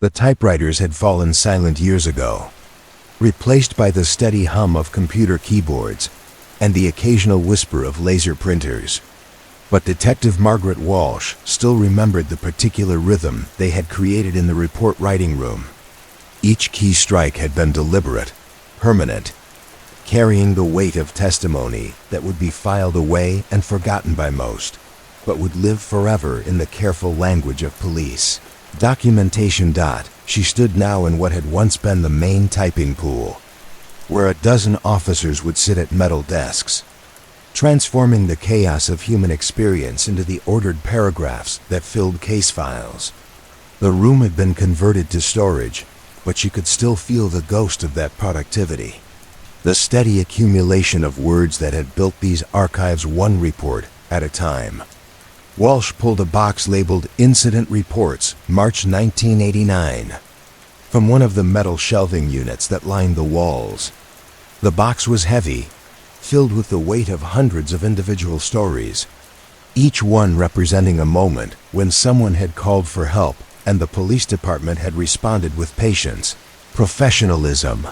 The typewriters had fallen silent years ago, replaced by the steady hum of computer keyboards and the occasional whisper of laser printers. But Detective Margaret Walsh still remembered the particular rhythm they had created in the report writing room. Each key strike had been deliberate, permanent, carrying the weight of testimony that would be filed away and forgotten by most, but would live forever in the careful language of police. Documentation. She stood now in what had once been the main typing pool, where a dozen officers would sit at metal desks, transforming the chaos of human experience into the ordered paragraphs that filled case files. The room had been converted to storage, but she could still feel the ghost of that productivity. The steady accumulation of words that had built these archives, one report at a time. Walsh pulled a box labeled Incident Reports, March 1989, from one of the metal shelving units that lined the walls. The box was heavy, filled with the weight of hundreds of individual stories, each one representing a moment when someone had called for help and the police department had responded with patience, professionalism,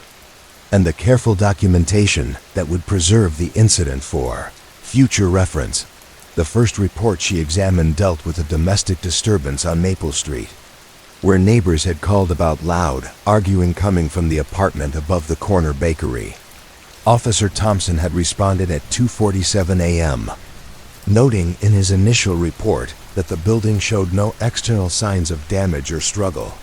and the careful documentation that would preserve the incident for future reference. The first report she examined dealt with a domestic disturbance on Maple Street, where neighbors had called about loud arguing coming from the apartment above the corner bakery. Officer Thompson had responded at 2:47 a.m., noting in his initial report that the building showed no external signs of damage or struggle,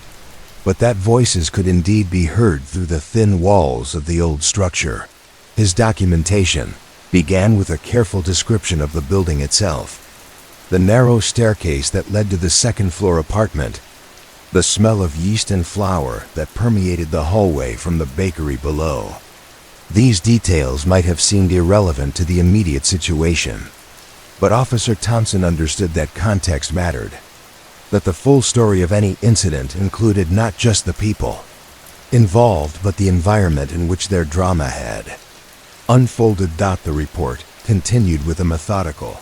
but that voices could indeed be heard through the thin walls of the old structure. His documentation began with a careful description of the building itself, the narrow staircase that led to the second-floor apartment, the smell of yeast and flour that permeated the hallway from the bakery below. These details might have seemed irrelevant to the immediate situation, but Officer Thompson understood that context mattered, that the full story of any incident included not just the people involved, but the environment in which their drama had unfolded. The report continued with a methodical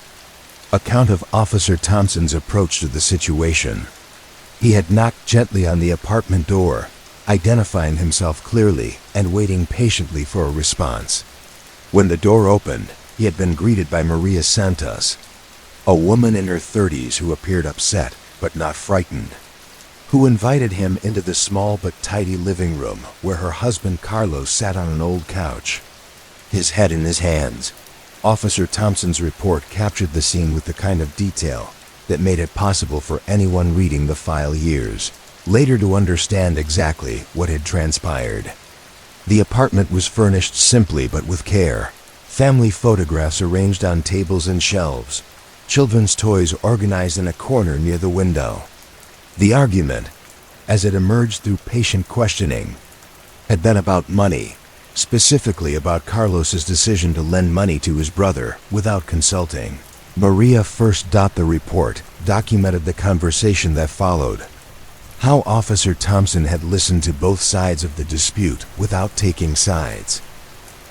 account of Officer Thompson's approach to the situation. He had knocked gently on the apartment door, identifying himself clearly and waiting patiently for a response. When the door opened, he had been greeted by Maria Santos, a woman in her 30s who appeared upset but not frightened, who invited him into the small but tidy living room where her husband Carlos sat on an old couch, his head in his hands. Officer Thompson's report captured the scene with the kind of detail that made it possible for anyone reading the file years later to understand exactly what had transpired. The apartment was furnished simply but with care. Family photographs arranged on tables and shelves, children's toys organized in a corner near the window. The argument, as it emerged through patient questioning, had been about money, specifically about Carlos's decision to lend money to his brother without consulting. Maria first. The report documented the conversation that followed, how Officer Thompson had listened to both sides of the dispute without taking sides,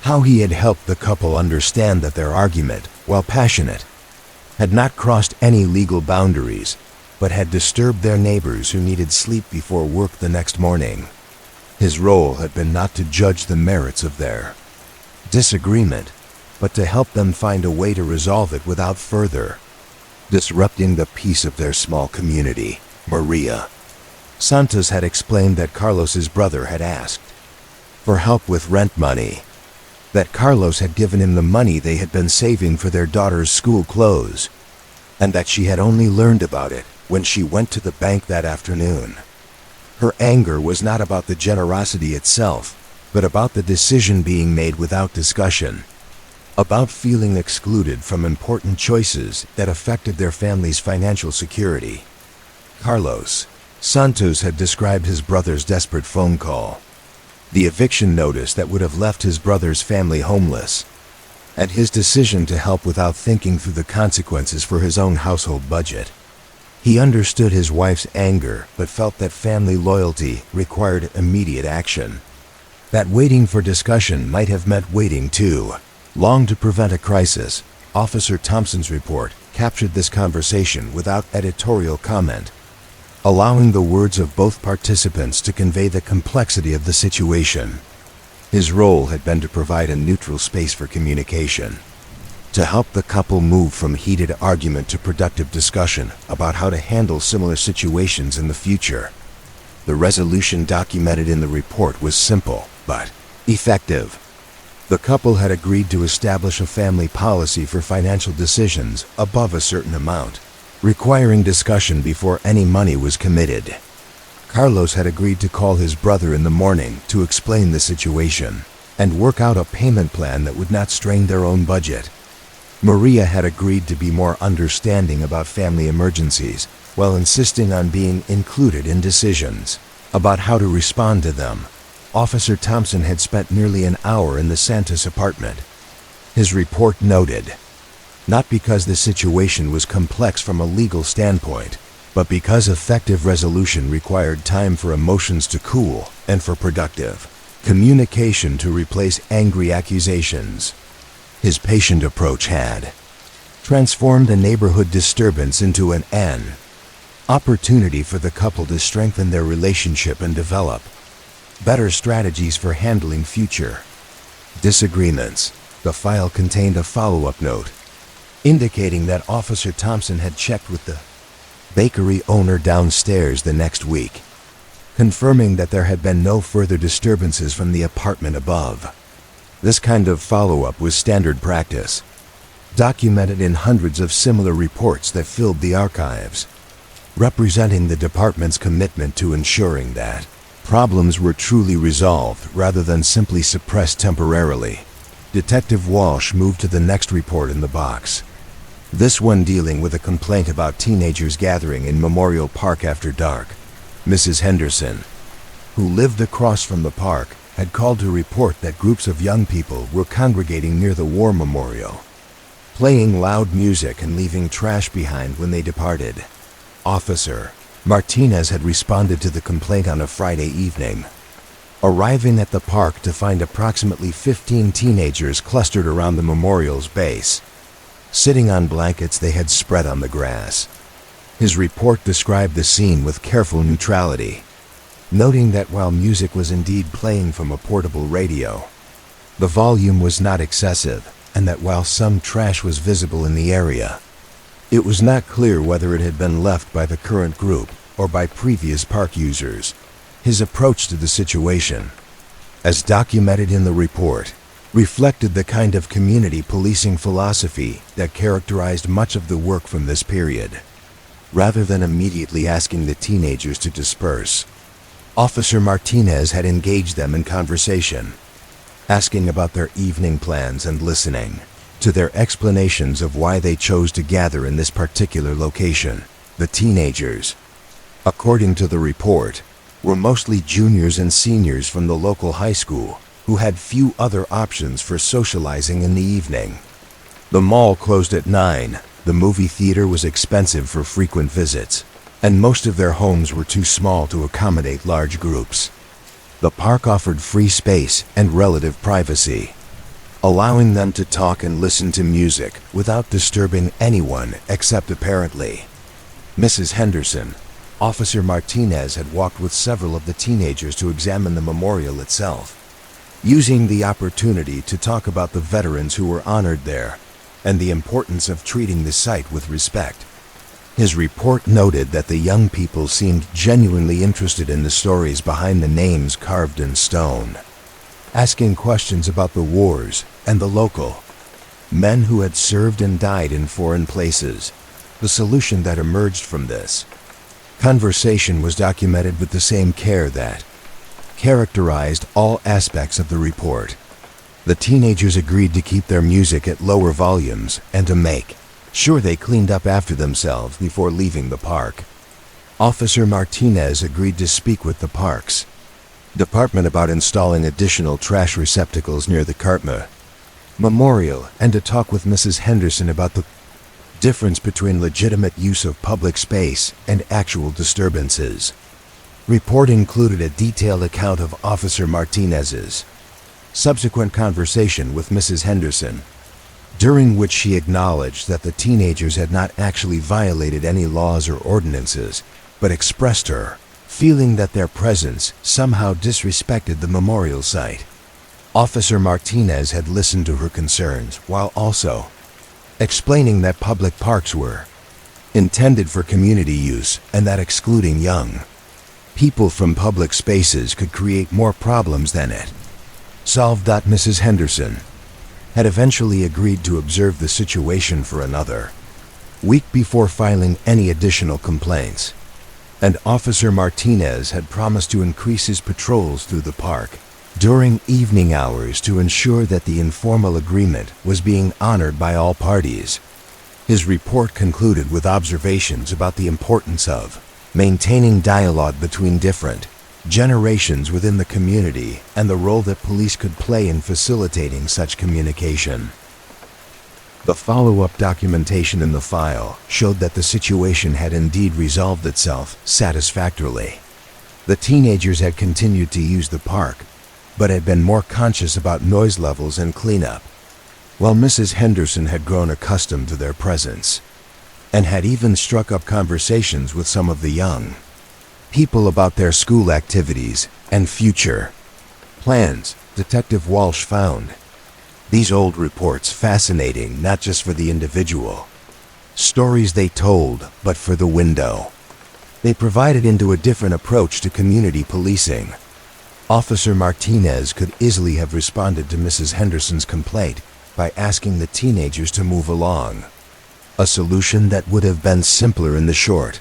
how he had helped the couple understand that their argument, while passionate, had not crossed any legal boundaries, but had disturbed their neighbors who needed sleep before work the next morning. His role had been not to judge the merits of their disagreement, but to help them find a way to resolve it without further disrupting the peace of their small community. Maria Santos had explained that Carlos's brother had asked for help with rent money, that Carlos had given him the money they had been saving for their daughter's school clothes, and that she had only learned about it when she went to the bank that afternoon. Her anger was not about the generosity itself, but about the decision being made without discussion, about feeling excluded from important choices that affected their family's financial security. Carlos Santos had described his brother's desperate phone call, the eviction notice that would have left his brother's family homeless, and his decision to help without thinking through the consequences for his own household budget. He understood his wife's anger, but felt that family loyalty required immediate action, that waiting for discussion might have meant waiting too long to prevent a crisis. Officer Thompson's report captured this conversation without editorial comment. allowing the words of both participants to convey the complexity of the situation. His role had been to provide a neutral space for communication, to help the couple move from heated argument to productive discussion about how to handle similar situations in the future. The resolution documented in the report was simple, but effective. The couple had agreed to establish a family policy for financial decisions above a certain amount, requiring discussion before any money was committed. Carlos had agreed to call his brother in the morning to explain the situation and work out a payment plan that would not strain their own budget. Maria had agreed to be more understanding about family emergencies while insisting on being included in decisions about how to respond to them. Officer Thompson had spent nearly an hour in the Santos apartment. His report noted, not because the situation was complex from a legal standpoint, but because effective resolution required time for emotions to cool and for productive communication to replace angry accusations. His patient approach had transformed a neighborhood disturbance into an opportunity for the couple to strengthen their relationship and develop better strategies for handling future disagreements. The file contained a follow-up note indicating that Officer Thompson had checked with the bakery owner downstairs the next week, confirming that there had been no further disturbances from the apartment above. This kind of follow-up was standard practice, documented in hundreds of similar reports that filled the archives, representing the department's commitment to ensuring that problems were truly resolved rather than simply suppressed temporarily. Detective Walsh moved to the next report in the box, this one dealing with a complaint about teenagers gathering in Memorial Park after dark. Mrs. Henderson, who lived across from the park, had called to report that groups of young people were congregating near the war memorial, playing loud music and leaving trash behind when they departed. Officer Martinez had responded to the complaint on a Friday evening, arriving at the park to find approximately 15 teenagers clustered around the memorial's base, sitting on blankets they had spread on the grass. His report described the scene with careful neutrality, noting that while music was indeed playing from a portable radio, the volume was not excessive, and that while some trash was visible in the area, it was not clear whether it had been left by the current group or by previous park users. His approach to the situation, as documented in the report, reflected the kind of community policing philosophy that characterized much of the work from this period. Rather than immediately asking the teenagers to disperse, Officer Martinez had engaged them in conversation, asking about their evening plans and listening to their explanations of why they chose to gather in this particular location. The teenagers, according to the report, were mostly juniors and seniors from the local high school who had few other options for socializing in the evening. The mall closed at 9, the movie theater was expensive for frequent visits, and most of their homes were too small to accommodate large groups. The park offered free space and relative privacy, allowing them to talk and listen to music without disturbing anyone except apparently Mrs. Henderson. Officer Martinez had walked with several of the teenagers to examine the memorial itself, using the opportunity to talk about the veterans who were honored there and the importance of treating the site with respect. His report noted that the young people seemed genuinely interested in the stories behind the names carved in stone, asking questions about the wars and the local men who had served and died in foreign places. The solution that emerged from this conversation was documented with the same care that characterized all aspects of the report. The teenagers agreed to keep their music at lower volumes and to make sure they cleaned up after themselves before leaving the park. Officer Martinez agreed to speak with the parks department about installing additional trash receptacles near the Cartma Memorial and to talk with Mrs. Henderson about the difference between legitimate use of public space and actual disturbances. Report included a detailed account of Officer Martinez's subsequent conversation with Mrs. Henderson, during which she acknowledged that the teenagers had not actually violated any laws or ordinances, but expressed her, feeling that their presence somehow disrespected the memorial site. Officer Martinez had listened to her concerns while also explaining that public parks were intended for community use and that excluding young people from public spaces could create more problems than it solved. Mrs. Henderson had eventually agreed to observe the situation for another week before filing any additional complaints, and Officer Martinez had promised to increase his patrols through the park during evening hours to ensure that the informal agreement was being honored by all parties. His report concluded with observations about the importance of maintaining dialogue between different generations within the community and the role that police could play in facilitating such communication. The follow-up documentation in the file showed that the situation had indeed resolved itself satisfactorily. The teenagers had continued to use the park, but had been more conscious about noise levels and cleanup, while Mrs. Henderson had grown accustomed to their presence, and had even struck up conversations with some of the young people about their school activities and future plans. Detective Walsh found these old reports fascinating not just for the individual stories they told, but for the window they provided into a different approach to community policing. Officer Martinez could easily have responded to Mrs. Henderson's complaint by asking the teenagers to move along, a solution that would have been simpler in the short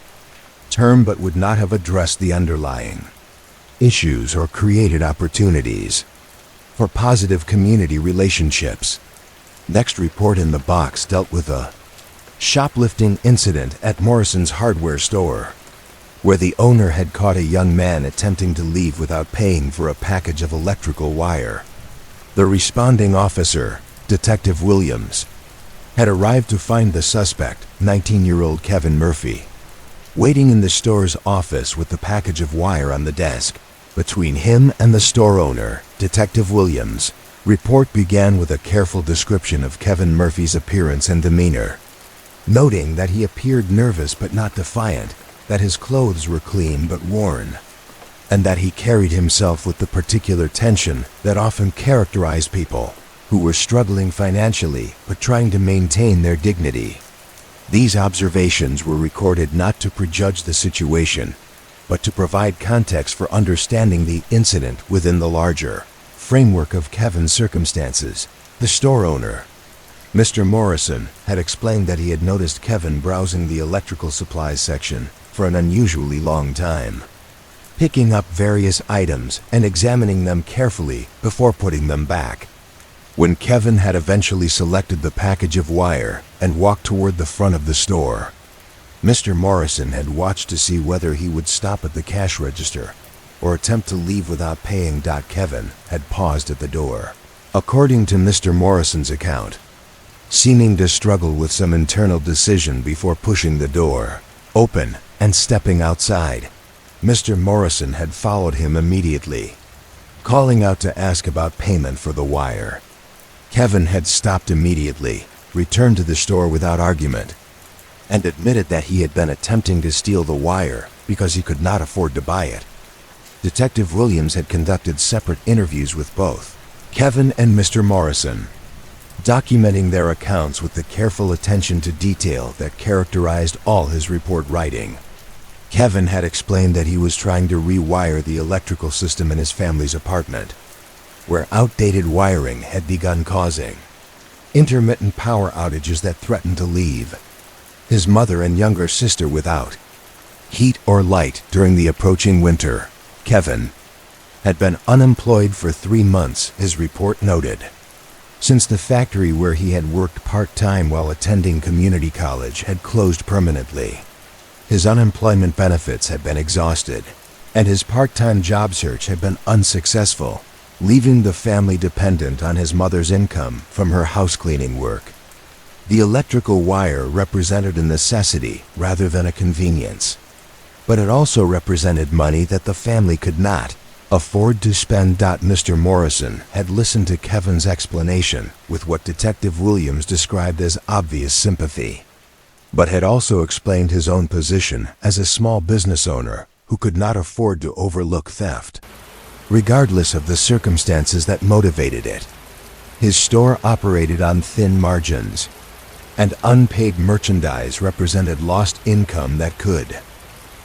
term but would not have addressed the underlying issues or created opportunities for positive community relationships. Next report in the box dealt with a shoplifting incident at Morrison's hardware store, where the owner had caught a young man attempting to leave without paying for a package of electrical wire. The responding officer, Detective Williams, had arrived to find the suspect, 19-year-old Kevin Murphy, waiting in the store's office with the package of wire on the desk. Between him and the store owner, Detective Williams' report began with a careful description of Kevin Murphy's appearance and demeanor, noting that he appeared nervous but not defiant, that his clothes were clean but worn, and that he carried himself with the particular tension that often characterized people who were struggling financially but trying to maintain their dignity. These observations were recorded not to prejudge the situation, but to provide context for understanding the incident within the larger framework of Kevin's circumstances. The store owner, Mr. Morrison, had explained that he had noticed Kevin browsing the electrical supplies section for an unusually long time, picking up various items and examining them carefully before putting them back. When Kevin had eventually selected the package of wire and walked toward the front of the store, Mr. Morrison had watched to see whether he would stop at the cash register or attempt to leave without paying. Kevin had paused at the door, according to Mr. Morrison's account, seeming to struggle with some internal decision before pushing the door open and stepping outside. Mr. Morrison had followed him immediately, calling out to ask about payment for the wire. Kevin had stopped immediately, returned to the store without argument, and admitted that he had been attempting to steal the wire because he could not afford to buy it. Detective Williams had conducted separate interviews with both Kevin and Mr. Morrison, documenting their accounts with the careful attention to detail that characterized all his report writing. Kevin had explained that he was trying to rewire the electrical system in his family's apartment, where outdated wiring had begun causing intermittent power outages that threatened to leave his mother and younger sister without heat or light during the approaching winter. Kevin had been unemployed for 3 months, his report noted, since the factory where he had worked part-time while attending community college had closed permanently. His unemployment benefits had been exhausted, and his part-time job search had been unsuccessful, leaving the family dependent on his mother's income from her house-cleaning work. The electrical wire represented a necessity rather than a convenience, but it also represented money that the family could not afford to spend. Mr. Morrison had listened to Kevin's explanation with what Detective Williams described as obvious sympathy. but had also explained his own position as a small business owner who could not afford to overlook theft. Regardless of the circumstances that motivated it, his store operated on thin margins, and unpaid merchandise represented lost income that could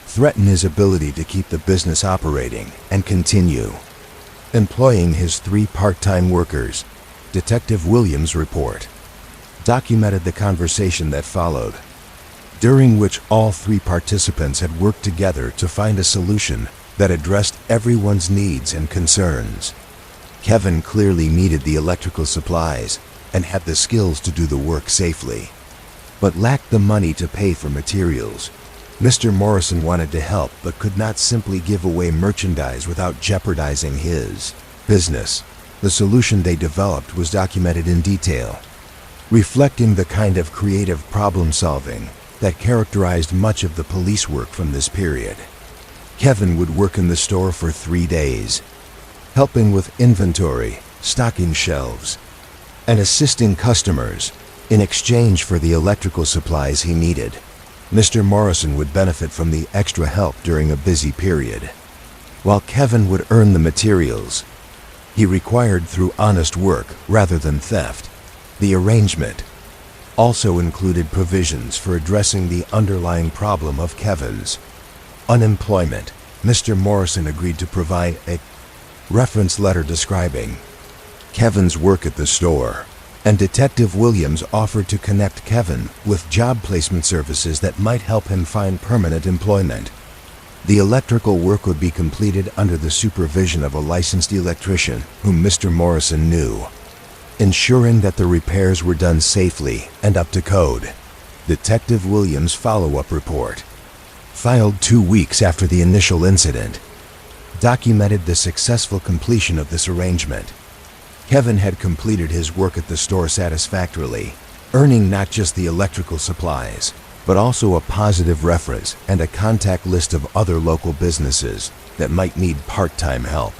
threaten his ability to keep the business operating and continue employing his 3 part-time workers. Detective Williams' report documented the conversation that followed, during which all 3 participants had worked together to find a solution that addressed everyone's needs and concerns. Kevin clearly needed the electrical supplies and had the skills to do the work safely, but lacked the money to pay for materials. Mr. Morrison wanted to help but could not simply give away merchandise without jeopardizing his business. The solution they developed was documented in detail, reflecting the kind of creative problem-solving that characterized much of the police work from this period. Kevin would work in the store for 3 days, helping with inventory, stocking shelves, and assisting customers in exchange for the electrical supplies he needed. Mr. Morrison would benefit from the extra help during a busy period, while Kevin would earn the materials he required through honest work rather than theft. The arrangement also included provisions for addressing the underlying problem of Kevin's unemployment. Mr. Morrison agreed to provide a reference letter describing Kevin's work at the store, and Detective Williams offered to connect Kevin with job placement services that might help him find permanent employment. The electrical work would be completed under the supervision of a licensed electrician whom Mr. Morrison knew, ensuring that the repairs were done safely and up to code. Detective Williams' follow-up report, filed 2 weeks after the initial incident, documented the successful completion of this arrangement. Kevin had completed his work at the store satisfactorily, earning not just the electrical supplies, but also a positive reference and a contact list of other local businesses that might need part-time help.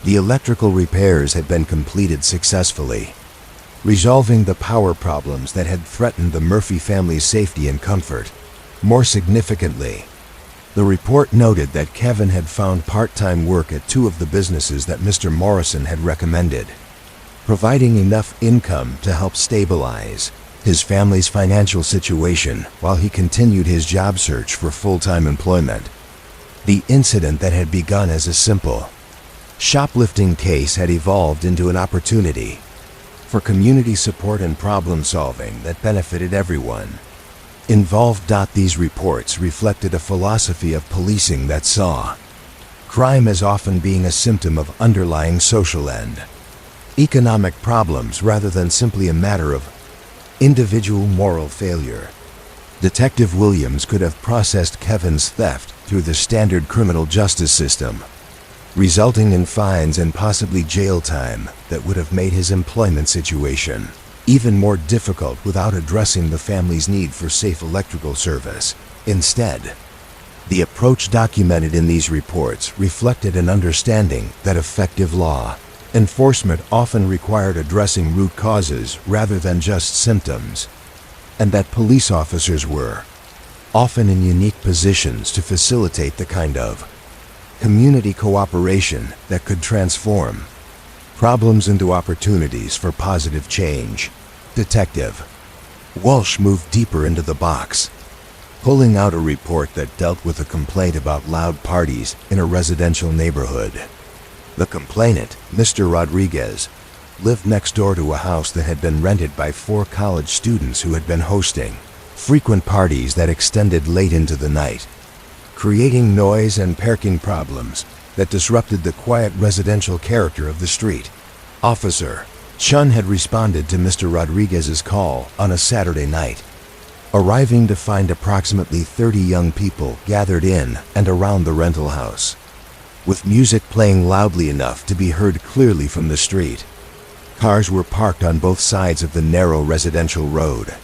The electrical repairs had been completed successfully, resolving the power problems that had threatened the Murphy family's safety and comfort. More significantly, the report noted that Kevin had found part-time work at 2 of the businesses that Mr. Morrison had recommended, providing enough income to help stabilize his family's financial situation while he continued his job search for full-time employment. The incident that had begun as a simple shoplifting case had evolved into an opportunity for community support and problem-solving that benefited everyone involved. These reports reflected a philosophy of policing that saw crime as often being a symptom of underlying social and economic problems rather than simply a matter of individual moral failure. Detective Williams could have processed Kevin's theft through the standard criminal justice system, resulting in fines and possibly jail time that would have made his employment situation even more difficult without addressing the family's need for safe electrical service. Instead, the approach documented in these reports reflected an understanding that effective law enforcement often required addressing root causes rather than just symptoms, and that police officers were often in unique positions to facilitate the kind of community cooperation that could transform problems into opportunities for positive change. Detective Walsh moved deeper into the box, pulling out a report that dealt with a complaint about loud parties in a residential neighborhood. The complainant, Mr. Rodriguez, lived next door to a house that had been rented by 4 college students who had been hosting frequent parties that extended late into the night, creating noise and parking problems that disrupted the quiet residential character of the street. Officer Chun had responded to Mr. Rodriguez's call on a Saturday night, arriving to find approximately 30 young people gathered in and around the rental house, with music playing loudly enough to be heard clearly from the street. Cars were parked on both sides of the narrow residential road,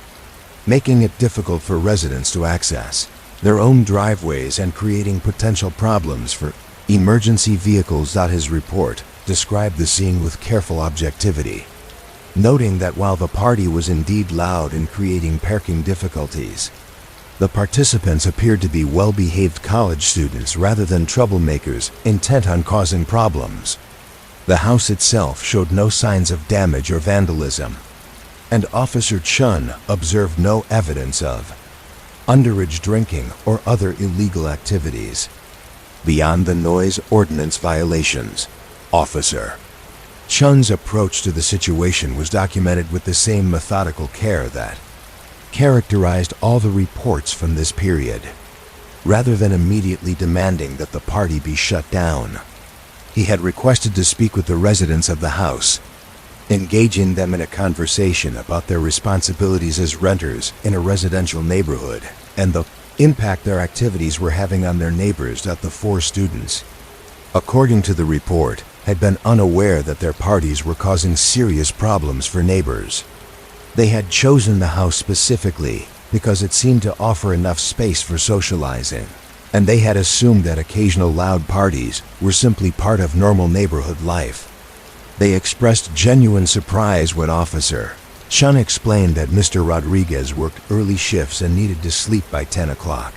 making it difficult for residents to access their own driveways and creating potential problems for emergency vehicles. His report described the scene with careful objectivity, noting that while the party was indeed loud and creating parking difficulties, The participants appeared to be well-behaved college students rather than troublemakers intent on causing problems. The house itself showed no signs of damage or vandalism, and Officer Chun observed no evidence of underage drinking or other illegal activities. Beyond the noise ordinance violations, Officer Chun's approach to the situation was documented with the same methodical care that characterized all the reports from this period. Rather than immediately demanding that the party be shut down, he had requested to speak with the residents of the house, engaging them in a conversation about their responsibilities as renters in a residential neighborhood and the impact their activities were having on their neighbors. The 4 students, according to the report, had been unaware that their parties were causing serious problems for neighbors. They had chosen the house specifically because it seemed to offer enough space for socializing, and they had assumed that occasional loud parties were simply part of normal neighborhood life. They expressed genuine surprise when Officer Chun explained that Mr. Rodriguez worked early shifts and needed to sleep by 10 o'clock,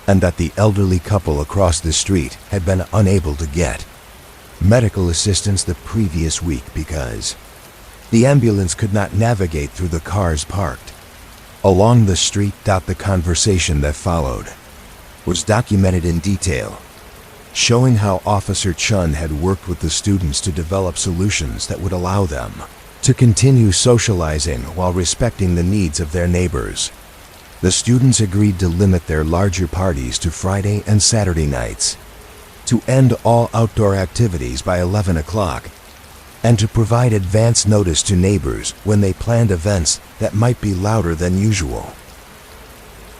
and that the elderly couple across the street had been unable to get medical assistance the previous week because the ambulance could not navigate through the cars parked along the street. The conversation that followed was documented in detail, showing how Officer Chun had worked with the students to develop solutions that would allow them to continue socializing while respecting the needs of their neighbors. The students agreed to limit their larger parties to Friday and Saturday nights, to end all outdoor activities by 11 o'clock, and to provide advance notice to neighbors when they planned events that might be louder than usual.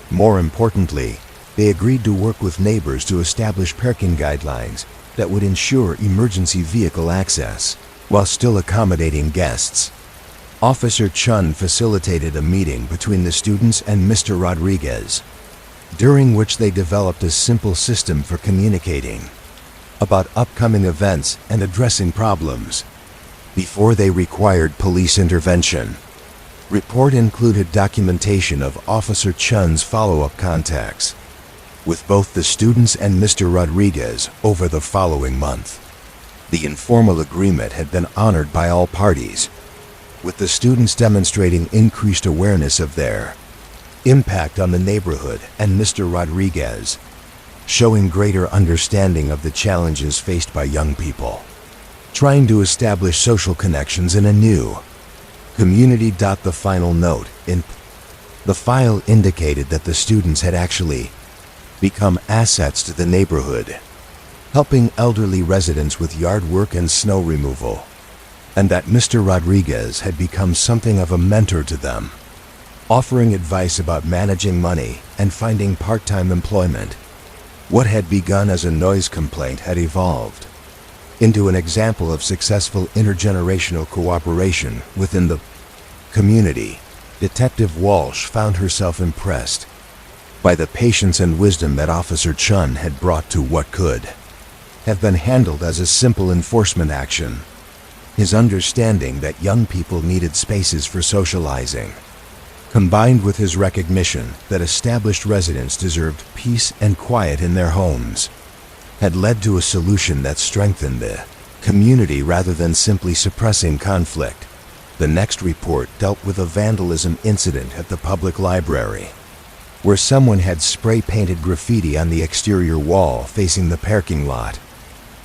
More importantly, they agreed to work with neighbors to establish parking guidelines that would ensure emergency vehicle access while still accommodating guests. Officer Chun facilitated a meeting between the students and Mr. Rodriguez, during which they developed a simple system for communicating about upcoming events and addressing problems before they required police intervention. Report included documentation of Officer Chun's follow-up contacts with both the students and Mr. Rodriguez over the following month. The informal agreement had been honored by all parties, with the students demonstrating increased awareness of their impact on the neighborhood and Mr. Rodriguez showing greater understanding of the challenges faced by young people trying to establish social connections in a new community. The final note in the file indicated that the students had actually become assets to the neighborhood, helping elderly residents with yard work and snow removal, and that Mr. Rodriguez had become something of a mentor to them, offering advice about managing money and finding part-time employment. What had begun as a noise complaint had evolved into an example of successful intergenerational cooperation within the community. Detective Walsh found herself impressed by the patience and wisdom that Officer Chun had brought to what could have been handled as a simple enforcement action. His understanding that young people needed spaces for socializing, combined with his recognition that established residents deserved peace and quiet in their homes, had led to a solution that strengthened the community rather than simply suppressing conflict. The next report dealt with a vandalism incident at the public library, where someone had spray-painted graffiti on the exterior wall facing the parking lot.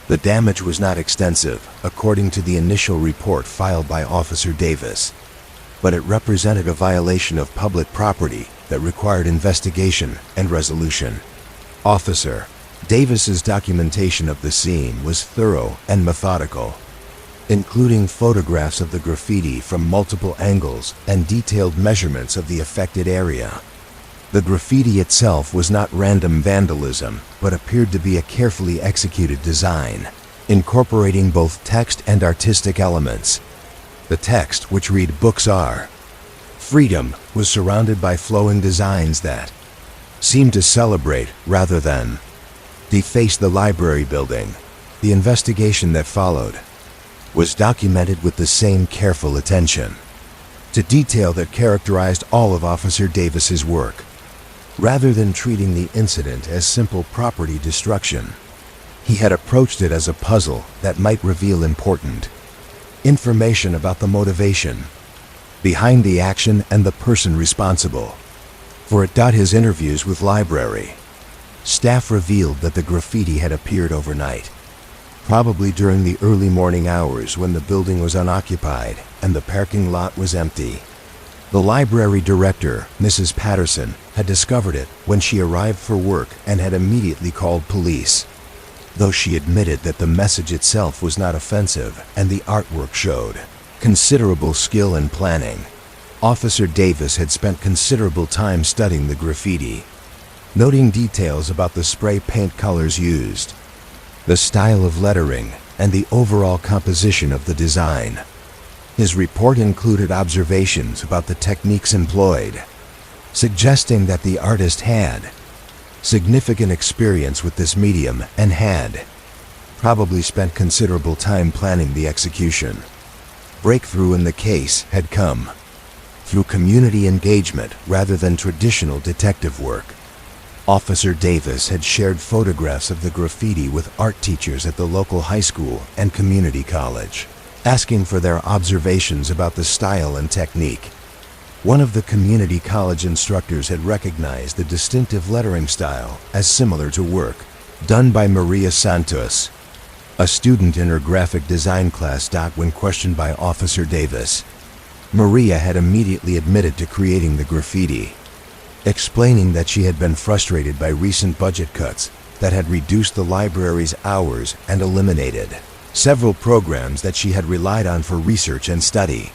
The damage was not extensive, according to the initial report filed by Officer Davis, but it represented a violation of public property that required investigation and resolution. Officer Davis's documentation of the scene was thorough and methodical, including photographs of the graffiti from multiple angles and detailed measurements of the affected area. The graffiti itself was not random vandalism, but appeared to be a carefully executed design, incorporating both text and artistic elements. The text, which read "Books are freedom," was surrounded by flowing designs that seemed to celebrate rather than deface the library building. The investigation that followed was documented with the same careful attention to detail that characterized all of Officer Davis's work. Rather than treating the incident as simple property destruction, he had approached it as a puzzle that might reveal important information about the motivation behind the action and the person responsible for it. His interviews with library staff revealed that the graffiti had appeared overnight, probably during the early morning hours when the building was unoccupied and the parking lot was empty. The library director, Mrs. Patterson, had discovered it when she arrived for work and had immediately called police. Though she admitted that the message itself was not offensive and the artwork showed considerable skill and planning, Officer Davis had spent considerable time studying the graffiti, noting details about the spray paint colors used, the style of lettering, and the overall composition of the design. His report included observations about the techniques employed, suggesting that the artist had significant experience with this medium and had probably spent considerable time planning the execution. Breakthrough in the case had come through community engagement rather than traditional detective work. Officer Davis had shared photographs of the graffiti with art teachers at the local high school and community college, asking for their observations about the style and technique. One of the community college instructors had recognized the distinctive lettering style as similar to work done by Maria Santos, a student in her graphic design class. When questioned by Officer Davis, Maria had immediately admitted to creating the graffiti, explaining that she had been frustrated by recent budget cuts that had reduced the library's hours and eliminated several programs that she had relied on for research and study.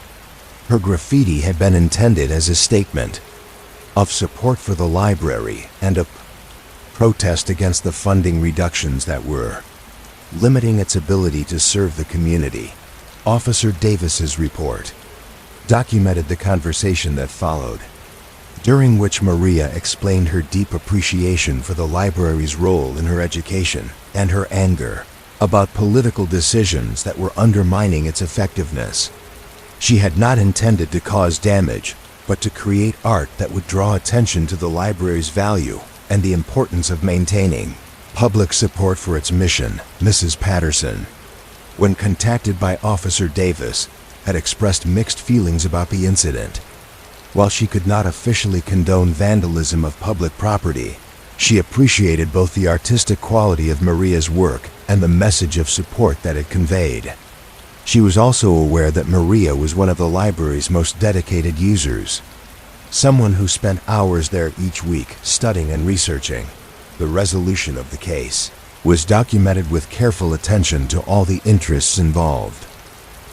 Her graffiti had been intended as a statement of support for the library and a protest against the funding reductions that were limiting its ability to serve the community. Officer Davis's report documented the conversation that followed, during which Maria explained her deep appreciation for the library's role in her education and her anger about political decisions that were undermining its effectiveness. She had not intended to cause damage, but to create art that would draw attention to the library's value and the importance of maintaining public support for its mission. Mrs. Patterson, when contacted by Officer Davis, had expressed mixed feelings about the incident. While she could not officially condone vandalism of public property, she appreciated both the artistic quality of Maria's work and the message of support that it conveyed. She was also aware that Maria was one of the library's most dedicated users, someone who spent hours there each week studying and researching. The resolution of the case was documented with careful attention to all the interests involved.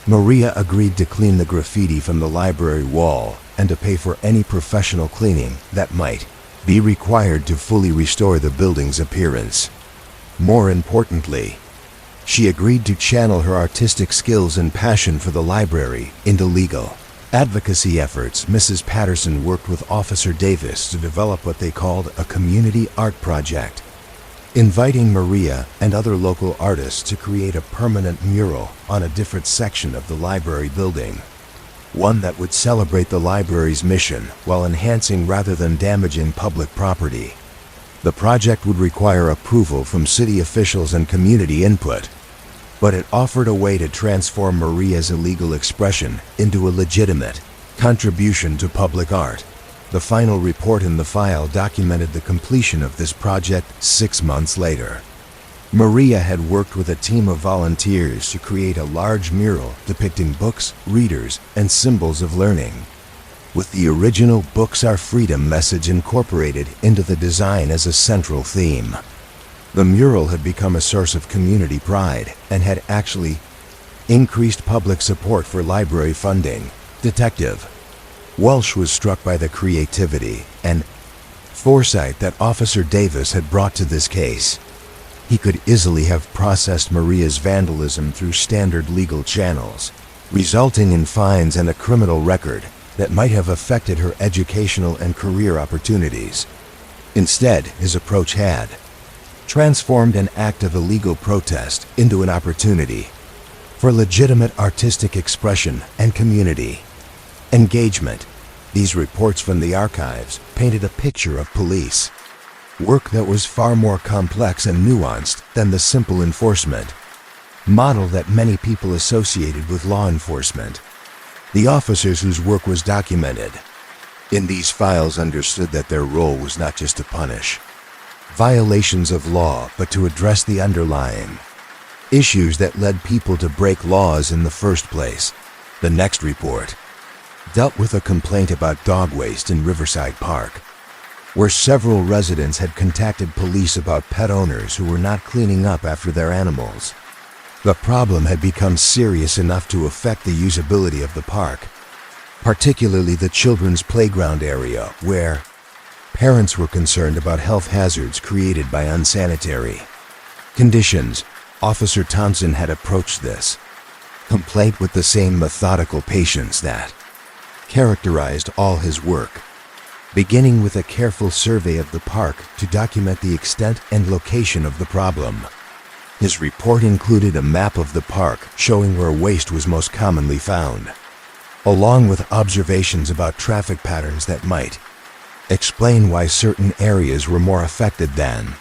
Maria agreed to clean the graffiti from the library wall and to pay for any professional cleaning that might be required to fully restore the building's appearance. More importantly, she agreed to channel her artistic skills and passion for the library into legal advocacy efforts. Mrs. Patterson worked with Officer Davis to develop what they called a community art project, inviting Maria and other local artists to create a permanent mural on a different section of the library building, one that would celebrate the library's mission while enhancing rather than damaging public property. The project would require approval from city officials and community input, but it offered a way to transform Maria's illegal expression into a legitimate contribution to public art. The final report in the file documented the completion of this project 6 months later. Maria had worked with a team of volunteers to create a large mural depicting books, readers, and symbols of learning, with the original "Books Are Freedom" message incorporated into the design as a central theme. The mural had become a source of community pride and had actually increased public support for library funding. Detective Welsh was struck by the creativity and foresight that Officer Davis had brought to this case. He could easily have processed Maria's vandalism through standard legal channels, resulting in fines and a criminal record that might have affected her educational and career opportunities. Instead, his approach had transformed an act of illegal protest into an opportunity for legitimate artistic expression and community engagement. These reports from the archives painted a picture of police work that was far more complex and nuanced than the simple enforcement model that many people associated with law enforcement. The officers whose work was documented in these files understood that their role was not just to punish violations of law, but to address the underlying issues that led people to break laws in the first place. The next report dealt with a complaint about dog waste in Riverside Park, where several residents had contacted police about pet owners who were not cleaning up after their animals. The problem had become serious enough to affect the usability of the park, particularly the children's playground area, where parents were concerned about health hazards created by unsanitary conditions. Officer Thompson had approached this complaint with the same methodical patience that characterized all his work, beginning with a careful survey of the park to document the extent and location of the problem. His report included a map of the park showing where waste was most commonly found, along with observations about traffic patterns that might explain why certain areas were more affected than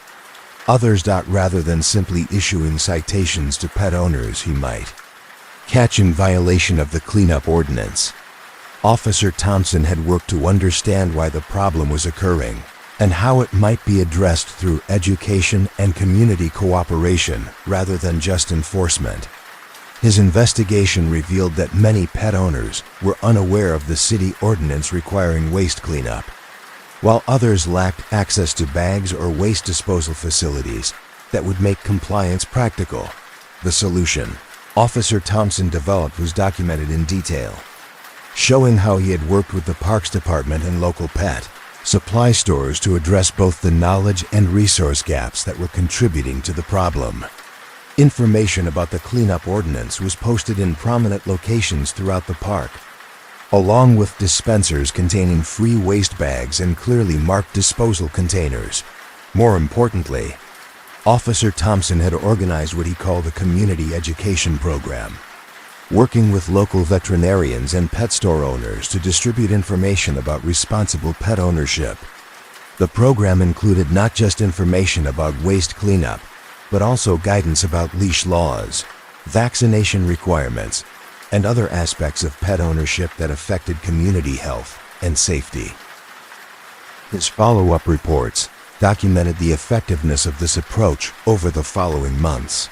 others. Rather than simply issuing citations to pet owners he might catch in violation of the cleanup ordinance, Officer Thompson had worked to understand why the problem was occurring and how it might be addressed through education and community cooperation rather than just enforcement. His investigation revealed that many pet owners were unaware of the city ordinance requiring waste cleanup, while others lacked access to bags or waste disposal facilities that would make compliance practical. The solution Officer Thompson developed was documented in detail, showing how he had worked with the Parks Department and local pet supply stores to address both the knowledge and resource gaps that were contributing to the problem. Information about the cleanup ordinance was posted in prominent locations throughout the park, along with dispensers containing free waste bags and clearly marked disposal containers. More importantly, Officer Thompson had organized what he called a community education program, working with local veterinarians and pet store owners to distribute information about responsible pet ownership. The program included not just information about waste cleanup, but also guidance about leash laws, vaccination requirements, and other aspects of pet ownership that affected community health and safety. His follow-up reports documented the effectiveness of this approach over the following months.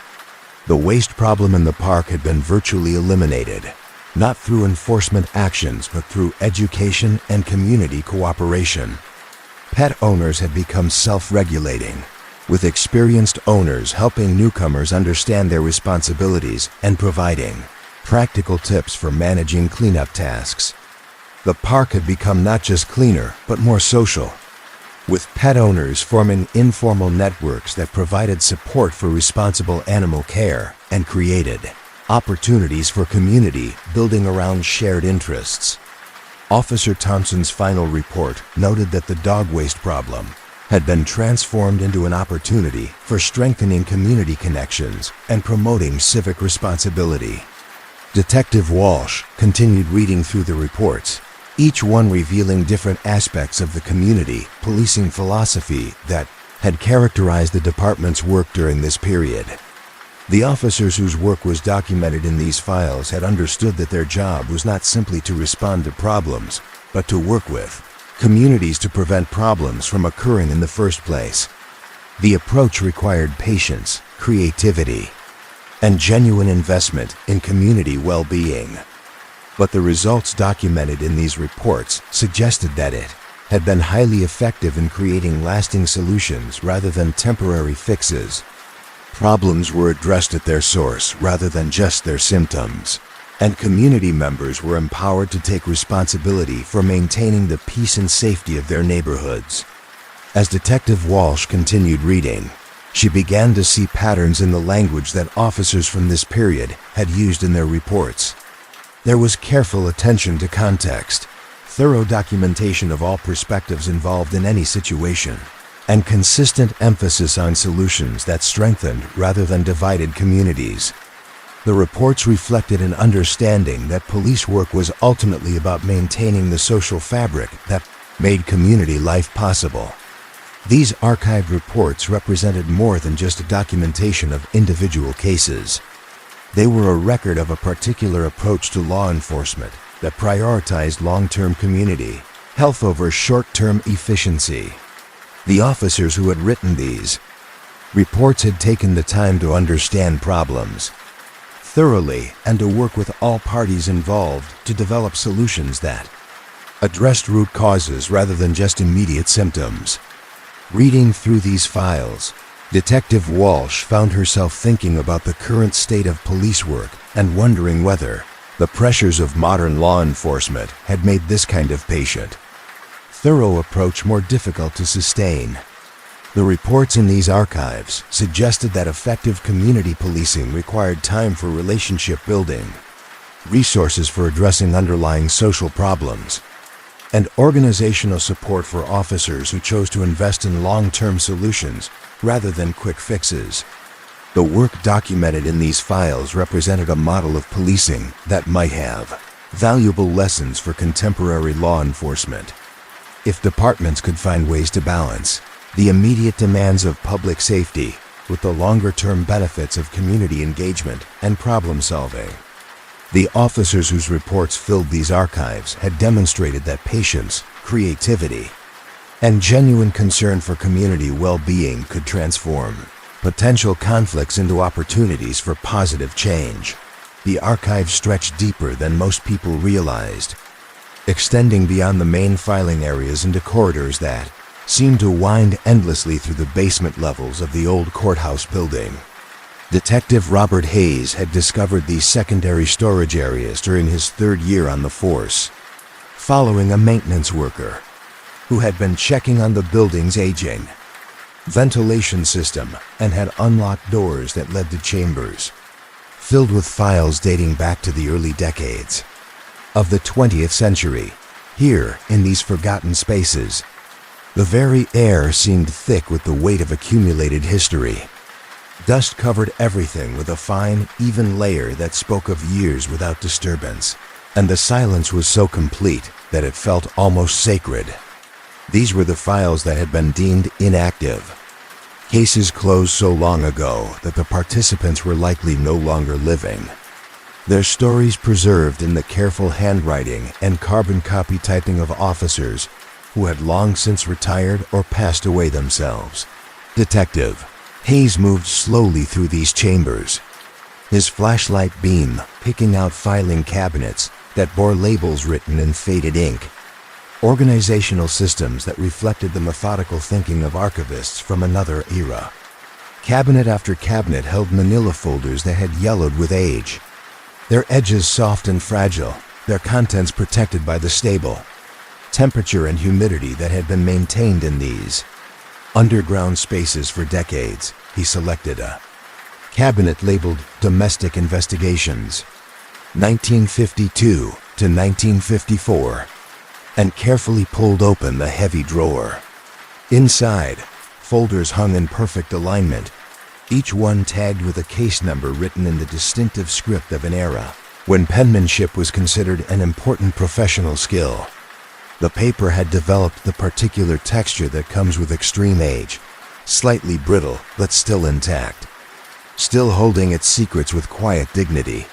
The waste problem in the park had been virtually eliminated, not through enforcement actions but through education and community cooperation. Pet owners had become self-regulating, with experienced owners helping newcomers understand their responsibilities and providing practical tips for managing cleanup tasks. The park had become not just cleaner, but more social, with pet owners forming informal networks that provided support for responsible animal care and created opportunities for community building around shared interests. Officer Thompson's final report noted that the dog waste problem had been transformed into an opportunity for strengthening community connections and promoting civic responsibility. Detective Walsh continued reading through the reports, each one revealing different aspects of the community policing philosophy that had characterized the department's work during this period. The officers whose work was documented in these files had understood that their job was not simply to respond to problems, but to work with communities to prevent problems from occurring in the first place. The approach required patience, creativity, and genuine investment in community well-being. But the results documented in these reports suggested that it had been highly effective in creating lasting solutions rather than temporary fixes. Problems were addressed at their source rather than just their symptoms, and community members were empowered to take responsibility for maintaining the peace and safety of their neighborhoods. As Detective Walsh continued reading, she began to see patterns in the language that officers from this period had used in their reports. There was careful attention to context, thorough documentation of all perspectives involved in any situation, and consistent emphasis on solutions that strengthened rather than divided communities. The reports reflected an understanding that police work was ultimately about maintaining the social fabric that made community life possible. These archived reports represented more than just a documentation of individual cases. They were a record of a particular approach to law enforcement that prioritized long-term community health over short-term efficiency. The officers who had written these reports had taken the time to understand problems thoroughly and to work with all parties involved to develop solutions that addressed root causes rather than just immediate symptoms. Reading through these files, Detective Walsh found herself thinking about the current state of police work and wondering whether the pressures of modern law enforcement had made this kind of patient, thorough approach more difficult to sustain. The reports in these archives suggested that effective community policing required time for relationship building, resources for addressing underlying social problems, and organizational support for officers who chose to invest in long-term solutions rather than quick fixes. The work documented in these files represented a model of policing that might have valuable lessons for contemporary law enforcement. If departments could find ways to balance the immediate demands of public safety with the longer-term benefits of community engagement and problem-solving. The officers whose reports filled these archives had demonstrated that patience, creativity, and genuine concern for community well-being could transform potential conflicts into opportunities for positive change. The archive stretched deeper than most people realized, extending beyond the main filing areas into corridors that seemed to wind endlessly through the basement levels of the old courthouse building. Detective Robert Hayes had discovered these secondary storage areas during his third year on the force, following a maintenance worker who had been checking on the building's aging ventilation system and had unlocked doors that led to chambers filled with files dating back to the early decades of the 20th century. Here, in these forgotten spaces, the very air seemed thick with the weight of accumulated history. Dust covered everything with a fine, even layer that spoke of years without disturbance, and the silence was so complete that it felt almost sacred. These were the files that had been deemed inactive, cases closed so long ago that the participants were likely no longer living. Their stories preserved in the careful handwriting and carbon copy typing of officers who had long since retired or passed away themselves. Detective Hayes moved slowly through these chambers, his flashlight beam picking out filing cabinets that bore labels written in faded ink, organizational systems that reflected the methodical thinking of archivists from another era. Cabinet after cabinet held manila folders that had yellowed with age, their edges soft and fragile, their contents protected by the stable temperature and humidity that had been maintained in these underground spaces for decades. He selected a cabinet labeled Domestic Investigations, 1952 to 1954, and carefully pulled open the heavy drawer. Inside, folders hung in perfect alignment, each one tagged with a case number written in the distinctive script of an era when penmanship was considered an important professional skill. The paper had developed the particular texture that comes with extreme age, slightly brittle but still intact. Still holding its secrets with quiet dignity,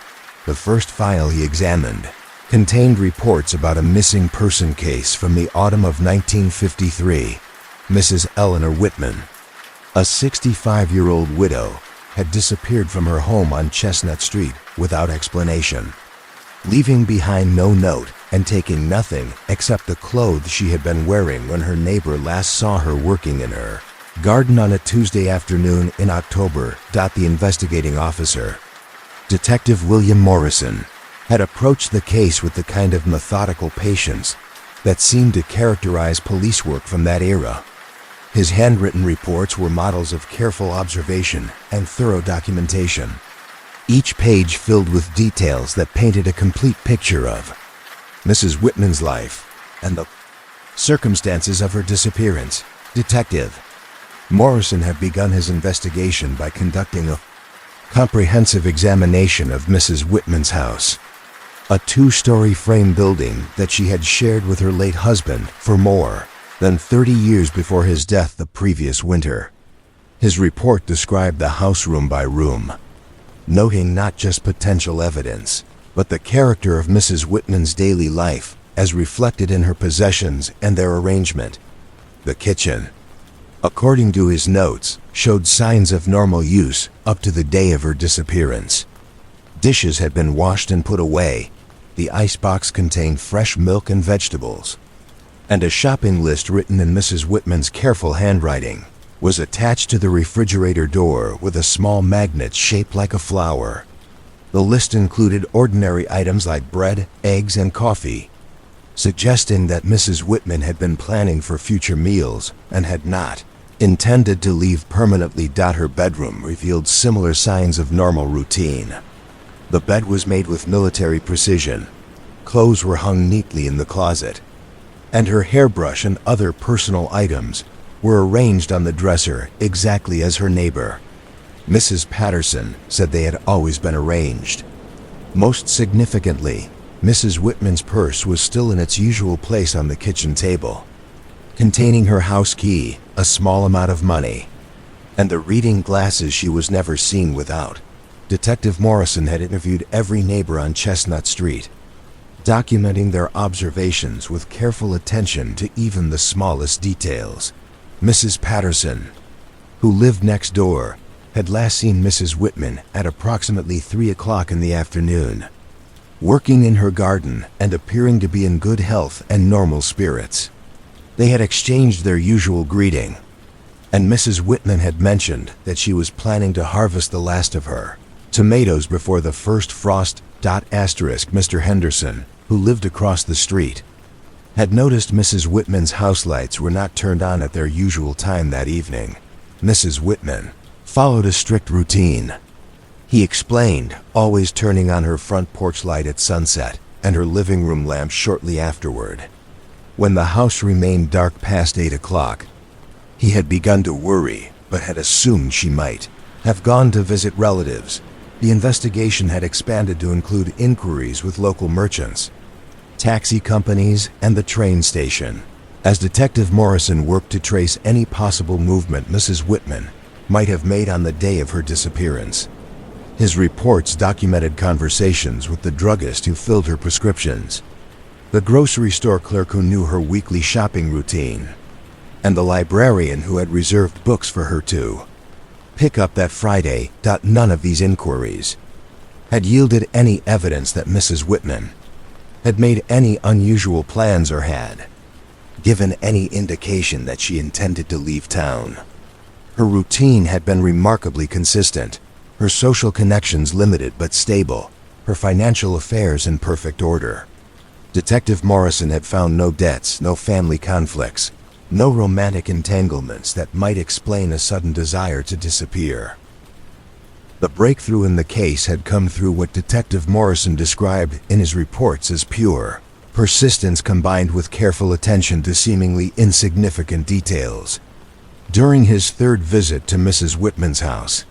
the first file he examined contained reports about a missing person case from the autumn of 1953. Mrs. Eleanor Whitman, a 65-year-old widow, had disappeared from her home on Chestnut Street without explanation, leaving behind no note and taking nothing except the clothes she had been wearing when her neighbor last saw her working in her garden on a Tuesday afternoon in October. The investigating officer, Detective William Morrison, had approached the case with the kind of methodical patience that seemed to characterize police work from that era. His handwritten reports were models of careful observation and thorough documentation, each page filled with details that painted a complete picture of Mrs. Whitman's life and the circumstances of her disappearance. Detective Morrison had begun his investigation by conducting a Comprehensive examination of Mrs. Whitman's house. A two-story frame building that she had shared with her late husband for more than 30 years before his death the previous winter. His report described the house room by room, noting not just potential evidence, but the character of Mrs. Whitman's daily life as reflected in her possessions and their arrangement. The kitchen, according to his notes, showed signs of normal use up to the day of her disappearance. Dishes had been washed and put away. The icebox contained fresh milk and vegetables. And a shopping list written in Mrs. Whitman's careful handwriting was attached to the refrigerator door with a small magnet shaped like a flower. The list included ordinary items like bread, eggs, and coffee, suggesting that Mrs. Whitman had been planning for future meals and had not intended to leave permanently. Her bedroom revealed similar signs of normal routine. The bed was made with military precision. Clothes were hung neatly in the closet, and her hairbrush and other personal items were arranged on the dresser exactly as her neighbor, Mrs. Patterson, said they had always been arranged. Most significantly, Mrs. Whitman's purse was still in its usual place on the kitchen table, containing her house key, a small amount of money, and the reading glasses she was never seen without. Detective Morrison had interviewed every neighbor on Chestnut Street, documenting their observations with careful attention to even the smallest details. Mrs. Patterson, who lived next door, had last seen Mrs. Whitman at approximately 3 o'clock in the afternoon, working in her garden and appearing to be in good health and normal spirits. They had exchanged their usual greeting, and Mrs. Whitman had mentioned that she was planning to harvest the last of her tomatoes before the first frost. Mr. Henderson, who lived across the street, had noticed Mrs. Whitman's house lights were not turned on at their usual time that evening. Mrs. Whitman followed a strict routine, he explained, always turning on her front porch light at sunset and her living room lamp shortly afterward. When the house remained dark past 8 o'clock, he had begun to worry, but had assumed she might have gone to visit relatives. The investigation had expanded to include inquiries with local merchants, taxi companies, and the train station, as Detective Morrison worked to trace any possible movement Mrs. Whitman might have made on the day of her disappearance. His reports documented conversations with the druggist who filled her prescriptions, the grocery store clerk who knew her weekly shopping routine, and the librarian who had reserved books for her to pick up that Friday. None of these inquiries had yielded any evidence that Mrs. Whitman had made any unusual plans or had given any indication that she intended to leave town. Her routine had been remarkably consistent, her social connections limited but stable, her financial affairs in perfect order. Detective Morrison had found no debts, no family conflicts, no romantic entanglements that might explain a sudden desire to disappear. The breakthrough in the case had come through what Detective Morrison described in his reports as pure persistence combined with careful attention to seemingly insignificant details. During his third visit to Mrs. Whitman's house,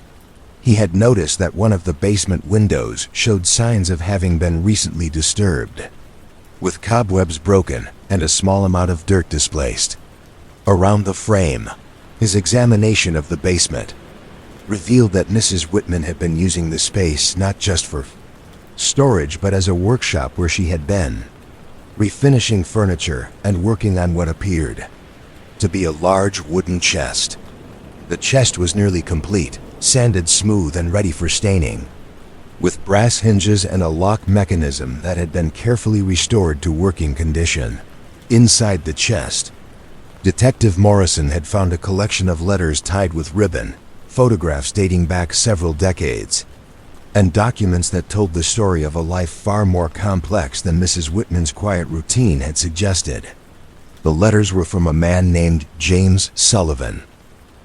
he had noticed that one of the basement windows showed signs of having been recently disturbed, with cobwebs broken and a small amount of dirt displaced around the frame. His examination of the basement revealed that Mrs. Whitman had been using the space not just for storage but as a workshop where she had been refinishing furniture and working on what appeared to be a large wooden chest. The chest was nearly complete, sanded smooth and ready for staining, with brass hinges and a lock mechanism that had been carefully restored to working condition. Inside the chest, Detective Morrison had found a collection of letters tied with ribbon, photographs dating back several decades, and documents that told the story of a life far more complex than Mrs. Whitman's quiet routine had suggested. The letters were from a man named James Sullivan,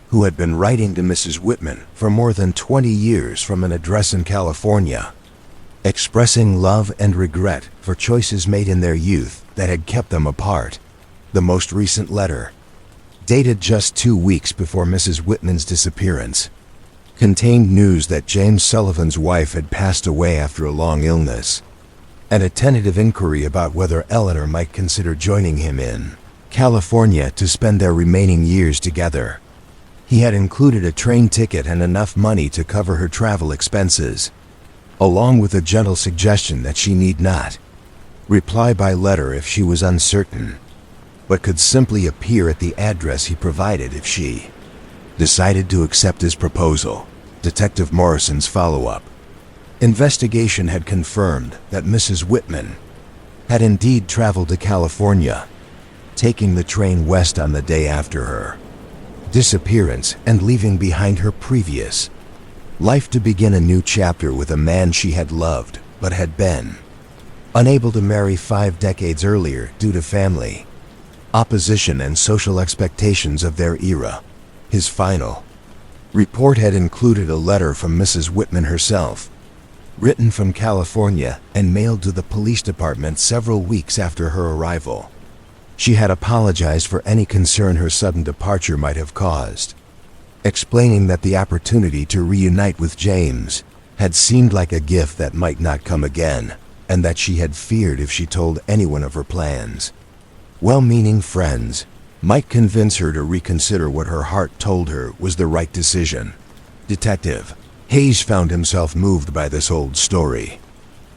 who had been writing to Mrs. Whitman for more than 20 years from an address in California, expressing love and regret for choices made in their youth that had kept them apart. The most recent letter, dated just 2 weeks before Mrs. Whitman's disappearance, contained news that James Sullivan's wife had passed away after a long illness, and a tentative inquiry about whether Eleanor might consider joining him in California to spend their remaining years together. He had included a train ticket and enough money to cover her travel expenses, along with a gentle suggestion that she need not reply by letter if she was uncertain, but could simply appear at the address he provided if she decided to accept his proposal. Detective Morrison's follow-up investigation had confirmed that Mrs. Whitman had indeed traveled to California, taking the train west on the day after her disappearance and leaving behind her previous life to begin a new chapter with a man she had loved but had been unable to marry 5 decades earlier due to family opposition and social expectations of their era. His final report had included a letter from Mrs. Whitman herself, written from California and mailed to the police department several weeks after her arrival. She had apologized for any concern her sudden departure might have caused, explaining that the opportunity to reunite with James had seemed like a gift that might not come again, and that she had feared if she told anyone of her plans, well-meaning friends might convince her to reconsider what her heart told her was the right decision. Detective Hayes found himself moved by this old story,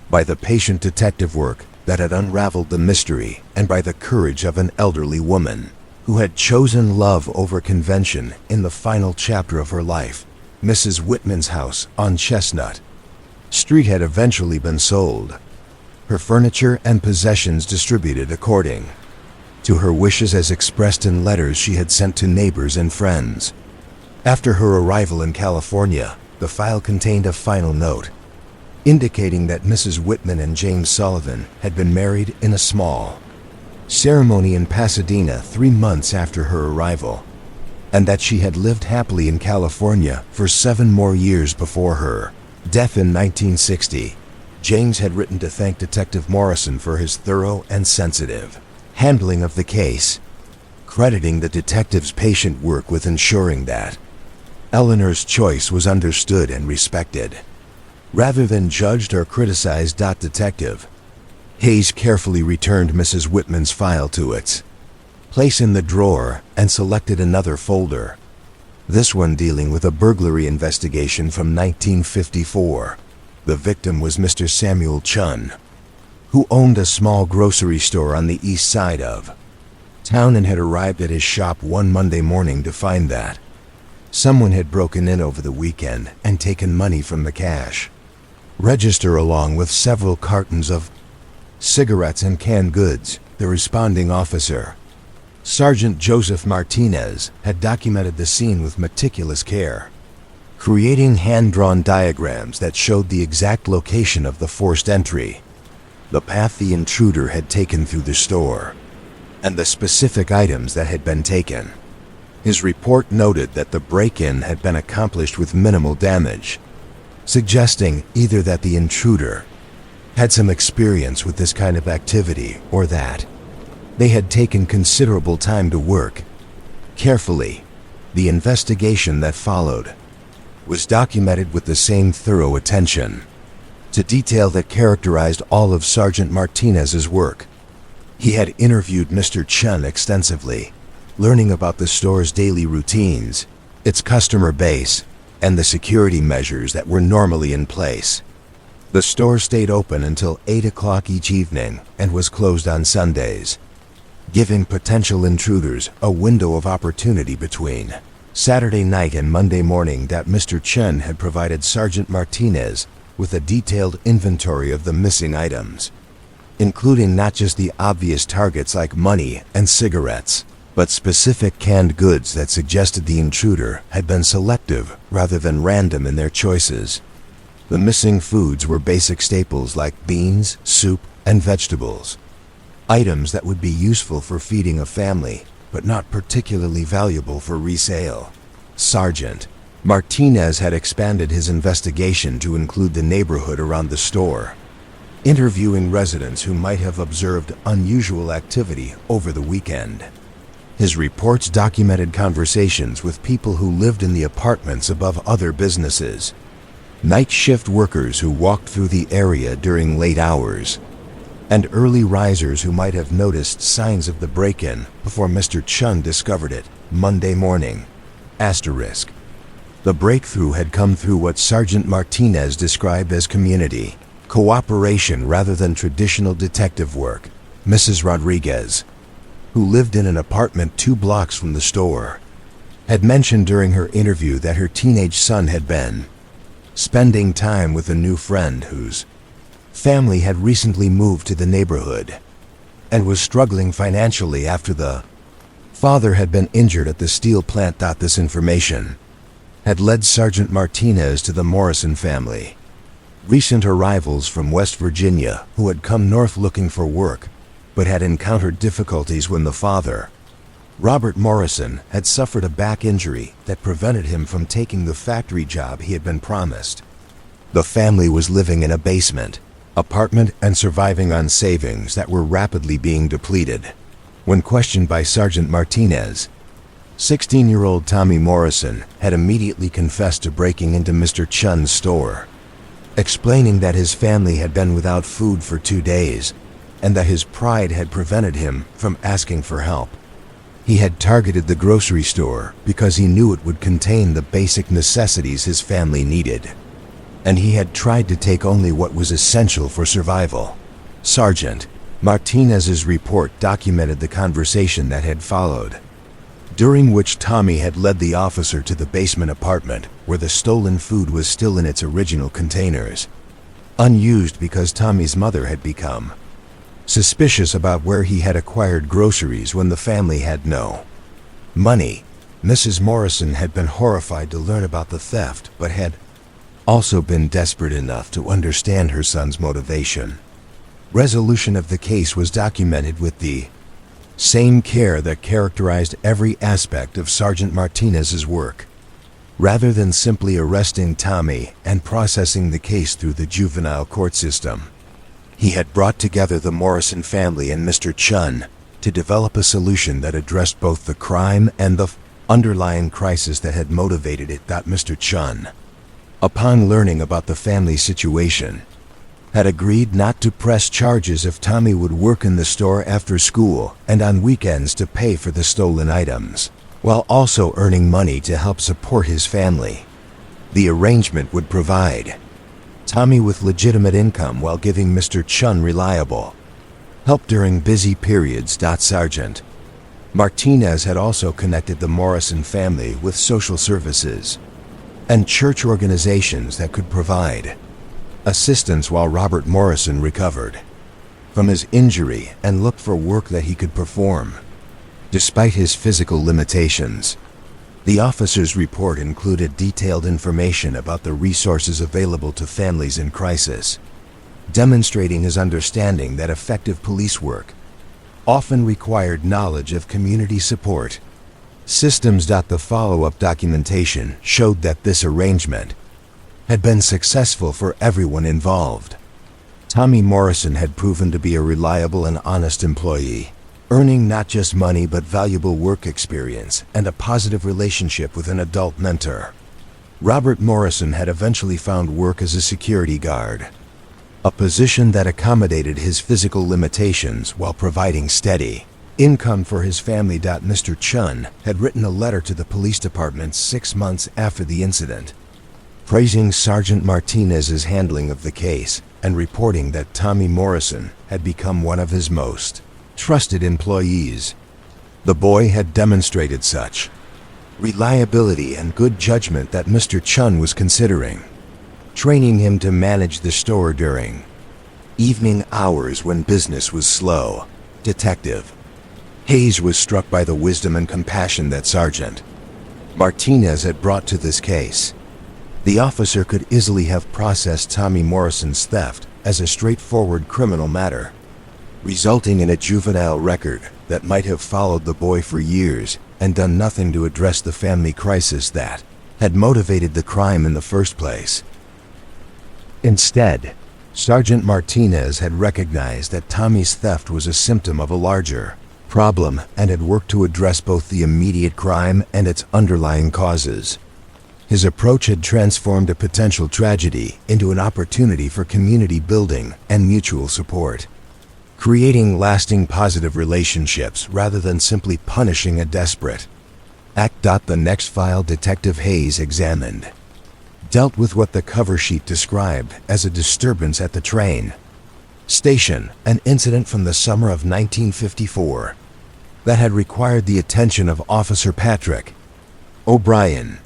by the patient detective work that had unraveled the mystery, and by the courage of an elderly woman who had chosen love over convention in the final chapter of her life. Mrs. Whitman's house on Chestnut Street had eventually been sold, her furniture and possessions distributed according to her wishes as expressed in letters she had sent to neighbors and friends. After her arrival in California, the file contained a final note, indicating that Mrs. Whitman and James Sullivan had been married in a small ceremony in Pasadena 3 months after her arrival, and that she had lived happily in California for 7 more years before her death in 1960. James had written to thank Detective Morrison for his thorough and sensitive handling of the case, crediting the detective's patient work with ensuring that Eleanor's choice was understood and respected, rather than judged or criticized. Detective Hayes carefully returned Mrs. Whitman's file to its place in the drawer and selected another folder, this one dealing with a burglary investigation from 1954. The victim was Mr. Samuel Chun, who owned a small grocery store on the east side of town and had arrived at his shop one Monday morning to find that someone had broken in over the weekend and taken money from the cash register along with several cartons of cigarettes and canned goods. The responding officer, Sergeant Joseph Martinez, had documented the scene with meticulous care, creating hand-drawn diagrams that showed the exact location of the forced entry, the path the intruder had taken through the store, and the specific items that had been taken. His report noted that the break-in had been accomplished with minimal damage, suggesting either that the intruder had some experience with this kind of activity or that they had taken considerable time to work carefully. The investigation that followed was documented with the same thorough attention to detail that characterized all of Sergeant Martinez's work. He had interviewed Mr. Chun extensively, learning about the store's daily routines, its customer base, and the security measures that were normally in place. The store stayed open until 8 o'clock each evening and was closed on Sundays, giving potential intruders a window of opportunity between Saturday night and Monday morning. Mr. Chun had provided Sergeant Martinez with a detailed inventory of the missing items, including not just the obvious targets like money and cigarettes, but specific canned goods that suggested the intruder had been selective rather than random in their choices. The missing foods were basic staples like beans, soup, and vegetables, items that would be useful for feeding a family, but not particularly valuable for resale. Sergeant Martinez had expanded his investigation to include the neighborhood around the store, interviewing residents who might have observed unusual activity over the weekend. His reports documented conversations with people who lived in the apartments above other businesses, night shift workers who walked through the area during late hours, and early risers who might have noticed signs of the break-in before Mr. Chun discovered it Monday morning. Asterisk. The breakthrough had come through what Sergeant Martinez described as community cooperation rather than traditional detective work. Mrs. Rodriguez, who lived in an apartment 2 blocks from the store, had mentioned during her interview that her teenage son had been spending time with a new friend whose family had recently moved to the neighborhood and was struggling financially after the father had been injured at the steel plant. This information had led Sergeant Martinez to the Morrison family, recent arrivals from West Virginia who had come north looking for work but had encountered difficulties when the father, Robert Morrison, had suffered a back injury that prevented him from taking the factory job he had been promised. The family was living in a basement apartment and surviving on savings that were rapidly being depleted. When questioned by Sergeant Martinez, 16-year-old Tommy Morrison had immediately confessed to breaking into Mr. Chun's store, explaining that his family had been without food for 2 days and that his pride had prevented him from asking for help. He had targeted the grocery store because he knew it would contain the basic necessities his family needed, and he had tried to take only what was essential for survival. Sergeant Martinez's report documented the conversation that had followed, during which Tommy had led the officer to the basement apartment where the stolen food was still in its original containers, unused because Tommy's mother had become suspicious about where he had acquired groceries when the family had no money. Mrs. Morrison had been horrified to learn about the theft, but had also been desperate enough to understand her son's motivation. Resolution of the case was documented with the same care that characterized every aspect of Sergeant Martinez's work. Rather than simply arresting Tommy and processing the case through the juvenile court system, he had brought together the Morrison family and Mr. Chun to develop a solution that addressed both the crime and the underlying crisis that had motivated it. Mr. Chun, upon learning about the family situation, had agreed not to press charges if Tommy would work in the store after school and on weekends to pay for the stolen items, while also earning money to help support his family. The arrangement would provide Tommy with legitimate income while giving Mr. Chun reliable help during busy periods. Sergeant Martinez had also connected the Morrison family with social services and church organizations that could provide assistance while Robert Morrison recovered from his injury and looked for work that he could perform. Despite his physical limitations, the officer's report included detailed information about the resources available to families in crisis, demonstrating his understanding that effective police work often required knowledge of community support systems. The follow-up documentation showed that this arrangement had been successful for everyone involved. Tommy Morrison had proven to be a reliable and honest employee, earning not just money but valuable work experience and a positive relationship with an adult mentor. Robert Morrison had eventually found work as a security guard, a position that accommodated his physical limitations while providing steady income for his family. Mr. Chun had written a letter to the police department 6 months after the incident, praising Sergeant Martinez's handling of the case and reporting that Tommy Morrison had become one of his most trusted employees. The boy had demonstrated such reliability and good judgment that Mr. Chun was considering training him to manage the store during evening hours when business was slow. Detective Hayes was struck by the wisdom and compassion that Sergeant Martinez had brought to this case. The officer could easily have processed Tommy Morrison's theft as a straightforward criminal matter, resulting in a juvenile record that might have followed the boy for years and done nothing to address the family crisis that had motivated the crime in the first place. Instead, Sergeant Martinez had recognized that Tommy's theft was a symptom of a larger problem and had worked to address both the immediate crime and its underlying causes. His approach had transformed a potential tragedy into an opportunity for community building and mutual support, creating lasting positive relationships rather than simply punishing a desperate act. The next file Detective Hayes examined dealt with what the cover sheet described as a disturbance at the train station, an incident from the summer of 1954 that had required the attention of Officer Patrick O'Brien.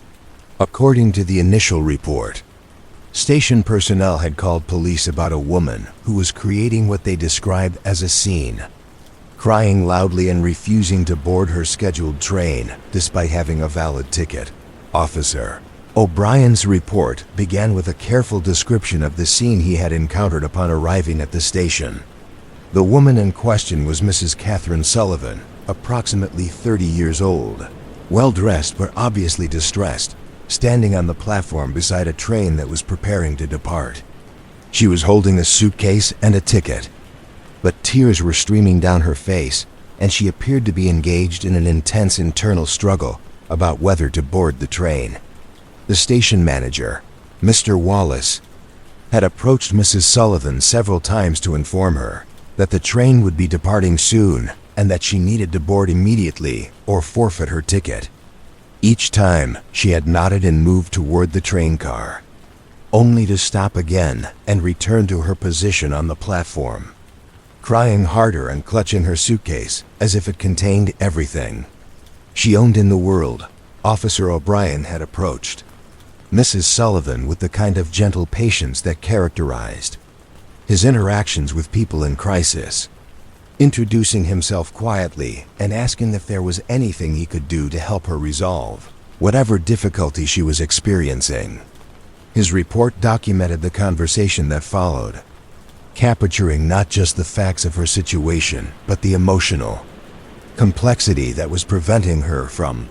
According to the initial report, station personnel had called police about a woman who was creating what they described as a scene, crying loudly and refusing to board her scheduled train despite having a valid ticket. Officer O'Brien's report began with a careful description of the scene he had encountered upon arriving at the station. The woman in question was Mrs. Catherine Sullivan, approximately 30 years old, well-dressed but obviously distressed, standing on the platform beside a train that was preparing to depart. She was holding a suitcase and a ticket, but tears were streaming down her face, and she appeared to be engaged in an intense internal struggle about whether to board the train. The station manager, Mr. Wallace, had approached Mrs. Sullivan several times to inform her that the train would be departing soon and that she needed to board immediately or forfeit her ticket. Each time, she had nodded and moved toward the train car, only to stop again and return to her position on the platform, crying harder and clutching her suitcase as if it contained everything she owned in the world. Officer O'Brien had approached Mrs. Sullivan with the kind of gentle patience that characterized his interactions with people in crisis, introducing himself quietly and asking if there was anything he could do to help her resolve whatever difficulty she was experiencing. His report documented the conversation that followed, capturing not just the facts of her situation, but the emotional complexity that was preventing her from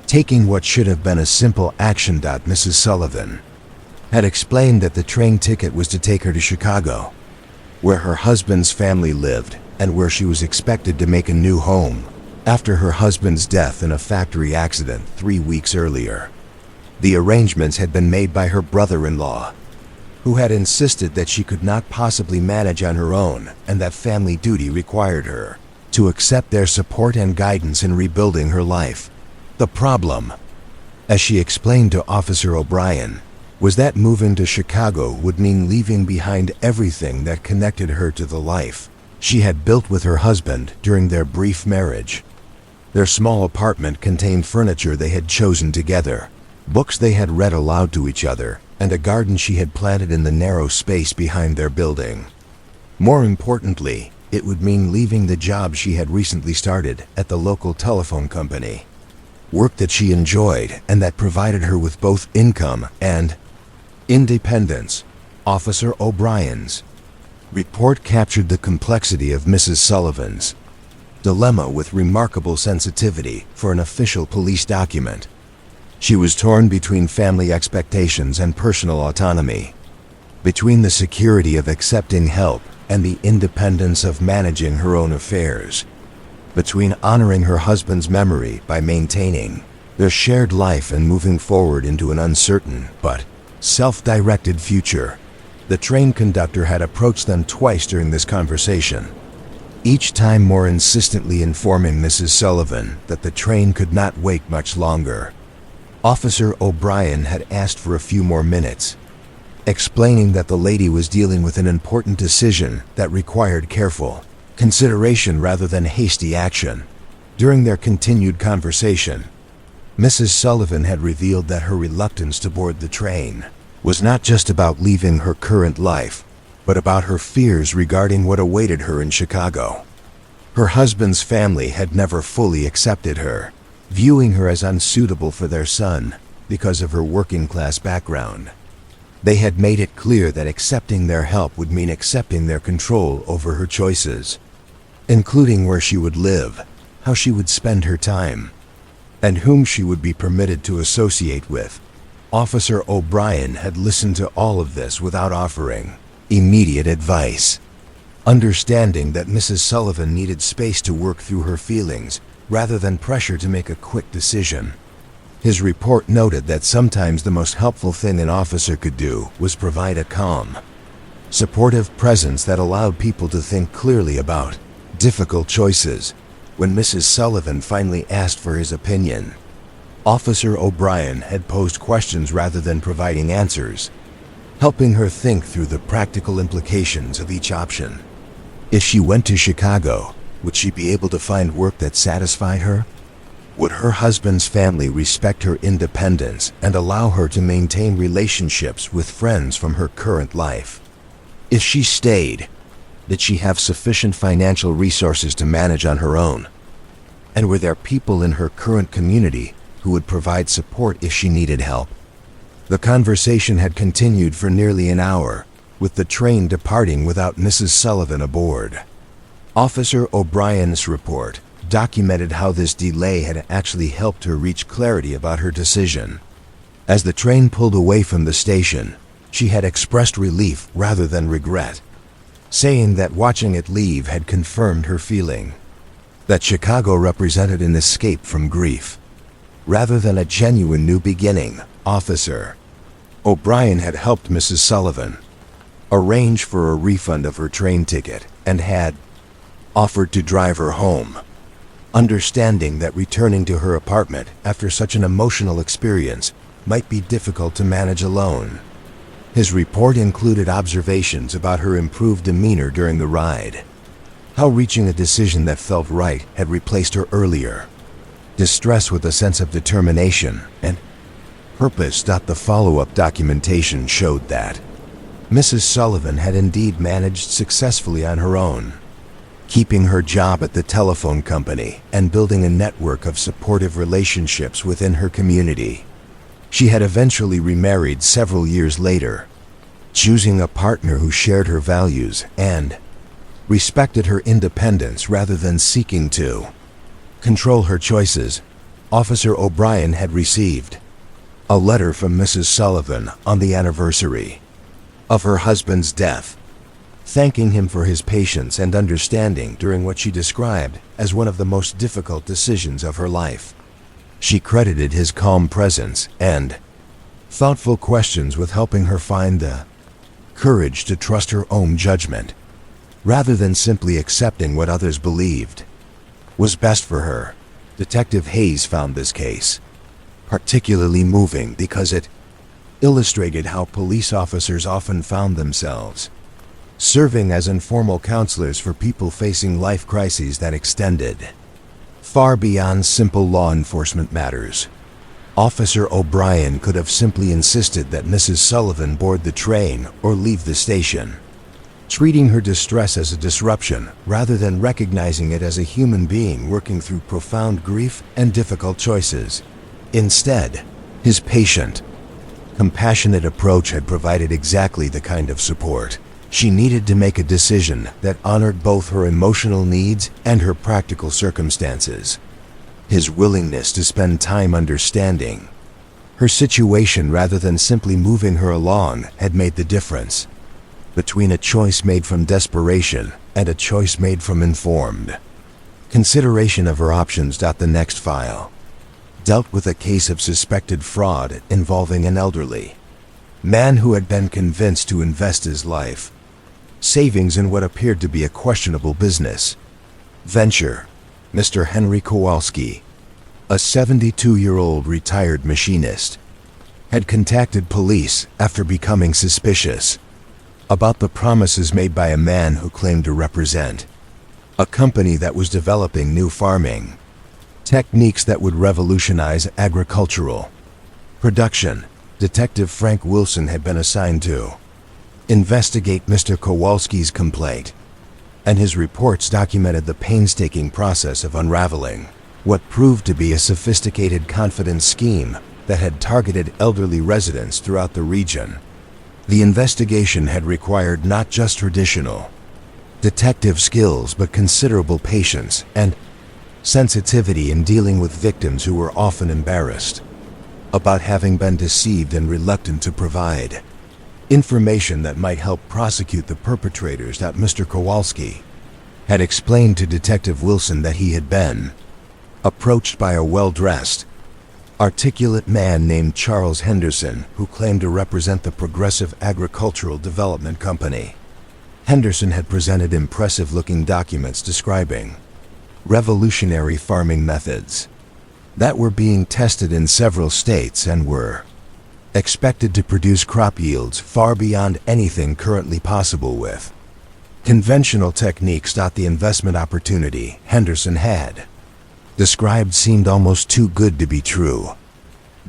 taking what should have been a simple action. Mrs. Sullivan had explained that the train ticket was to take her to Chicago, where her husband's family lived and where she was expected to make a new home after her husband's death in a factory accident 3 weeks earlier. The arrangements had been made by her brother-in-law, who had insisted that she could not possibly manage on her own and that family duty required her to accept their support and guidance in rebuilding her life. The problem, as she explained to Officer O'Brien, was that moving to Chicago would mean leaving behind everything that connected her to the life she had built with her husband during their brief marriage. Their small apartment contained furniture they had chosen together, books they had read aloud to each other, and a garden she had planted in the narrow space behind their building. More importantly, it would mean leaving the job she had recently started at the local telephone company, work that she enjoyed and that provided her with both income and independence. Officer O'Brien's report captured the complexity of Mrs. Sullivan's dilemma with remarkable sensitivity for an official police document. She was torn between family expectations and personal autonomy, between the security of accepting help and the independence of managing her own affairs, between honoring her husband's memory by maintaining their shared life and moving forward into an uncertain but self-directed future. The train conductor had approached them twice during this conversation, each time more insistently informing Mrs. Sullivan that the train could not wait much longer. Officer O'Brien had asked for a few more minutes, explaining that the lady was dealing with an important decision that required careful consideration rather than hasty action. During their continued conversation, Mrs. Sullivan had revealed that her reluctance to board the train was not just about leaving her current life, but about her fears regarding what awaited her in Chicago. Her husband's family had never fully accepted her, viewing her as unsuitable for their son because of her working-class background. They had made it clear that accepting their help would mean accepting their control over her choices, including where she would live, how she would spend her time, and whom she would be permitted to associate with. Officer O'Brien had listened to all of this without offering immediate advice. understanding that Mrs. Sullivan needed space to work through her feelings rather than pressure to make a quick decision. His report noted that sometimes the most helpful thing an officer could do was provide a calm, supportive presence that allowed people to think clearly about difficult choices. When Mrs. Sullivan finally asked for his opinion, Officer O'Brien had posed questions rather than providing answers, helping her think through the practical implications of each option. If she went to Chicago, would she be able to find work that satisfied her? Would her husband's family respect her independence and allow her to maintain relationships with friends from her current life? If she stayed, did she have sufficient financial resources to manage on her own? And were there people in her current community who would provide support if she needed help? The conversation had continued for nearly an hour, with the train departing without Mrs. Sullivan aboard. Officer O'Brien's report documented how this delay had actually helped her reach clarity about her decision. As the train pulled away from the station, she had expressed relief rather than regret, saying that watching it leave had confirmed her feeling that Chicago represented an escape from grief, rather than a genuine new beginning. Officer O'Brien had helped Mrs. Sullivan arrange for a refund of her train ticket and had offered to drive her home, understanding that returning to her apartment after such an emotional experience might be difficult to manage alone. His report included observations about her improved demeanor during the ride, how reaching a decision that felt right had replaced her earlier distress with a sense of determination and purpose. The follow-up documentation showed that Mrs. Sullivan had indeed managed successfully on her own, keeping her job at the telephone company and building a network of supportive relationships within her community. She had eventually remarried several years later, choosing a partner who shared her values and respected her independence rather than seeking to control her choices. Officer O'Brien had received a letter from Mrs. Sullivan on the anniversary of her husband's death, thanking him for his patience and understanding during what she described as one of the most difficult decisions of her life. She credited his calm presence and thoughtful questions with helping her find the courage to trust her own judgment, rather than simply accepting what others believed was best for her. Detective Hayes found this case particularly moving because it illustrated how police officers often found themselves serving as informal counselors for people facing life crises that extended far beyond simple law enforcement matters. Officer O'Brien could have simply insisted that Mrs. Sullivan board the train or leave the station, treating her distress as a disruption rather than recognizing it as a human being working through profound grief and difficult choices. Instead, his patient, compassionate approach had provided exactly the kind of support she needed to make a decision that honored both her emotional needs and her practical circumstances. His willingness to spend time understanding her situation rather than simply moving her along had made the difference between a choice made from desperation and a choice made from informed consideration of her options. The next file dealt with a case of suspected fraud involving an elderly man who had been convinced to invest his life savings in what appeared to be a questionable business venture. Mr. Henry Kowalski, a 72-year-old retired machinist, had contacted police after becoming suspicious about the promises made by a man who claimed to represent a company that was developing new farming techniques that would revolutionize agricultural production. Detective Frank Wilson had been assigned to investigate Mr. Kowalski's complaint, and his reports documented the painstaking process of unraveling what proved to be a sophisticated confidence scheme that had targeted elderly residents throughout the region. The investigation had required not just traditional detective skills but considerable patience and sensitivity in dealing with victims who were often embarrassed about having been deceived and reluctant to provide information that might help prosecute the perpetrators. Mr. Kowalski had explained to Detective Wilson that he had been approached by a well-dressed, articulate man named Charles Henderson, who claimed to represent the Progressive Agricultural Development Company. Henderson had presented impressive-looking documents describing revolutionary farming methods that were being tested in several states and were expected to produce crop yields far beyond anything currently possible with conventional techniques. The investment opportunity Henderson had described seemed almost too good to be true,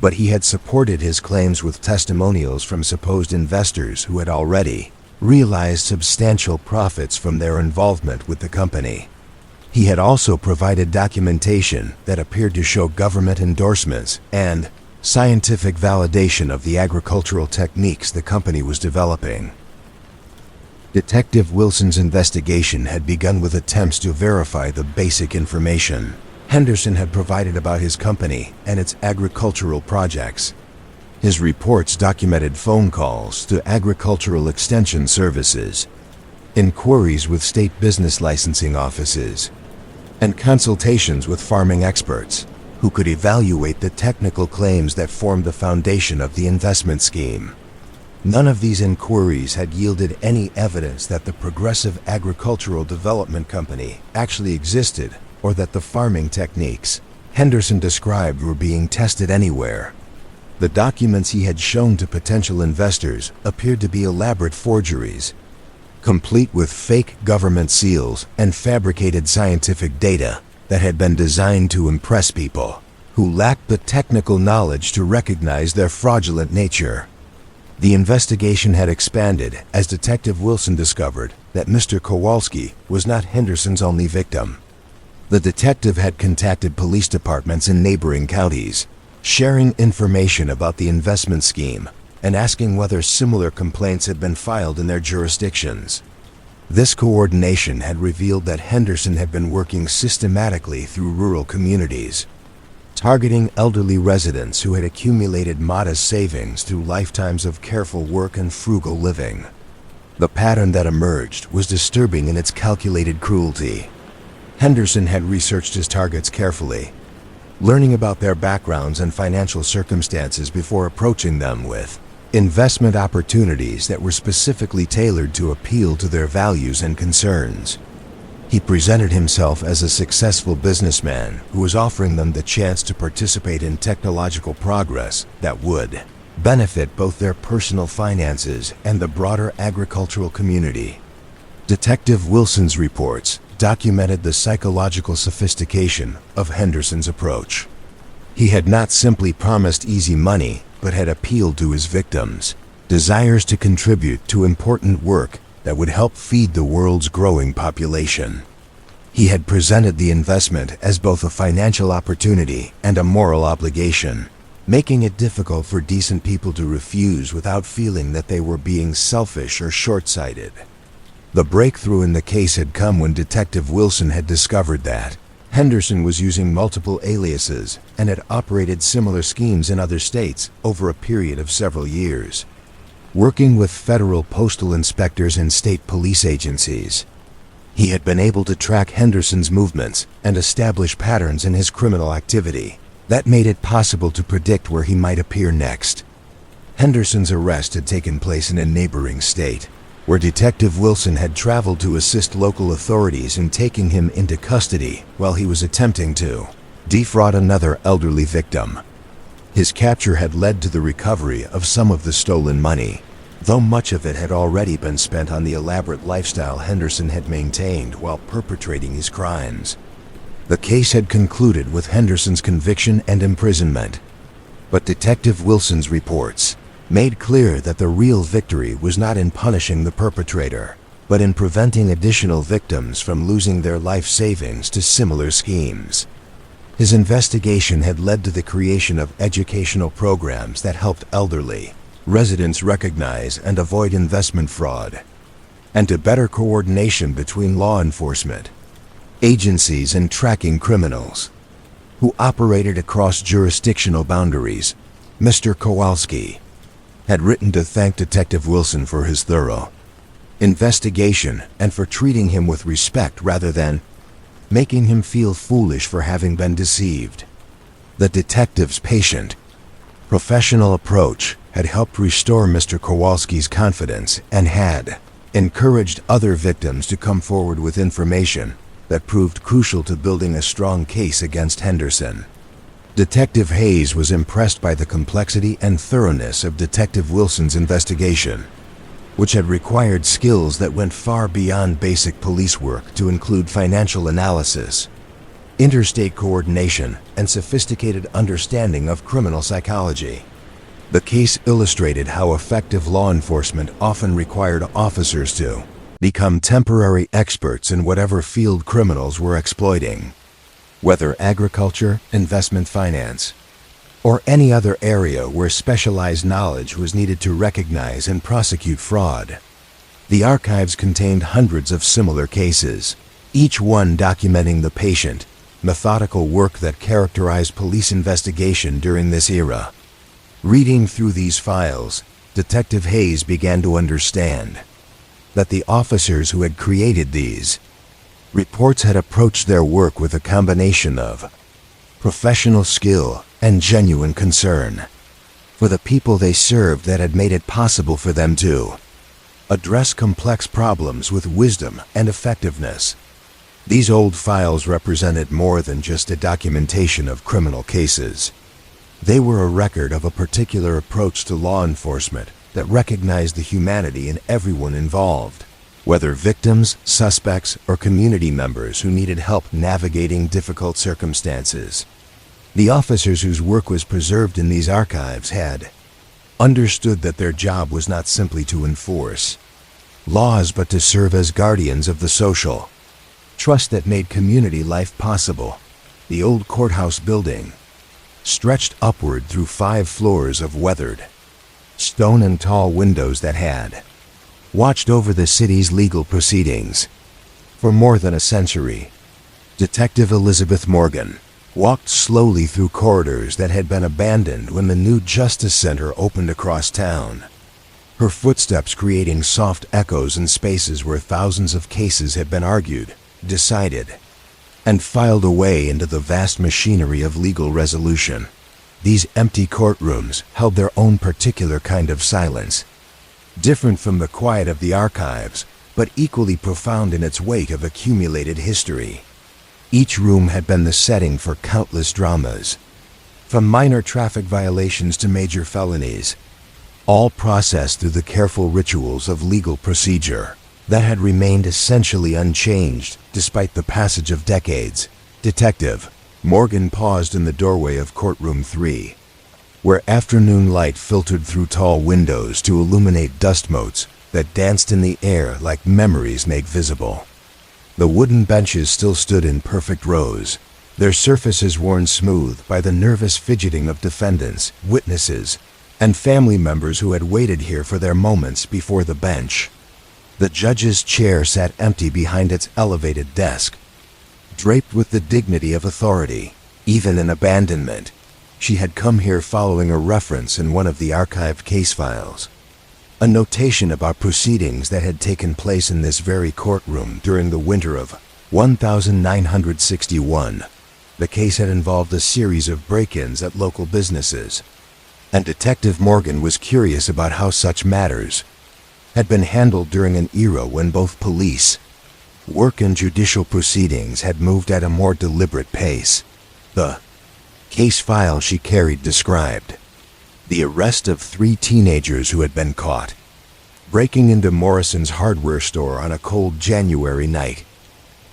but he had supported his claims with testimonials from supposed investors who had already realized substantial profits from their involvement with the company. He had also provided documentation that appeared to show government endorsements and scientific validation of the agricultural techniques the company was developing. Detective Wilson's investigation had begun with attempts to verify the basic information Henderson had provided about his company and its agricultural projects. His reports documented phone calls to agricultural extension services, inquiries with state business licensing offices, and consultations with farming experts who could evaluate the technical claims that formed the foundation of the investment scheme. None of these inquiries had yielded any evidence that the Progressive Agricultural Development Company actually existed, or that the farming techniques Henderson described were being tested anywhere. The documents he had shown to potential investors appeared to be elaborate forgeries, complete with fake government seals and fabricated scientific data that had been designed to impress people who lacked the technical knowledge to recognize their fraudulent nature. The investigation had expanded as Detective Wilson discovered that Mr. Kowalski was not Henderson's only victim. The detective had contacted police departments in neighboring counties, sharing information about the investment scheme and asking whether similar complaints had been filed in their jurisdictions. This coordination had revealed that Henderson had been working systematically through rural communities, targeting elderly residents who had accumulated modest savings through lifetimes of careful work and frugal living. The pattern that emerged was disturbing in its calculated cruelty. Henderson had researched his targets carefully, learning about their backgrounds and financial circumstances before approaching them with investment opportunities that were specifically tailored to appeal to their values and concerns. He presented himself as a successful businessman who was offering them the chance to participate in technological progress that would benefit both their personal finances and the broader agricultural community. Detective Wilson's reports documented the psychological sophistication of Henderson's approach. He had not simply promised easy money, but had appealed to his victims' desires to contribute to important work that would help feed the world's growing population. He had presented the investment as both a financial opportunity and a moral obligation, making it difficult for decent people to refuse without feeling that they were being selfish or short-sighted. The breakthrough in the case had come when Detective Wilson had discovered that Henderson was using multiple aliases and had operated similar schemes in other states over a period of several years. Working with federal postal inspectors and state police agencies, he had been able to track Henderson's movements and establish patterns in his criminal activity that made it possible to predict where he might appear next. Henderson's arrest had taken place in a neighboring state, where Detective Wilson had traveled to assist local authorities in taking him into custody while he was attempting to defraud another elderly victim. His capture had led to the recovery of some of the stolen money, though much of it had already been spent on the elaborate lifestyle Henderson had maintained while perpetrating his crimes. The case had concluded with Henderson's conviction and imprisonment, but Detective Wilson's reports made clear that the real victory was not in punishing the perpetrator, but in preventing additional victims from losing their life savings to similar schemes. His investigation had led to the creation of educational programs that helped elderly residents recognize and avoid investment fraud, and to better coordination between law enforcement agencies and tracking criminals who operated across jurisdictional boundaries. Mr. Kowalski had written to thank Detective Wilson for his thorough investigation and for treating him with respect rather than making him feel foolish for having been deceived. The detective's patient, professional approach had helped restore Mr. Kowalski's confidence and had encouraged other victims to come forward with information that proved crucial to building a strong case against Henderson. Detective Hayes was impressed by the complexity and thoroughness of Detective Wilson's investigation, which had required skills that went far beyond basic police work to include financial analysis, interstate coordination, and sophisticated understanding of criminal psychology. The case illustrated how effective law enforcement often required officers to become temporary experts in whatever field criminals were exploiting, whether agriculture, investment finance, or any other area where specialized knowledge was needed to recognize and prosecute fraud. The archives contained hundreds of similar cases, each one documenting the patient, methodical work that characterized police investigation during this era. Reading through these files, Detective Hayes began to understand that the officers who had created these reports had approached their work with a combination of professional skill and genuine concern for the people they served that had made it possible for them to address complex problems with wisdom and effectiveness. These old files represented more than just a documentation of criminal cases. They were a record of a particular approach to law enforcement that recognized the humanity in everyone involved, whether victims, suspects, or community members who needed help navigating difficult circumstances. The officers whose work was preserved in these archives had understood that their job was not simply to enforce laws but to serve as guardians of the social trust that made community life possible. The old courthouse building stretched upward through 5 floors of weathered stone and tall windows that had watched over the city's legal proceedings for more than a century. Detective Elizabeth Morgan walked slowly through corridors that had been abandoned when the new Justice Center opened across town, her footsteps creating soft echoes in spaces where thousands of cases had been argued, decided, and filed away into the vast machinery of legal resolution. These empty courtrooms held their own particular kind of silence, different from the quiet of the archives, but equally profound in its weight of accumulated history. Each room had been the setting for countless dramas, from minor traffic violations to major felonies, all processed through the careful rituals of legal procedure that had remained essentially unchanged despite the passage of decades. Detective Morgan paused in the doorway of courtroom 3, where afternoon light filtered through tall windows to illuminate dust motes that danced in the air like memories made visible. The wooden benches still stood in perfect rows, their surfaces worn smooth by the nervous fidgeting of defendants, witnesses, and family members who had waited here for their moments before the bench. The judge's chair sat empty behind its elevated desk, draped with the dignity of authority. Even in abandonment, she had come here following a reference in one of the archived case files, a notation about proceedings that had taken place in this very courtroom during the winter of 1961. The case had involved a series of break-ins at local businesses, and Detective Morgan was curious about how such matters had been handled during an era when both police work and judicial proceedings had moved at a more deliberate pace. The case file she carried described the arrest of 3 teenagers who had been caught breaking into Morrison's hardware store on a cold January night.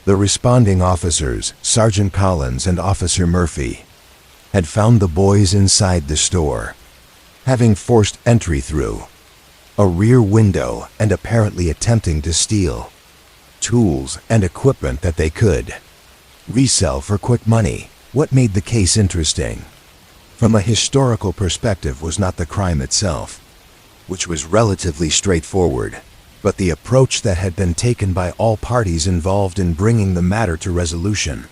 The responding officers, Sergeant Collins and Officer Murphy, had found the boys inside the store, having forced entry through a rear window and apparently attempting to steal tools and equipment that they could resell for quick money. What made the case interesting from a historical perspective was not the crime itself, which was relatively straightforward, but the approach that had been taken by all parties involved in bringing the matter to resolution.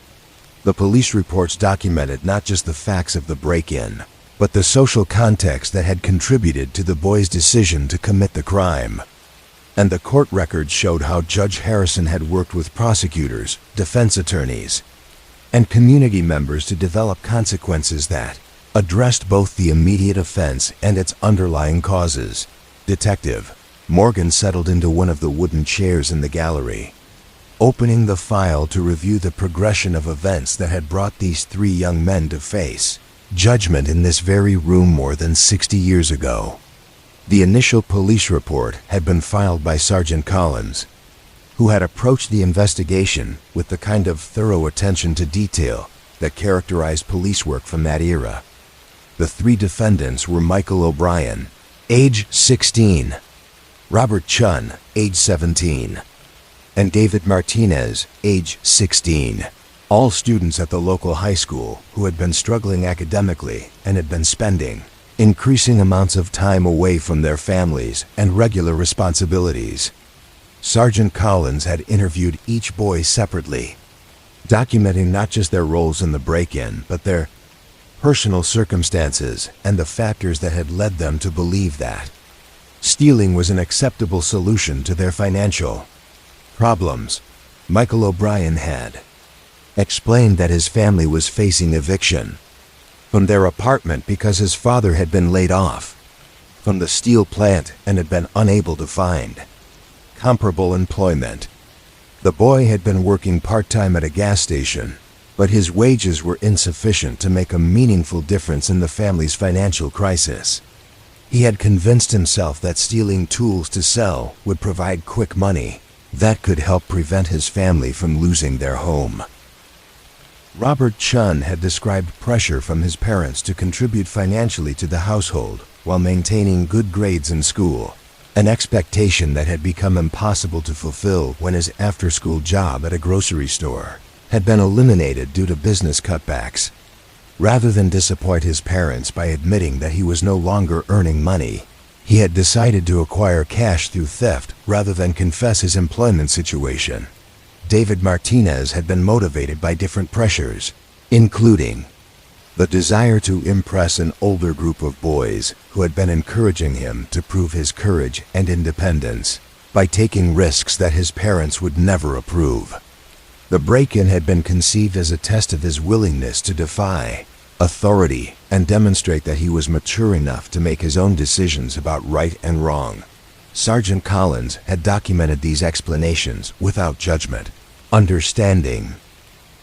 The police reports documented not just the facts of the break-in, but the social context that had contributed to the boy's decision to commit the crime. And the court records showed how Judge Harrison had worked with prosecutors, defense attorneys, and community members to develop consequences that addressed both the immediate offense and its underlying causes. Detective Morgan settled into one of the wooden chairs in the gallery, opening the file to review the progression of events that had brought these three young men to face judgment in this very room more than 60 years ago. The initial police report had been filed by Sergeant Collins, who had approached the investigation with the kind of thorough attention to detail that characterized police work from that era. The three defendants were Michael O'Brien, age 16, Robert Chun, age 17, and David Martinez, age 16, all students at the local high school who had been struggling academically and had been spending increasing amounts of time away from their families and regular responsibilities. Sergeant Collins had interviewed each boy separately, documenting not just their roles in the break-in, but their personal circumstances and the factors that had led them to believe that stealing was an acceptable solution to their financial problems. Michael O'Brien had explained that his family was facing eviction from their apartment because his father had been laid off from the steel plant and had been unable to find comparable employment. The boy had been working part-time at a gas station, but his wages were insufficient to make a meaningful difference in the family's financial crisis. He had convinced himself that stealing tools to sell would provide quick money that could help prevent his family from losing their home. Robert Chun had described pressure from his parents to contribute financially to the household while maintaining good grades in school, an expectation that had become impossible to fulfill when his after-school job at a grocery store had been eliminated due to business cutbacks. Rather than disappoint his parents by admitting that he was no longer earning money, he had decided to acquire cash through theft rather than confess his employment situation. David Martinez had been motivated by different pressures, including the desire to impress an older group of boys who had been encouraging him to prove his courage and independence by taking risks that his parents would never approve. The break-in had been conceived as a test of his willingness to defy authority and demonstrate that he was mature enough to make his own decisions about right and wrong. Sergeant Collins had documented these explanations without judgment, understanding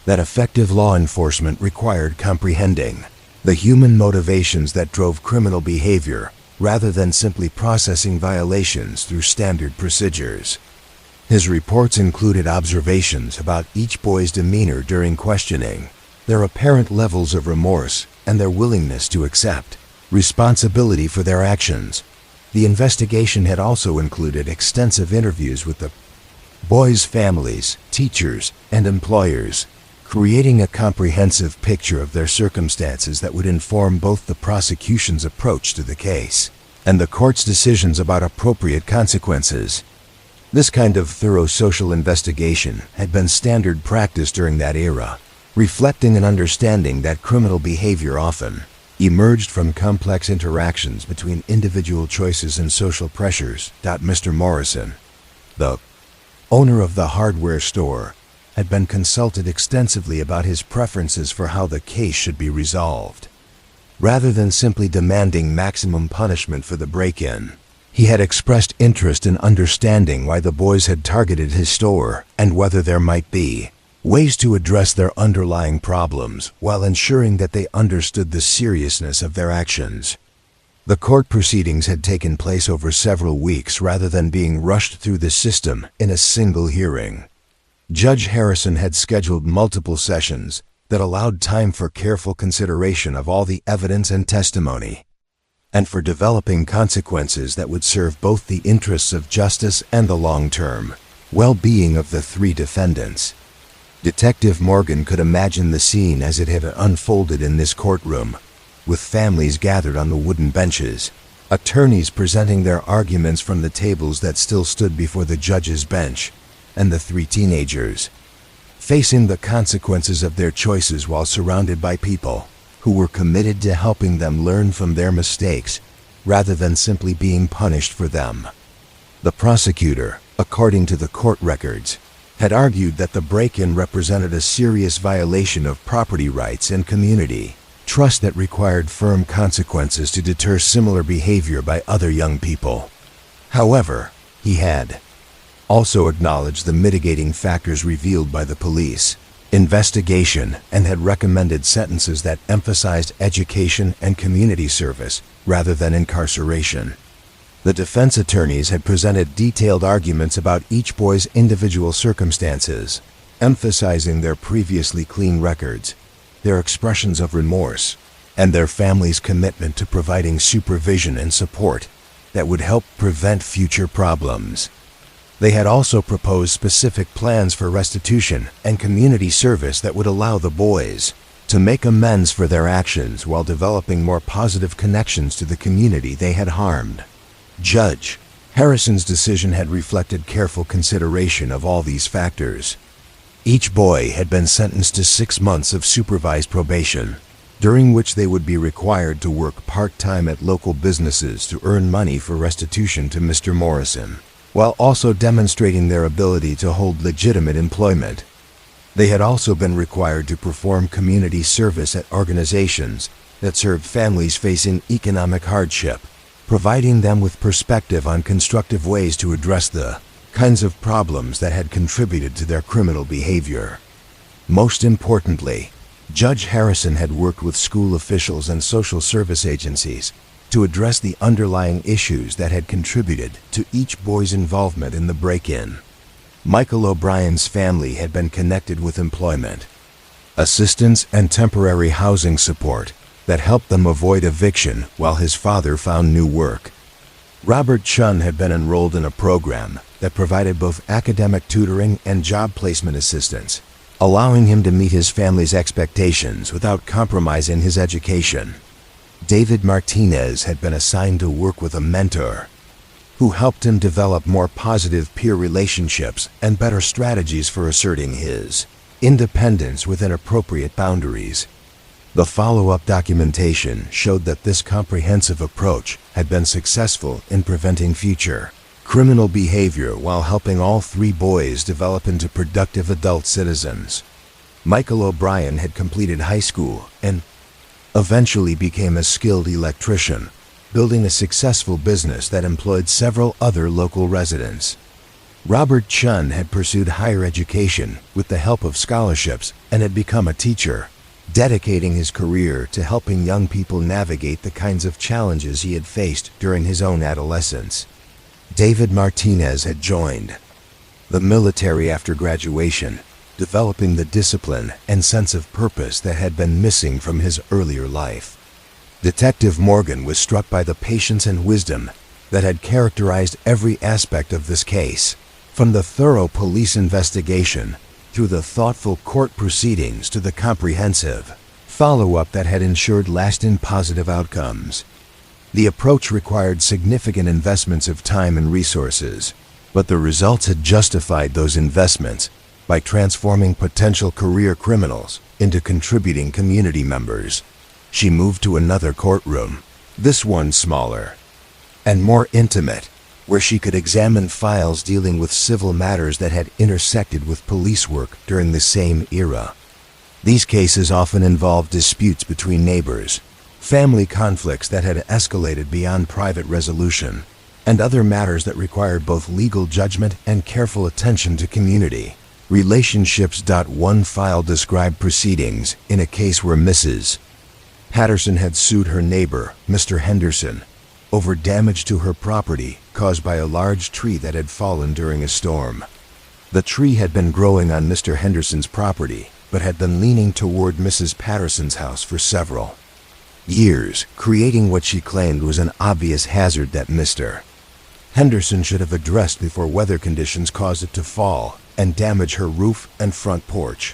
that effective law enforcement required comprehending the human motivations that drove criminal behavior rather than simply processing violations through standard procedures. His reports included observations about each boy's demeanor during questioning, their apparent levels of remorse, and their willingness to accept responsibility for their actions. The investigation had also included extensive interviews with the boys' families, teachers, and employers, creating a comprehensive picture of their circumstances that would inform both the prosecution's approach to the case and the court's decisions about appropriate consequences. This kind of thorough social investigation had been standard practice during that era, reflecting an understanding that criminal behavior often emerged from complex interactions between individual choices and social pressures. Mr. Morrison, the owner of the hardware store, had been consulted extensively about his preferences for how the case should be resolved. Rather than simply demanding maximum punishment for the break-in, he had expressed interest in understanding why the boys had targeted his store and whether there might be ways to address their underlying problems while ensuring that they understood the seriousness of their actions. The court proceedings had taken place over several weeks rather than being rushed through the system in a single hearing. Judge Harrison had scheduled multiple sessions that allowed time for careful consideration of all the evidence and testimony, and for developing consequences that would serve both the interests of justice and the long-term well-being of the three defendants. Detective Morgan could imagine the scene as it had unfolded in this courtroom, with families gathered on the wooden benches, attorneys presenting their arguments from the tables that still stood before the judge's bench, and the three teenagers facing the consequences of their choices while surrounded by people who were committed to helping them learn from their mistakes rather than simply being punished for them. The prosecutor, according to the court records, had argued that the break-in represented a serious violation of property rights and community trust that required firm consequences to deter similar behavior by other young people. However, he had also acknowledged the mitigating factors revealed by the police investigation and had recommended sentences that emphasized education and community service rather than incarceration. The defense attorneys had presented detailed arguments about each boy's individual circumstances, emphasizing their previously clean records, their expressions of remorse, and their family's commitment to providing supervision and support that would help prevent future problems. They had also proposed specific plans for restitution and community service that would allow the boys to make amends for their actions while developing more positive connections to the community they had harmed. Judge Harrison's decision had reflected careful consideration of all these factors. Each boy had been sentenced to 6 months of supervised probation, during which they would be required to work part-time at local businesses to earn money for restitution to Mr. Morrison, while also demonstrating their ability to hold legitimate employment. They had also been required to perform community service at organizations that served families facing economic hardship, providing them with perspective on constructive ways to address the kinds of problems that had contributed to their criminal behavior. Most importantly, Judge Harrison had worked with school officials and social service agencies to address the underlying issues that had contributed to each boy's involvement in the break-in. Michael O'Brien's family had been connected with employment, assistance, and temporary housing support that helped them avoid eviction while his father found new work. Robert Chun had been enrolled in a program that provided both academic tutoring and job placement assistance, allowing him to meet his family's expectations without compromising his education. David Martinez had been assigned to work with a mentor who helped him develop more positive peer relationships and better strategies for asserting his independence within appropriate boundaries. The follow-up documentation showed that this comprehensive approach had been successful in preventing future criminal behavior while helping all 3 boys develop into productive adult citizens. Michael O'Brien had completed high school and eventually became a skilled electrician, building a successful business that employed several other local residents. Robert Chun had pursued higher education with the help of scholarships and had become a teacher, dedicating his career to helping young people navigate the kinds of challenges he had faced during his own adolescence. David Martinez had joined the military after graduation, developing the discipline and sense of purpose that had been missing from his earlier life. Detective Morgan was struck by the patience and wisdom that had characterized every aspect of this case, from the thorough police investigation through the thoughtful court proceedings to the comprehensive follow-up that had ensured lasting positive outcomes. The approach required significant investments of time and resources, but the results had justified those investments by transforming potential career criminals into contributing community members. She moved to another courtroom, this one smaller and more intimate, where she could examine files dealing with civil matters that had intersected with police work during the same era. These cases often involved disputes between neighbors, family conflicts that had escalated beyond private resolution, and other matters that required both legal judgment and careful attention to community relationships. One file described proceedings in a case where Mrs. Patterson had sued her neighbor, Mr. Henderson, over damage to her property caused by a large tree that had fallen during a storm. The tree had been growing on Mr. Henderson's property, but had been leaning toward Mrs. Patterson's house for several years, creating what she claimed was an obvious hazard that Mr. Henderson should have addressed before weather conditions caused it to fall and damage her roof and front porch.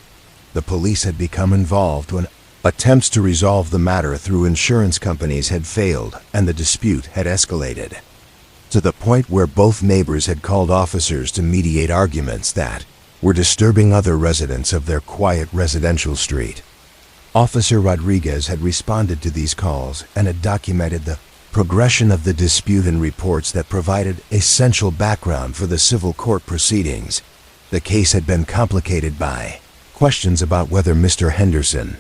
The police had become involved when attempts to resolve the matter through insurance companies had failed and the dispute had escalated to the point where both neighbors had called officers to mediate arguments that were disturbing other residents of their quiet residential street. Officer Rodriguez had responded to these calls and had documented the progression of the dispute in reports that provided essential background for the civil court proceedings. The case had been complicated by questions about whether Mr. Henderson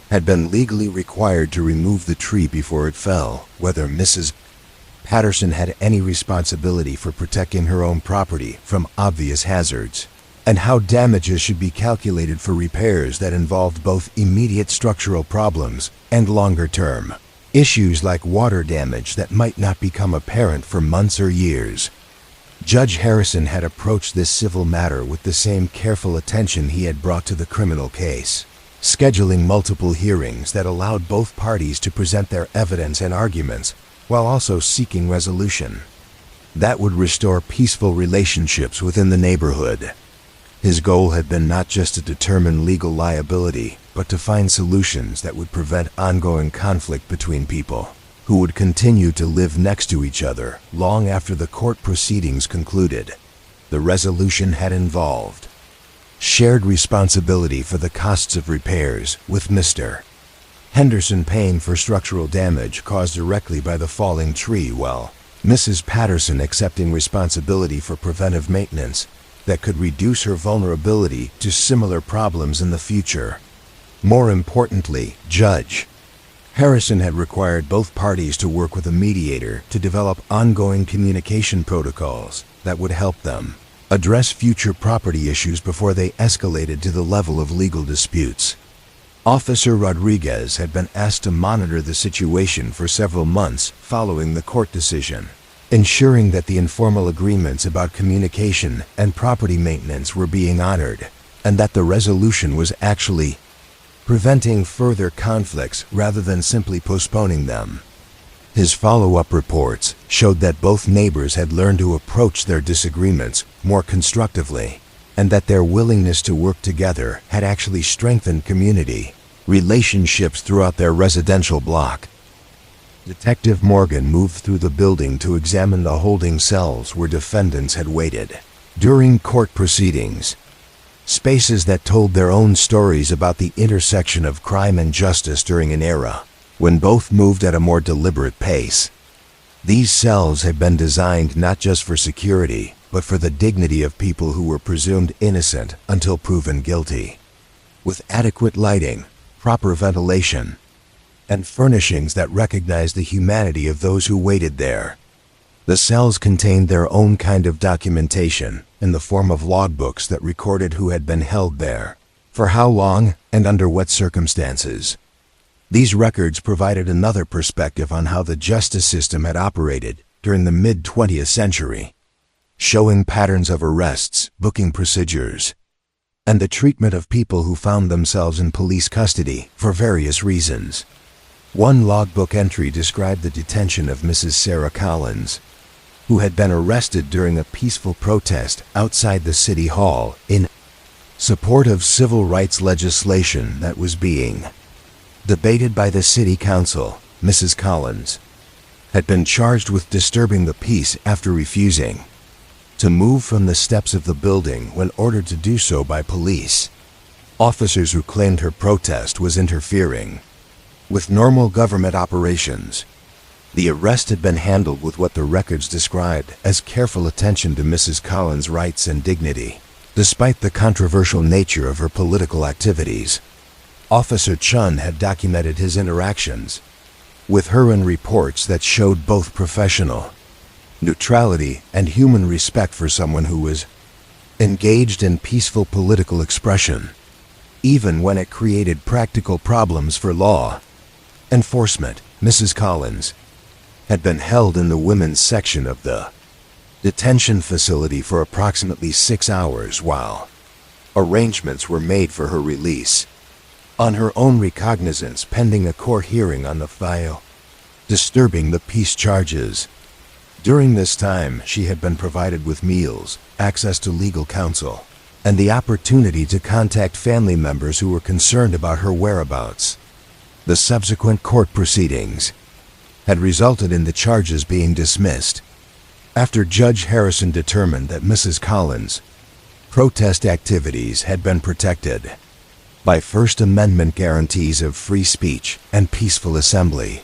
had been legally required to remove the tree before it fell, whether Mrs. Patterson had any responsibility for protecting her own property from obvious hazards, and how damages should be calculated for repairs that involved both immediate structural problems and longer-term issues like water damage that might not become apparent for months or years. Judge Harrison had approached this civil matter with the same careful attention he had brought to the criminal case, scheduling multiple hearings that allowed both parties to present their evidence and arguments while also seeking resolution that would restore peaceful relationships within the neighborhood. His goal had been not just to determine legal liability, but to find solutions that would prevent ongoing conflict between people who would continue to live next to each other long after the court proceedings concluded. The resolution had involved shared responsibility for the costs of repairs, with Mr. Henderson paying for structural damage caused directly by the falling tree, while Mrs. Patterson accepting responsibility for preventive maintenance that could reduce her vulnerability to similar problems in the future. More importantly, Judge Harrison had required both parties to work with a mediator to develop ongoing communication protocols that would help them address future property issues before they escalated to the level of legal disputes. Officer Rodriguez had been asked to monitor the situation for several months following the court decision, ensuring that the informal agreements about communication and property maintenance were being honored, and that the resolution was actually preventing further conflicts rather than simply postponing them. His follow-up reports showed that both neighbors had learned to approach their disagreements more constructively, and that their willingness to work together had actually strengthened community relationships throughout their residential block. Detective Morgan moved through the building to examine the holding cells where defendants had waited during court proceedings, spaces that told their own stories about the intersection of crime and justice during an era when both moved at a more deliberate pace. These cells had been designed not just for security, but for the dignity of people who were presumed innocent until proven guilty. With adequate lighting, proper ventilation, and furnishings that recognized the humanity of those who waited there. The cells contained their own kind of documentation in the form of logbooks that recorded who had been held there, for how long, and under what circumstances. These records provided another perspective on how the justice system had operated during the mid-20th century, showing patterns of arrests, booking procedures, and the treatment of people who found themselves in police custody for various reasons. One logbook entry described the detention of Mrs. Sarah Collins, who had been arrested during a peaceful protest outside the City Hall in support of civil rights legislation that was being debated by the City Council. Mrs. Collins had been charged with disturbing the peace after refusing to move from the steps of the building when ordered to do so by police officers who claimed her protest was interfering with normal government operations. The arrest had been handled with what the records described as careful attention to Mrs. Collins' rights and dignity, despite the controversial nature of her political activities. Officer Chun had documented his interactions with her in reports that showed both professional neutrality and human respect for someone who was engaged in peaceful political expression, even when it created practical problems for law enforcement. Mrs. Collins had been held in the women's section of the detention facility for approximately 6 hours while arrangements were made for her release on her own recognizance pending a court hearing on the file disturbing the peace charges. During this time, she had been provided with meals, access to legal counsel, and the opportunity to contact family members who were concerned about her whereabouts. The subsequent court proceedings had resulted in the charges being dismissed after Judge Harrison determined that Mrs. Collins' protest activities had been protected. by First Amendment guarantees of free speech and peaceful assembly.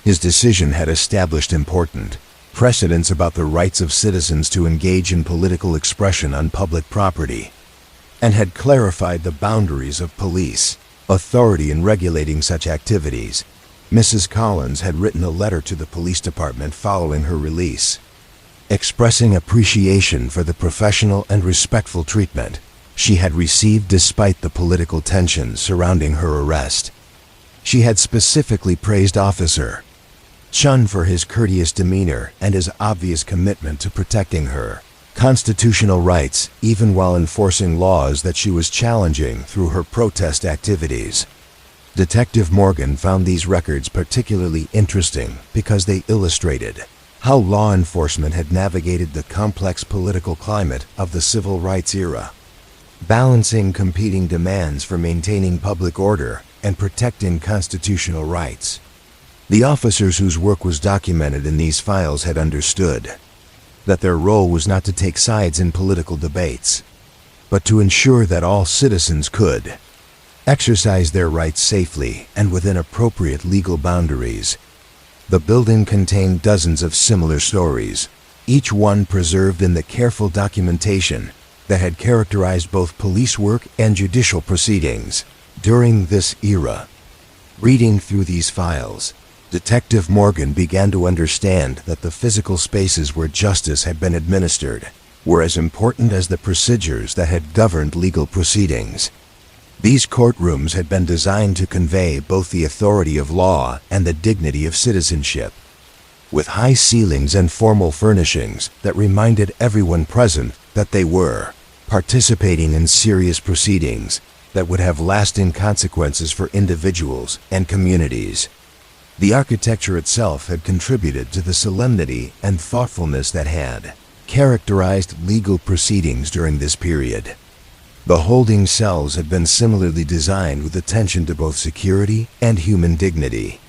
His decision had established important precedents about the rights of citizens to engage in political expression on public property, and had clarified the boundaries of police authority in regulating such activities. Mrs. Collins had written a letter to the police department following her release, expressing appreciation for the professional and respectful treatment she had received despite the political tensions surrounding her arrest. She had specifically praised Officer Chun for his courteous demeanor and his obvious commitment to protecting her constitutional rights, even while enforcing laws that she was challenging through her protest activities. Detective Morgan found these records particularly interesting because they illustrated how law enforcement had navigated the complex political climate of the civil rights era, balancing competing demands for maintaining public order and protecting constitutional rights. The officers whose work was documented in these files had understood that their role was not to take sides in political debates, but to ensure that all citizens could exercise their rights safely and within appropriate legal boundaries. The building contained dozens of similar stories, each one preserved in the careful documentation that had characterized both police work and judicial proceedings during this era. Reading through these files, Detective Morgan began to understand that the physical spaces where justice had been administered were as important as the procedures that had governed legal proceedings. These courtrooms had been designed to convey both the authority of law and the dignity of citizenship, with high ceilings and formal furnishings that reminded everyone present that they were participating in serious proceedings that would have lasting consequences for individuals and communities. The architecture itself had contributed to the solemnity and thoughtfulness that had characterized legal proceedings during this period. The holding cells had been similarly designed with attention to both security and human dignity,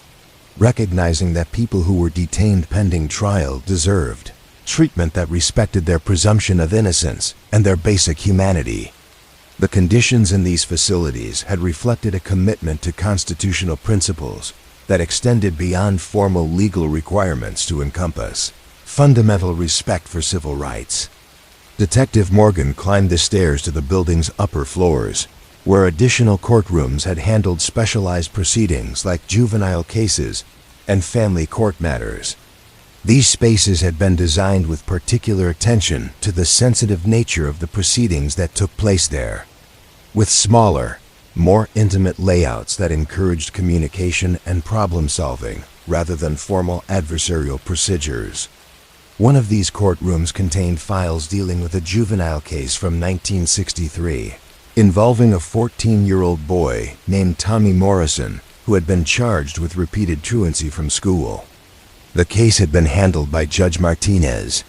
recognizing that people who were detained pending trial deserved treatment that respected their presumption of innocence and their basic humanity. The conditions in these facilities had reflected a commitment to constitutional principles that extended beyond formal legal requirements to encompass fundamental respect for civil rights. Detective Morgan climbed the stairs to the building's upper floors, where additional courtrooms had handled specialized proceedings like juvenile cases and family court matters. These spaces had been designed with particular attention to the sensitive nature of the proceedings that took place there, with smaller, more intimate layouts that encouraged communication and problem-solving rather than formal adversarial procedures. One of these courtrooms contained files dealing with a juvenile case from 1963 involving a 14-year-old boy named Tommy Morrison who had been charged with repeated truancy from school. The case had been handled by Judge Martinez,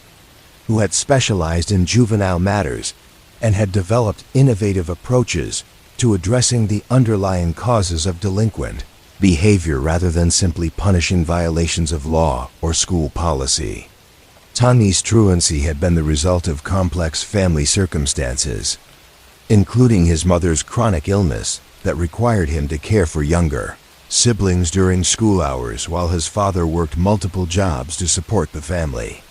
who had specialized in juvenile matters and had developed innovative approaches to addressing the underlying causes of delinquent behavior rather than simply punishing violations of law or school policy. Tommy's truancy had been the result of complex family circumstances, including his mother's chronic illness that required him to care for younger siblings during school hours while his father worked multiple jobs to support the family.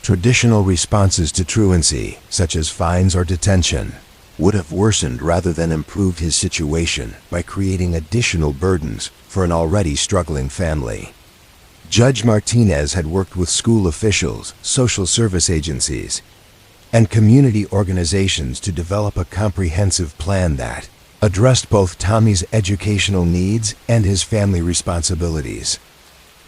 Traditional responses to truancy, such as fines or detention, would have worsened rather than improved his situation by creating additional burdens for an already struggling family. Judge Martinez had worked with school officials, social service agencies, and community organizations to develop a comprehensive plan that addressed both Tommy's educational needs and his family responsibilities.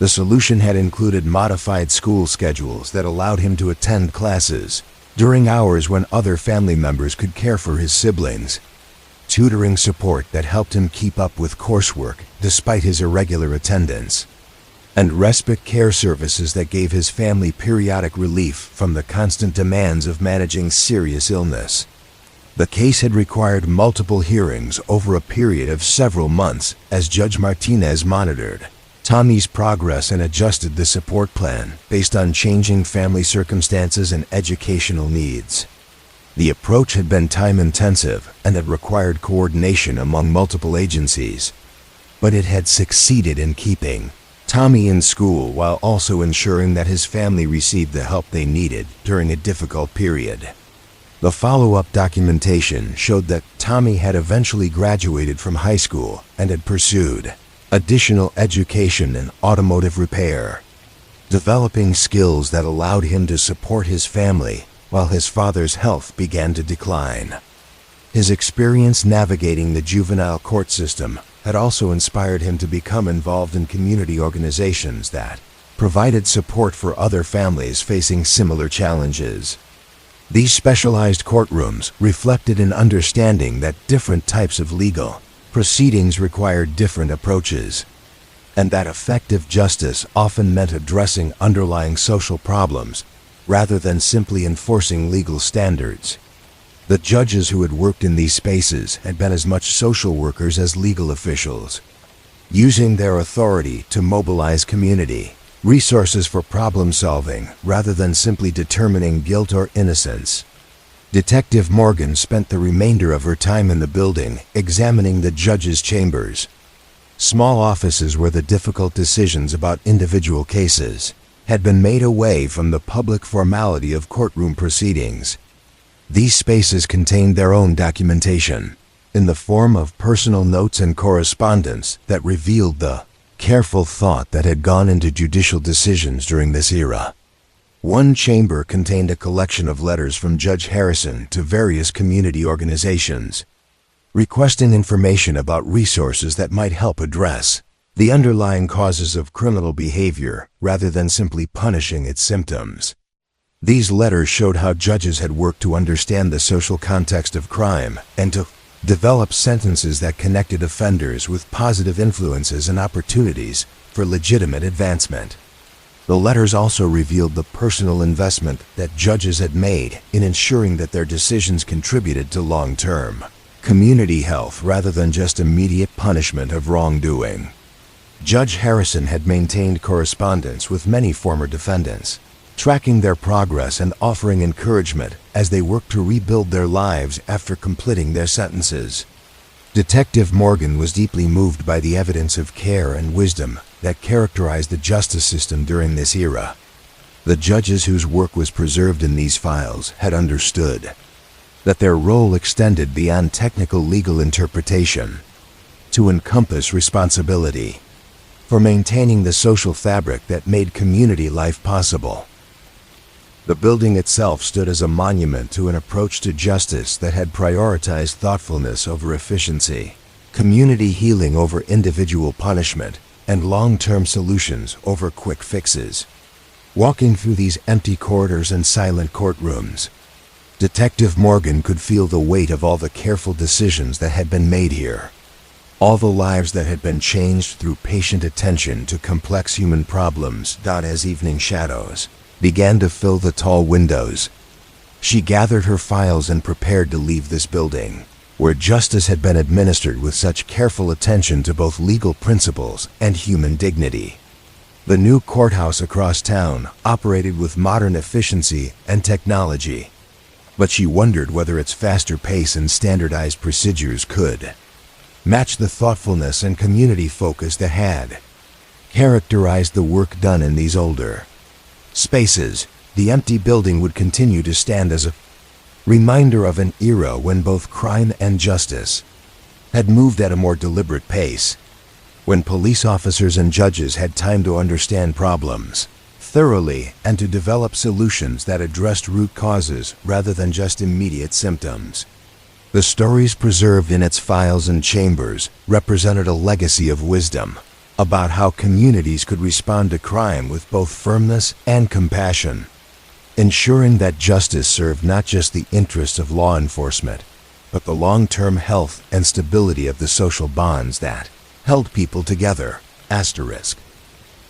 The solution had included modified school schedules that allowed him to attend classes during hours when other family members could care for his siblings, tutoring support that helped him keep up with coursework despite his irregular attendance, and respite care services that gave his family periodic relief from the constant demands of managing serious illness. The case had required multiple hearings over a period of several months as Judge Martinez monitored Tommy's progress and adjusted the support plan based on changing family circumstances and educational needs. The approach had been time-intensive and had required coordination among multiple agencies, but it had succeeded in keeping Tommy in school while also ensuring that his family received the help they needed during a difficult period. The follow-up documentation showed that Tommy had eventually graduated from high school and had pursued additional education in automotive repair, developing skills that allowed him to support his family while his father's health began to decline. His experience navigating the juvenile court system had also inspired him to become involved in community organizations that provided support for other families facing similar challenges. These specialized courtrooms reflected an understanding that different types of legal proceedings required different approaches, and that effective justice often meant addressing underlying social problems rather than simply enforcing legal standards. The judges who had worked in these spaces had been as much social workers as legal officials, using their authority to mobilize community resources for problem solving rather than simply determining guilt or innocence. Detective Morgan spent the remainder of her time in the building examining the judges' chambers, small offices where the difficult decisions about individual cases had been made away from the public formality of courtroom proceedings. These spaces contained their own documentation, in the form of personal notes and correspondence that revealed the careful thought that had gone into judicial decisions during this era. One chamber contained a collection of letters from Judge Harrison to various community organizations, requesting information about resources that might help address the underlying causes of criminal behavior rather than simply punishing its symptoms. These letters showed how judges had worked to understand the social context of crime and to develop sentences that connected offenders with positive influences and opportunities for legitimate advancement. The letters also revealed the personal investment that judges had made in ensuring that their decisions contributed to long-term community health rather than just immediate punishment of wrongdoing. Judge Harrison had maintained correspondence with many former defendants, tracking their progress and offering encouragement as they worked to rebuild their lives after completing their sentences. Detective Morgan was deeply moved by the evidence of care and wisdom that characterized the justice system during this era. The judges whose work was preserved in these files had understood that their role extended beyond technical legal interpretation to encompass responsibility for maintaining the social fabric that made community life possible. The building itself stood as a monument to an approach to justice that had prioritized thoughtfulness over efficiency, community healing over individual punishment, and long-term solutions over quick fixes. Walking through these empty corridors and silent courtrooms, Detective Morgan could feel the weight of all the careful decisions that had been made here. All the lives that had been changed through patient attention to complex human problems. As evening shadows began to fill the tall windows, she gathered her files and prepared to leave this building, where justice had been administered with such careful attention to both legal principles and human dignity. The new courthouse across town operated with modern efficiency and technology, but she wondered whether its faster pace and standardized procedures could match the thoughtfulness and community focus that had characterized the work done in these older spaces. The empty building would continue to stand as a reminder of an era when both crime and justice had moved at a more deliberate pace, when police officers and judges had time to understand problems thoroughly and to develop solutions that addressed root causes rather than just immediate symptoms. The stories preserved in its files and chambers represented a legacy of wisdom about how communities could respond to crime with both firmness and compassion, ensuring that justice served not just the interests of law enforcement, but the long-term health and stability of the social bonds that held people together.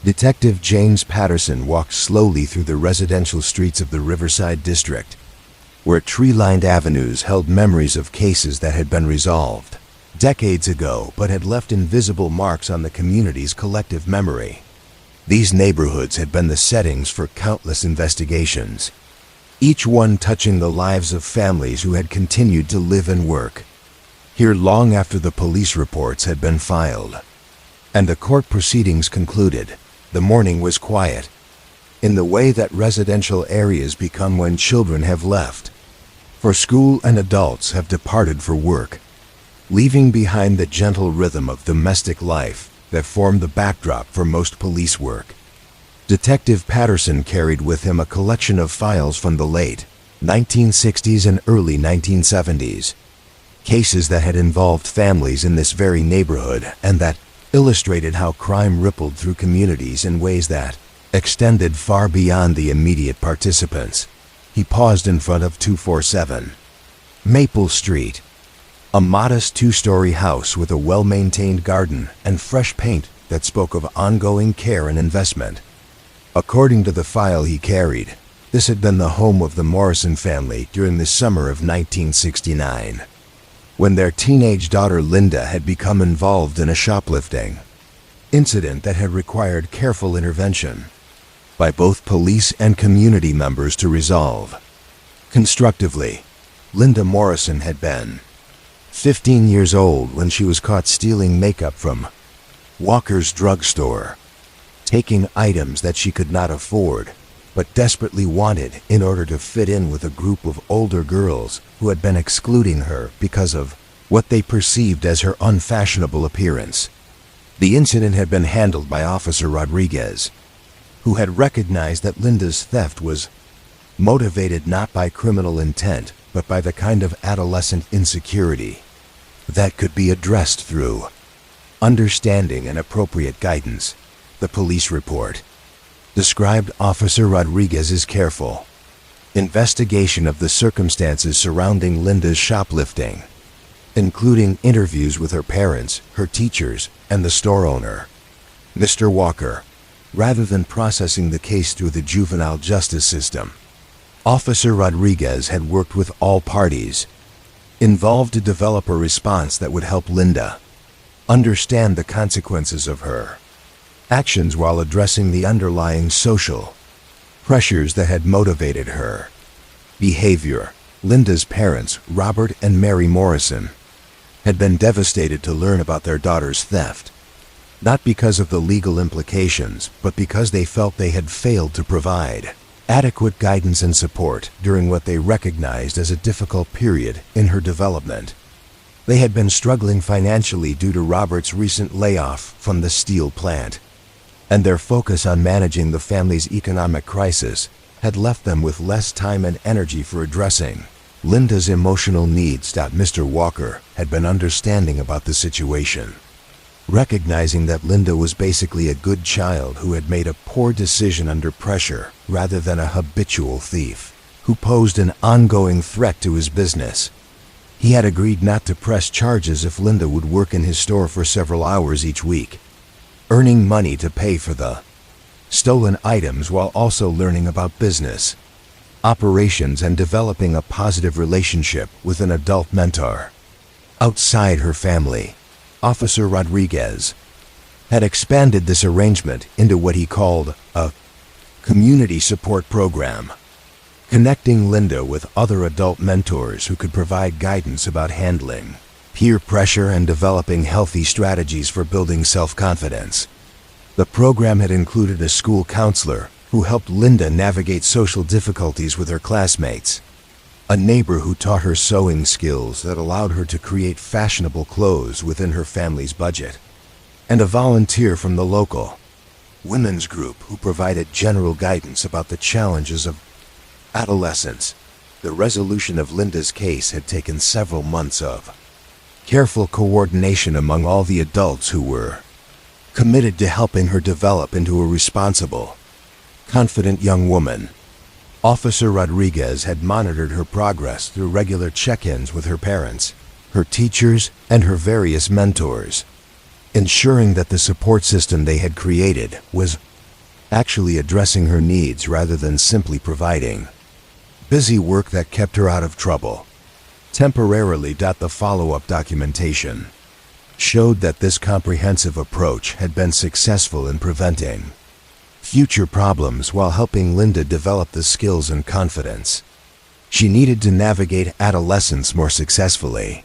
Detective James Patterson walked slowly through the residential streets of the Riverside District, where tree-lined avenues held memories of cases that had been resolved decades ago but had left invisible marks on the community's collective memory. These neighborhoods had been the settings for countless investigations, each one touching the lives of families who had continued to live and work here long after the police reports had been filed. And the court proceedings concluded. The morning was quiet, in the way that residential areas become when children have left for school and adults have departed for work, leaving behind the gentle rhythm of domestic life that formed the backdrop for most police work. Detective Patterson carried with him a collection of files from the late 1960s and early 1970s, cases that had involved families in this very neighborhood and that illustrated how crime rippled through communities in ways that extended far beyond the immediate participants. He paused in front of 247 Maple Street, a modest two-story house with a well-maintained garden and fresh paint that spoke of ongoing care and investment. According to the file he carried, this had been the home of the Morrison family during the summer of 1969, when their teenage daughter Linda had become involved in a shoplifting incident that had required careful intervention by both police and community members to resolve constructively. Linda Morrison had been 15 years old when she was caught stealing makeup from Walker's drugstore, taking items that she could not afford but desperately wanted in order to fit in with a group of older girls who had been excluding her because of what they perceived as her unfashionable appearance. The incident had been handled by Officer Rodriguez, who had recognized that Linda's theft was motivated not by criminal intent, but by the kind of adolescent insecurity that could be addressed through understanding and appropriate guidance. The police report described Officer Rodriguez's careful investigation of the circumstances surrounding Linda's shoplifting, including interviews with her parents, her teachers, and the store owner, Mr. Walker. Rather than processing the case through the juvenile justice system, Officer Rodriguez had worked with all parties involved to develop a response that would help Linda understand the consequences of her actions while addressing the underlying social pressures that had motivated her behavior. Linda's parents, Robert and Mary Morrison, had been devastated to learn about their daughter's theft, not because of the legal implications, but because they felt they had failed to provide adequate guidance and support during what they recognized as a difficult period in her development. They had been struggling financially due to Robert's recent layoff from the steel plant, and their focus on managing the family's economic crisis had left them with less time and energy for addressing Linda's emotional needs. Mr. Walker had been understanding about the situation, recognizing that Linda was basically a good child who had made a poor decision under pressure rather than a habitual thief who posed an ongoing threat to his business. He had agreed not to press charges if Linda would work in his store for several hours each week, earning money to pay for the stolen items while also learning about business operations and developing a positive relationship with an adult mentor outside her family. Officer Rodriguez had expanded this arrangement into what he called a community support program, connecting Linda with other adult mentors who could provide guidance about handling peer pressure and developing healthy strategies for building self-confidence. The program had included a school counselor who helped Linda navigate social difficulties with her classmates, a neighbor who taught her sewing skills that allowed her to create fashionable clothes within her family's budget, and a volunteer from the local women's group who provided general guidance about the challenges of adolescence. The resolution of Linda's case had taken several months of careful coordination among all the adults who were committed to helping her develop into a responsible, confident young woman. Officer Rodriguez had monitored her progress through regular check-ins with her parents, her teachers, and her various mentors, ensuring that the support system they had created was actually addressing her needs rather than simply providing busy work that kept her out of trouble. Temporarily. The follow-up documentation showed that this comprehensive approach had been successful in preventing future problems while helping Linda develop the skills and confidence She needed to navigate adolescence more successfully.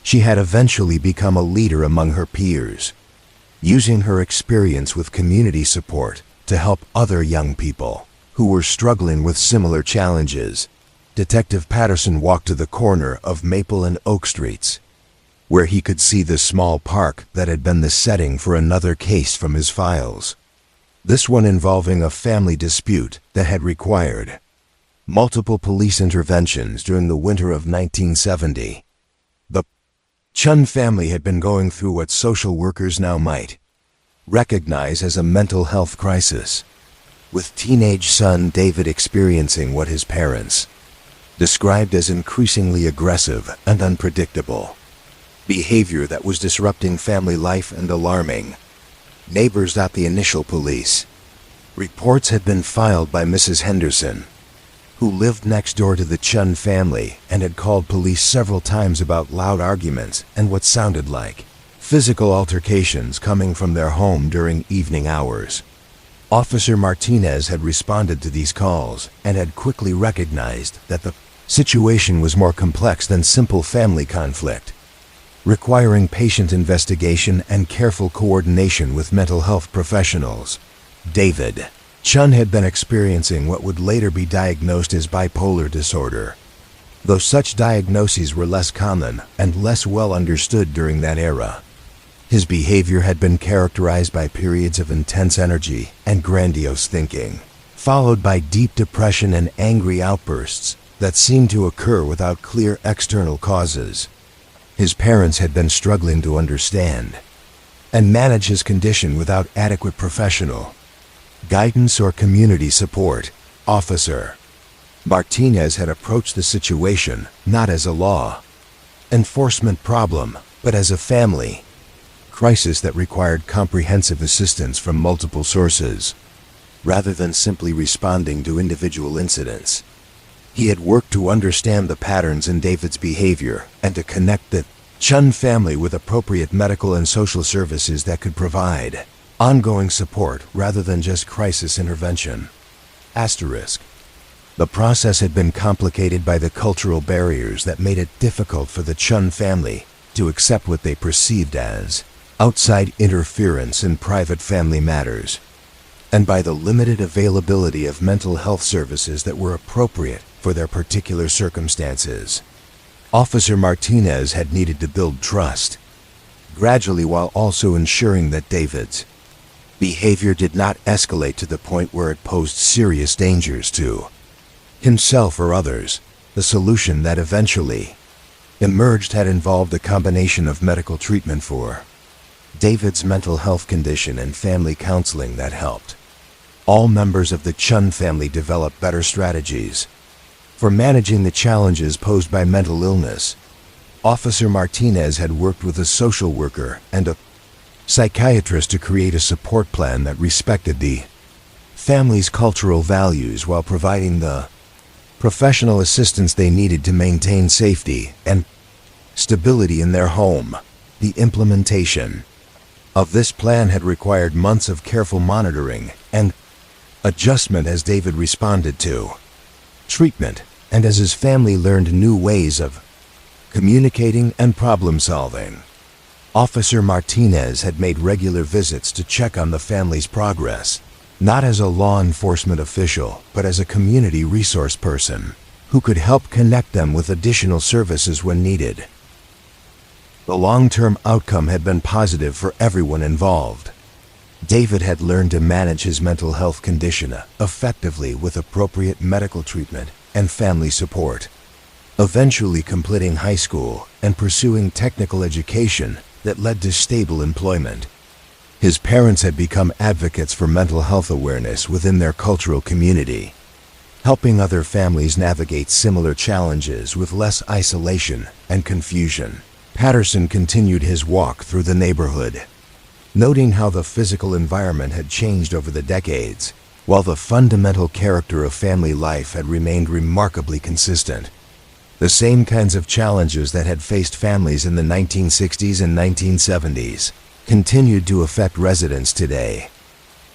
She had eventually become a leader among her peers, using her experience with community support to help other young people who were struggling with similar challenges. Detective Patterson walked to the corner of Maple and Oak Streets, where he could see the small park that had been the setting for another case from his files. This one involving a family dispute that had required multiple police interventions during the winter of 1970. The Chun family had been going through what social workers now might recognize as a mental health crisis, with teenage son David experiencing what his parents described as increasingly aggressive and unpredictable behavior that was disrupting family life and alarming neighbors. The initial police reports had been filed by Mrs. Henderson, who lived next door to the Chun family and had called police several times about loud arguments and what sounded like physical altercations coming from their home during evening hours. Officer Martinez had responded to these calls and had quickly recognized that the situation was more complex than simple family conflict, requiring patient investigation and careful coordination with mental health professionals. David Chun had been experiencing what would later be diagnosed as bipolar disorder, though such diagnoses were less common and less well understood during that era. His behavior had been characterized by periods of intense energy and grandiose thinking, followed by deep depression and angry outbursts that seemed to occur without clear external causes. His parents had been struggling to understand and manage his condition without adequate professional guidance or community support. Officer Martinez had approached the situation not as a law enforcement problem, but as a family crisis that required comprehensive assistance from multiple sources, rather than simply responding to individual incidents. He had worked to understand the patterns in David's behavior and to connect the Chun family with appropriate medical and social services that could provide ongoing support rather than just crisis intervention. Asterisk. The process had been complicated by the cultural barriers that made it difficult for the Chun family to accept what they perceived as outside interference in private family matters, and by the limited availability of mental health services that were appropriate for their particular circumstances. Officer Martinez had needed to build trust gradually while also ensuring that David's behavior did not escalate to the point where it posed serious dangers to himself or others. The solution that eventually emerged had involved a combination of medical treatment for David's mental health condition and family counseling that helped all members of the Chun family develop better strategies for managing the challenges posed by mental illness. Officer Martinez had worked with a social worker and a psychiatrist to create a support plan that respected the family's cultural values while providing the professional assistance they needed to maintain safety and stability in their home. The implementation of this plan had required months of careful monitoring and adjustment as David responded to treatment and as his family learned new ways of communicating and problem solving. Officer Martinez had made regular visits to check on the family's progress, not as a law enforcement official, but as a community resource person who could help connect them with additional services when needed. The long-term outcome had been positive for everyone involved. David had learned to manage his mental health condition effectively with appropriate medical treatment and family support, eventually completing high school and pursuing technical education that led to stable employment. His parents had become advocates for mental health awareness within their cultural community, helping other families navigate similar challenges with less isolation and confusion. Patterson continued his walk through the neighborhood, noting how the physical environment had changed over the decades, while the fundamental character of family life had remained remarkably consistent. The same kinds of challenges that had faced families in the 1960s and 1970s continued to affect residents today,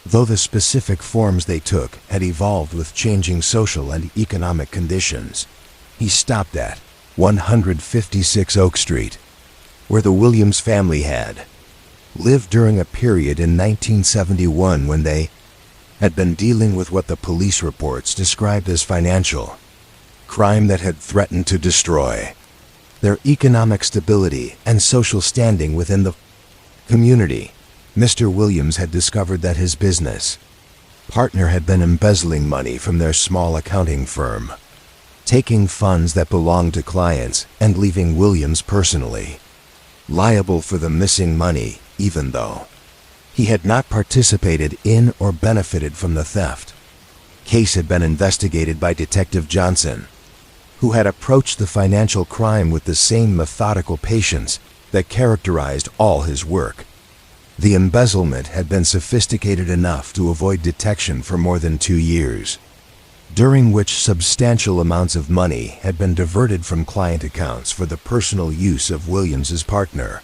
though the specific forms they took had evolved with changing social and economic conditions. He stopped at 156 Oak Street, where the Williams family had lived during a period in 1971 when they had been dealing with what the police reports described as financial crime that had threatened to destroy their economic stability and social standing within the community. Mr. Williams had discovered that his business partner had been embezzling money from their small accounting firm, taking funds that belonged to clients and leaving Williams personally liable for the missing money, even though he had not participated in or benefited from the theft. Case had been investigated by Detective Johnson, who had approached the financial crime with the same methodical patience that characterized all his work. The embezzlement had been sophisticated enough to avoid detection for more than 2 years, during which substantial amounts of money had been diverted from client accounts for the personal use of Williams's partner,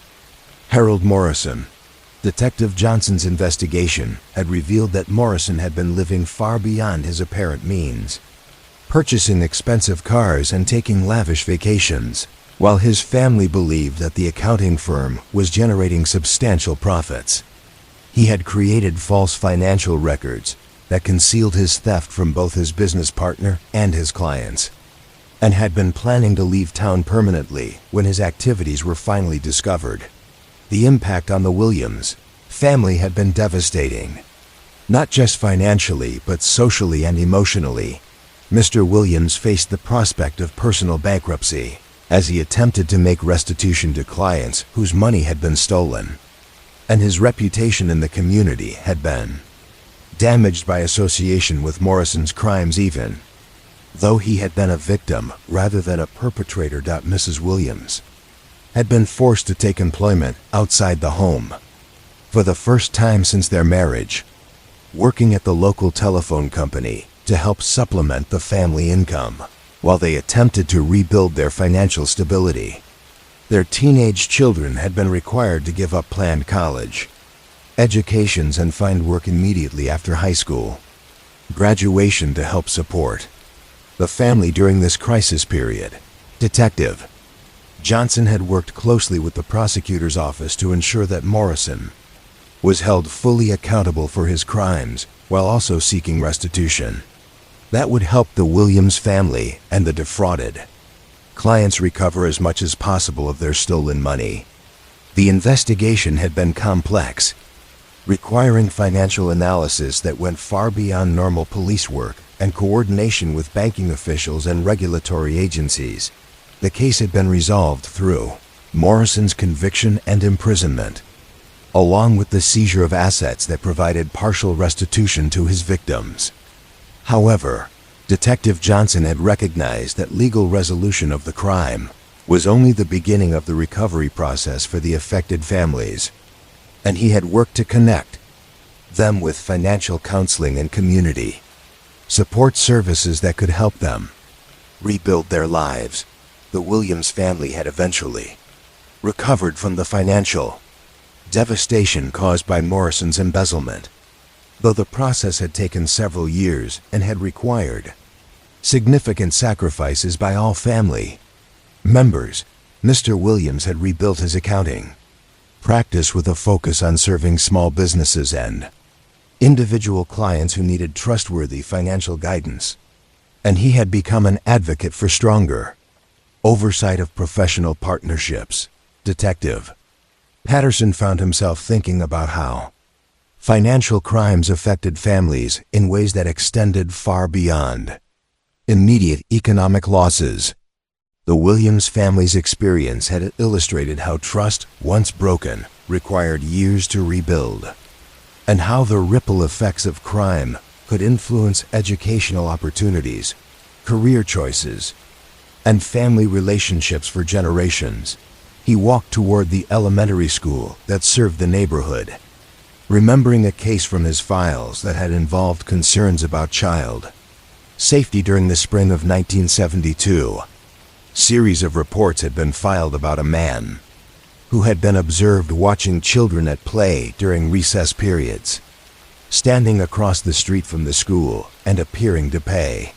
Harold Morrison. Detective Johnson's investigation had revealed that Morrison had been living far beyond his apparent means, purchasing expensive cars and taking lavish vacations, while his family believed that the accounting firm was generating substantial profits. He had created false financial records that concealed his theft from both his business partner and his clients, and had been planning to leave town permanently when his activities were finally discovered. The impact on the Williams family had been devastating, not just financially but socially and emotionally. Mr. Williams faced the prospect of personal bankruptcy as he attempted to make restitution to clients whose money had been stolen, and his reputation in the community had been damaged by association with Morrison's crimes, even though he had been a victim rather than a perpetrator. Mrs. Williams had been forced to take employment outside the home for the first time since their marriage, working at the local telephone company to help supplement the family income while they attempted to rebuild their financial stability. Their teenage children had been required to give up planned college educations and find work immediately after high school graduation to help support the family during this crisis period. Detective Johnson had worked closely with the prosecutor's office to ensure that Morrison was held fully accountable for his crimes while also seeking restitution that would help the Williams family and the defrauded clients recover as much as possible of their stolen money. The investigation had been complex, requiring financial analysis that went far beyond normal police work and coordination with banking officials and regulatory agencies. The case had been resolved through Morrison's conviction and imprisonment, along with the seizure of assets that provided partial restitution to his victims. However, Detective Johnson had recognized that legal resolution of the crime was only the beginning of the recovery process for the affected families, and he had worked to connect them with financial counseling and community support services that could help them rebuild their lives. The Williams family had eventually recovered from the financial devastation caused by Morrison's embezzlement, though the process had taken several years and had required significant sacrifices by all family members. Mr. Williams had rebuilt his accounting practice with a focus on serving small businesses and individual clients who needed trustworthy financial guidance, and he had become an advocate for stronger oversight of professional partnerships. Detective Patterson found himself thinking about how financial crimes affected families in ways that extended far beyond immediate economic losses. The Williams family's experience had illustrated how trust, once broken, required years to rebuild, and how the ripple effects of crime could influence educational opportunities, career choices, and family relationships for generations. He walked toward the elementary school that served the neighborhood, remembering a case from his files that had involved concerns about child safety. During the spring of 1972, series of reports had been filed about a man who had been observed watching children at play during recess periods, standing across the street from the school and appearing to pay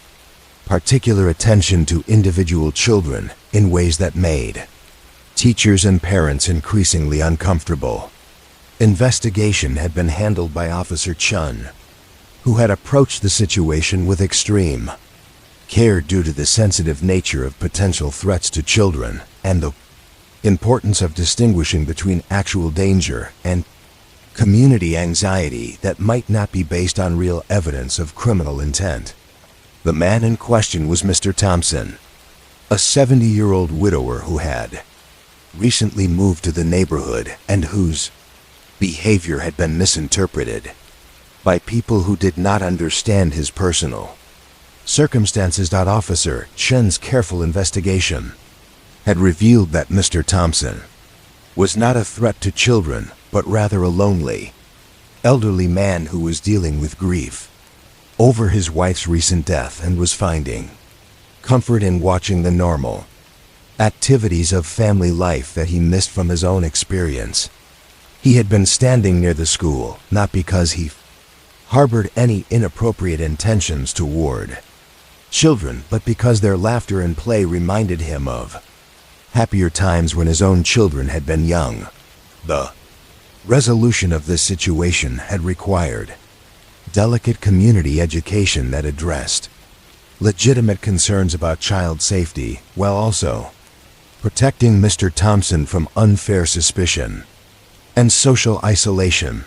particular attention to individual children in ways that made teachers and parents increasingly uncomfortable. Investigation had been handled by Officer Chun, who had approached the situation with extreme care due to the sensitive nature of potential threats to children and the importance of distinguishing between actual danger and community anxiety that might not be based on real evidence of criminal intent. The man in question was Mr. Thompson, a 70-year-old widower who had recently moved to the neighborhood and whose behavior had been misinterpreted by people who did not understand his personal circumstances. Officer Chen's careful investigation had revealed that Mr. Thompson was not a threat to children, but rather a lonely, elderly man who was dealing with grief over his wife's recent death and was finding comfort in watching the normal activities of family life that he missed from his own experience. He had been standing near the school, not because he harbored any inappropriate intentions toward children, but because their laughter and play reminded him of happier times when his own children had been young. The resolution of this situation had required delicate community education that addressed legitimate concerns about child safety, while also protecting Mr. Thompson from unfair suspicion and social isolation.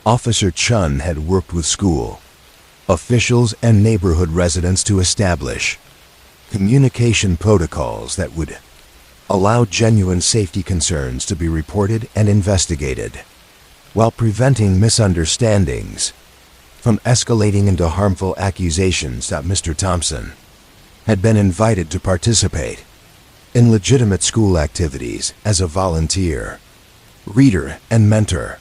Officer Chun had worked with school officials and neighborhood residents to establish communication protocols that would allow genuine safety concerns to be reported and investigated, while preventing misunderstandings from escalating into harmful accusations. Mr. Thompson had been invited to participate in legitimate school activities as a volunteer, reader, and mentor,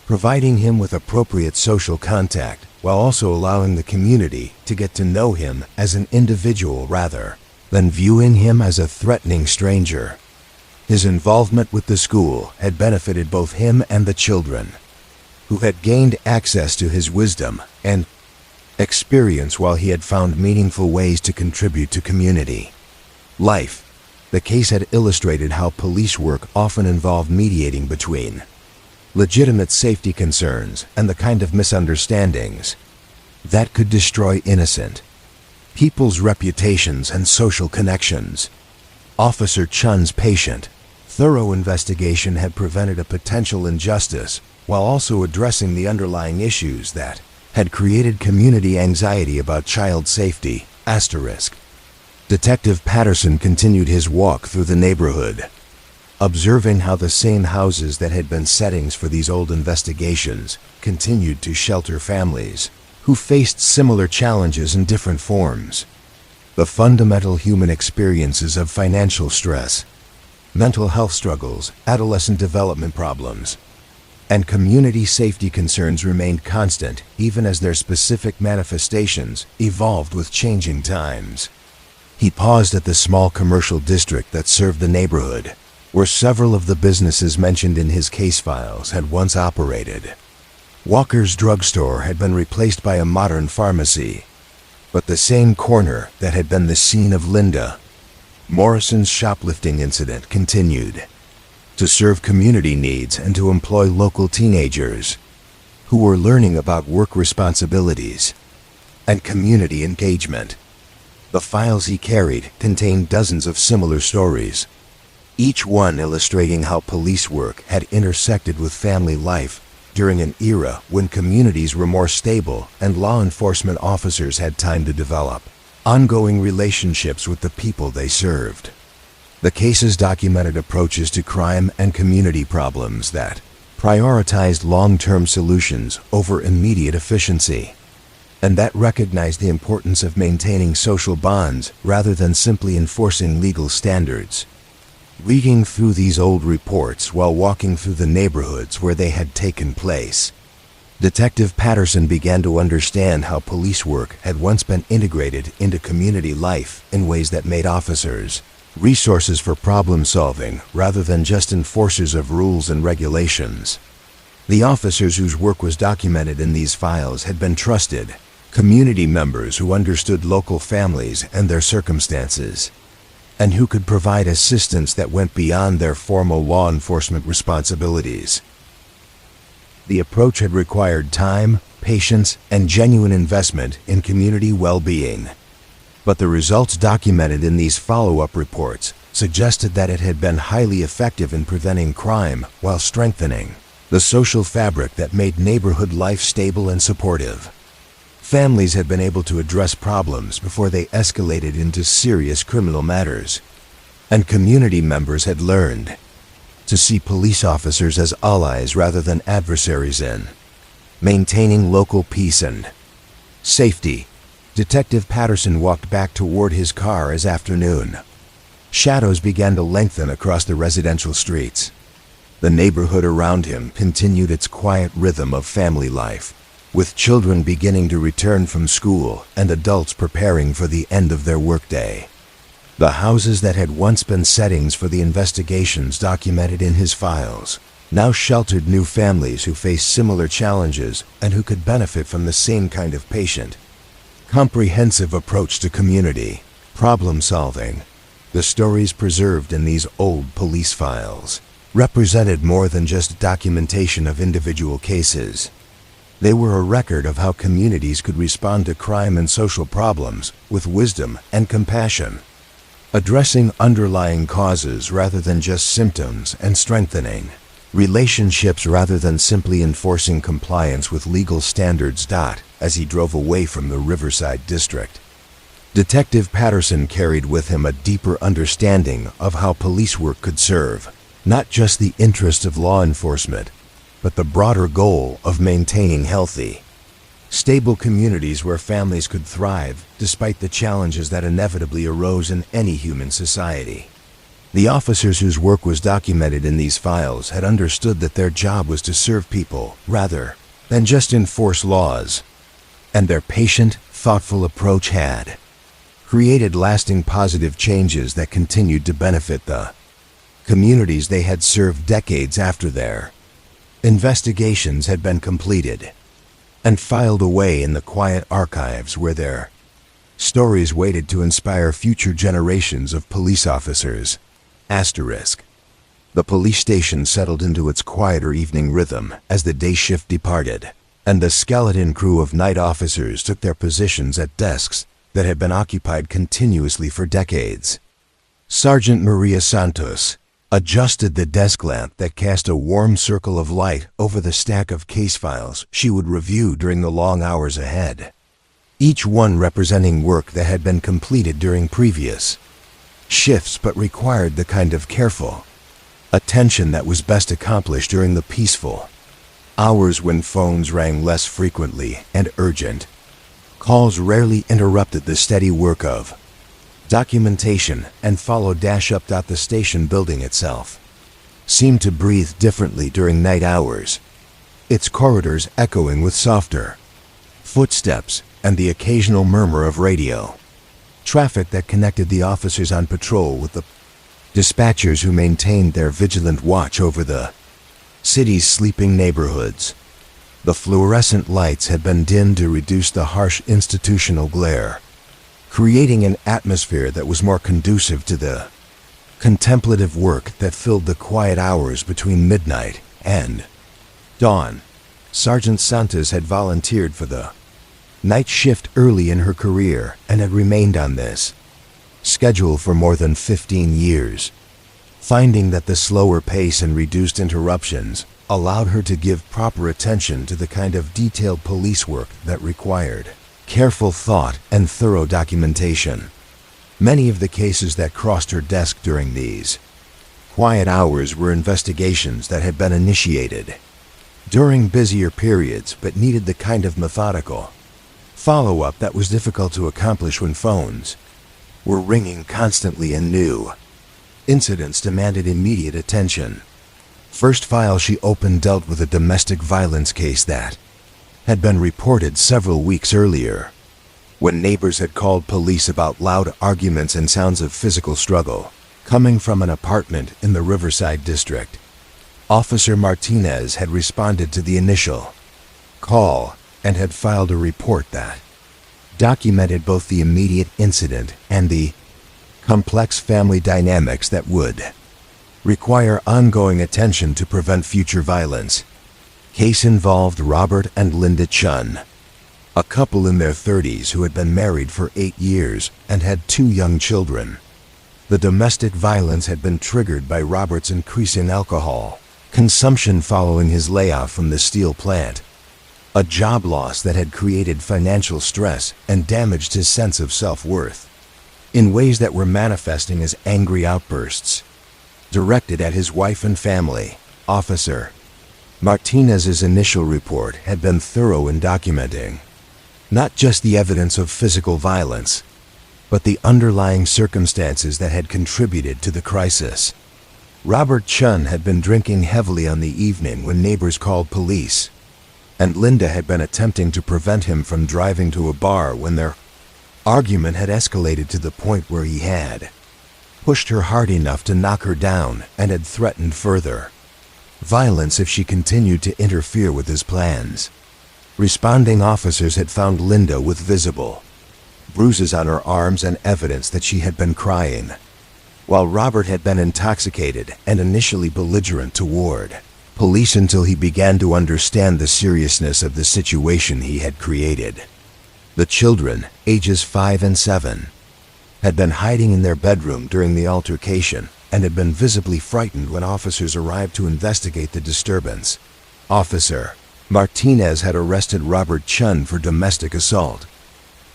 providing him with appropriate social contact while also allowing the community to get to know him as an individual rather than viewing him as a threatening stranger. His involvement with the school had benefited both him and the children, who had gained access to his wisdom and experience while he had found meaningful ways to contribute to community life. The case had illustrated how police work often involved mediating between legitimate safety concerns and the kind of misunderstandings that could destroy innocent people's reputations and social connections. Officer Chun's patient, thorough investigation had prevented a potential injustice while also addressing the underlying issues that had created community anxiety about child safety. Detective Patterson continued his walk through the neighborhood, observing how the same houses that had been settings for these old investigations continued to shelter families who faced similar challenges in different forms. The fundamental human experiences of financial stress, mental health struggles, adolescent development problems, and community safety concerns remained constant even as their specific manifestations evolved with changing times. He paused at the small commercial district that served the neighborhood, where several of the businesses mentioned in his case files had once operated. Walker's drugstore had been replaced by a modern pharmacy, but the same corner that had been the scene of Linda Morrison's shoplifting incident continued to serve community needs and to employ local teenagers who were learning about work responsibilities and community engagement. The files he carried contained dozens of similar stories, each one illustrating how police work had intersected with family life during an era when communities were more stable and law enforcement officers had time to develop ongoing relationships with the people they served. The cases documented approaches to crime and community problems that prioritized long-term solutions over immediate efficiency, and that recognized the importance of maintaining social bonds rather than simply enforcing legal standards. Reading through these old reports while walking through the neighborhoods where they had taken place, Detective Patterson began to understand how police work had once been integrated into community life in ways that made officers resources for problem solving rather than just enforcers of rules and regulations. The officers whose work was documented in these files had been trusted Community members who understood local families and their circumstances, and who could provide assistance that went beyond their formal law enforcement responsibilities. The approach had required time, patience, and genuine investment in community well-being. But the results documented in these follow-up reports suggested that it had been highly effective in preventing crime while strengthening the social fabric that made neighborhood life stable and supportive. Families had been able to address problems before they escalated into serious criminal matters, and community members had learned to see police officers as allies rather than adversaries in maintaining local peace and safety. Detective Patterson walked back toward his car as afternoon. Shadows began to lengthen across the residential streets. The neighborhood around him continued its quiet rhythm of family life, with children beginning to return from school and adults preparing for the end of their workday. The houses that had once been settings for the investigations documented in his files now sheltered new families who faced similar challenges and who could benefit from the same kind of patient, comprehensive approach to community problem solving. The stories preserved in these old police files represented more than just documentation of individual cases. They were a record of how communities could respond to crime and social problems with wisdom and compassion, addressing underlying causes rather than just symptoms and strengthening relationships rather than simply enforcing compliance with legal standards. As he drove away from the Riverside district, Detective Patterson carried with him a deeper understanding of how police work could serve not just the interests of law enforcement, but the broader goal of maintaining healthy, stable communities where families could thrive despite the challenges that inevitably arose in any human society. The officers whose work was documented in these files had understood that their job was to serve people rather than just enforce laws, and their patient, thoughtful approach had created lasting positive changes that continued to benefit the communities they had served decades after their investigations had been completed and filed away in the quiet archives where their stories waited to inspire future generations of police officers. The police station settled into its quieter evening rhythm as the day shift departed, and the skeleton crew of night officers took their positions at desks that had been occupied continuously for decades. Sergeant Maria Santos adjusted the desk lamp that cast a warm circle of light over the stack of case files she would review during the long hours ahead, each one representing work that had been completed during previous shifts but required the kind of careful attention that was best accomplished during the peaceful hours when phones rang less frequently and urgent calls rarely interrupted the steady work of documentation and follow up. The station building itself seemed to breathe differently during night hours, its corridors echoing with softer footsteps and the occasional murmur of radio traffic that connected the officers on patrol with the dispatchers who maintained their vigilant watch over the city's sleeping neighborhoods. The fluorescent lights had been dimmed to reduce the harsh institutional glare, creating an atmosphere that was more conducive to the contemplative work that filled the quiet hours between midnight and dawn. Sergeant Santos had volunteered for the night shift early in her career and had remained on this schedule for more than 15 years, finding that the slower pace and reduced interruptions allowed her to give proper attention to the kind of detailed police work that required careful thought and thorough documentation. Many of the cases that crossed her desk during these quiet hours were investigations that had been initiated during busier periods but needed the kind of methodical follow-up that was difficult to accomplish when phones were ringing constantly and new incidents demanded immediate attention. First file she opened dealt with a domestic violence case that had been reported several weeks earlier, when neighbors had called police about loud arguments and sounds of physical struggle coming from an apartment in the Riverside district. Officer Martinez had responded to the initial call and had filed a report that documented both the immediate incident and the complex family dynamics that would require ongoing attention to prevent future violence. Case involved Robert and Linda Chun, a couple in their 30s who had been married for 8 years and had 2 young children. The domestic violence had been triggered by Robert's increasing alcohol consumption following his layoff from the steel plant, a job loss that had created financial stress and damaged his sense of self-worth in ways that were manifesting as angry outbursts directed at his wife and family. Officer Martinez's initial report had been thorough in documenting not just the evidence of physical violence, but the underlying circumstances that had contributed to the crisis. Robert Chun had been drinking heavily on the evening when neighbors called police, and Linda had been attempting to prevent him from driving to a bar when their argument had escalated to the point where he had pushed her hard enough to knock her down and had threatened further violence if she continued to interfere with his plans. Responding officers had found Linda with visible bruises on her arms and evidence that she had been crying, while Robert had been intoxicated and initially belligerent toward police until he began to understand the seriousness of the situation he had created. The children, ages 5 and 7, had been hiding in their bedroom during the altercation and had been visibly frightened when officers arrived to investigate the disturbance. Officer Martinez had arrested Robert Chun for domestic assault,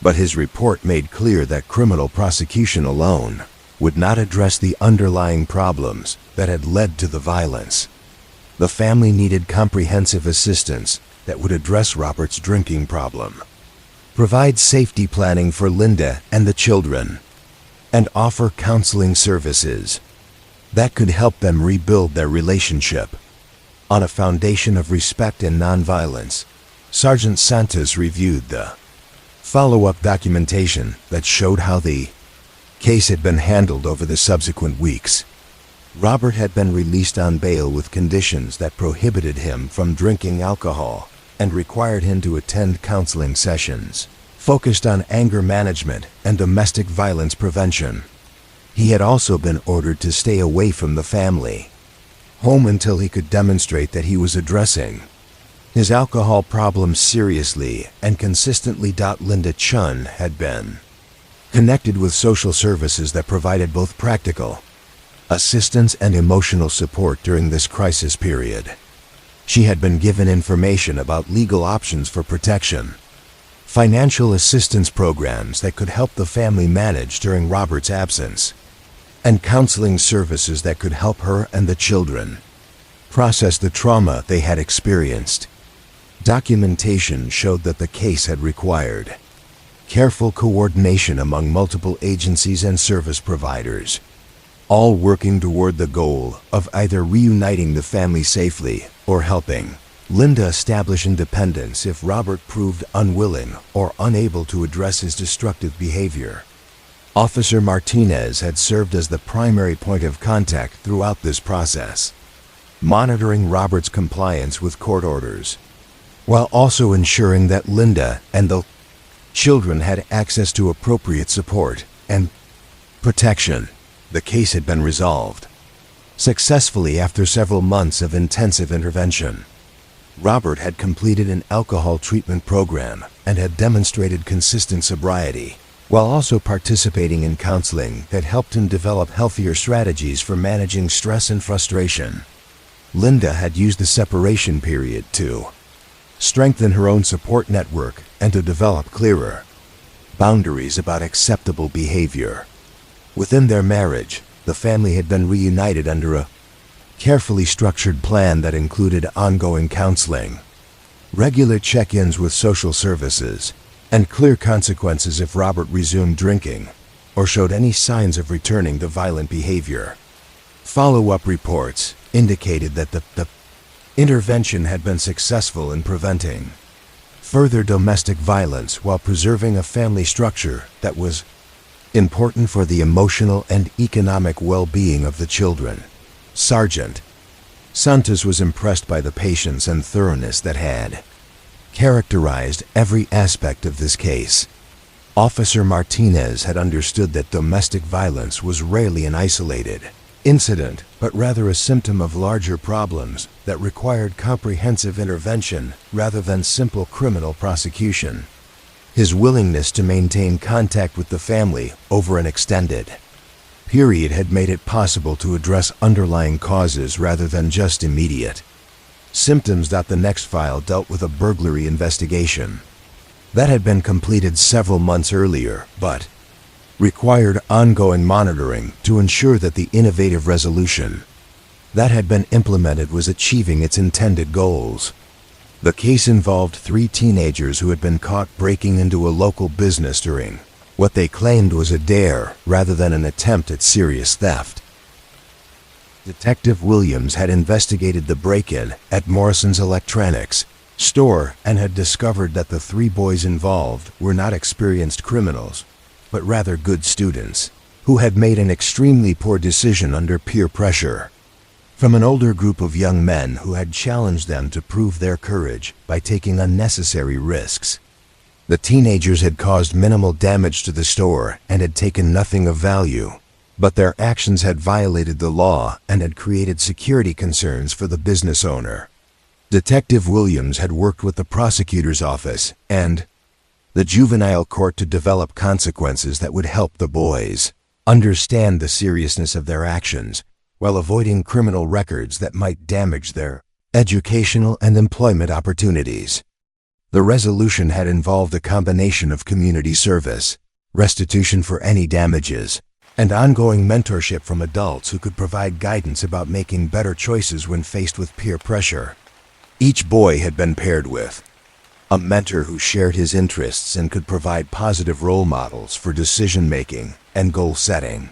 but his report made clear that criminal prosecution alone would not address the underlying problems that had led to the violence. The family needed comprehensive assistance that would address Robert's drinking problem, provide safety planning for Linda and the children, and offer counseling services that could help them rebuild their relationship on a foundation of respect and nonviolence. Sergeant Santos reviewed the follow-up documentation that showed how the case had been handled over the subsequent weeks. Robert had been released on bail with conditions that prohibited him from drinking alcohol and required him to attend counseling sessions focused on anger management and domestic violence prevention. He had also been ordered to stay away from the family home until he could demonstrate that he was addressing his alcohol problems seriously and consistently. Linda Chun had been connected with social services that provided both practical assistance and emotional support during this crisis period. She had been given information about legal options for protection, financial assistance programs that could help the family manage during Robert's absence, and counseling services that could help her and the children process the trauma they had experienced. Documentation showed that the case had required careful coordination among multiple agencies and service providers, all working toward the goal of either reuniting the family safely or helping Linda establish independence if Robert proved unwilling or unable to address his destructive behavior. Officer Martinez had served as the primary point of contact throughout this process, monitoring Robert's compliance with court orders, while also ensuring that Linda and the children had access to appropriate support and protection. The case had been resolved successfully after several months of intensive intervention. Robert had completed an alcohol treatment program and had demonstrated consistent sobriety, while also participating in counseling that helped him develop healthier strategies for managing stress and frustration. Linda had used the separation period to strengthen her own support network and to develop clearer boundaries about acceptable behavior. Within their marriage, the family had been reunited under a carefully structured plan that included ongoing counseling, regular check-ins with social services, and clear consequences if Robert resumed drinking or showed any signs of returning to violent behavior. Follow-up reports indicated that the intervention had been successful in preventing further domestic violence while preserving a family structure that was important for the emotional and economic well-being of the children. Sergeant Santos was impressed by the patience and thoroughness that had characterized every aspect of this case. Officer Martinez had understood that domestic violence was rarely an isolated incident, but rather a symptom of larger problems that required comprehensive intervention rather than simple criminal prosecution. His willingness to maintain contact with the family over an extended period had made it possible to address underlying causes rather than just immediate symptoms. The next file dealt with a burglary investigation that had been completed several months earlier, but required ongoing monitoring to ensure that the innovative resolution that had been implemented was achieving its intended goals. The case involved 3 teenagers who had been caught breaking into a local business during what they claimed was a dare rather than an attempt at serious theft. Detective Williams had investigated the break-in at Morrison's electronics store and had discovered that the 3 boys involved were not experienced criminals, but rather good students who had made an extremely poor decision under peer pressure from an older group of young men who had challenged them to prove their courage by taking unnecessary risks. The teenagers had caused minimal damage to the store and had taken nothing of value, but their actions had violated the law and had created security concerns for the business owner. Detective Williams had worked with the prosecutor's office and the juvenile court to develop consequences that would help the boys understand the seriousness of their actions while avoiding criminal records that might damage their educational and employment opportunities. The resolution had involved a combination of community service, restitution for any damages, and ongoing mentorship from adults who could provide guidance about making better choices when faced with peer pressure. Each boy had been paired with a mentor who shared his interests and could provide positive role models for decision-making and goal-setting.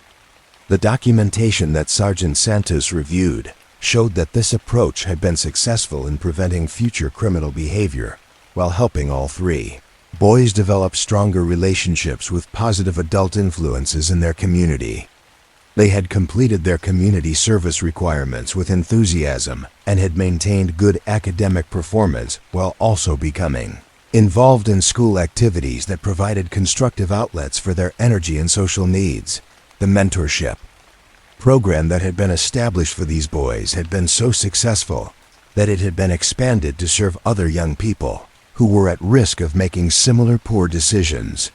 The documentation that Sergeant Santos reviewed showed that this approach had been successful in preventing future criminal behavior while helping all 3 boys develop stronger relationships with positive adult influences in their community. They had completed their community service requirements with enthusiasm and had maintained good academic performance while also becoming involved in school activities that provided constructive outlets for their energy and social needs. The mentorship program that had been established for these boys had been so successful that it had been expanded to serve other young people who were at risk of making similar poor decisions.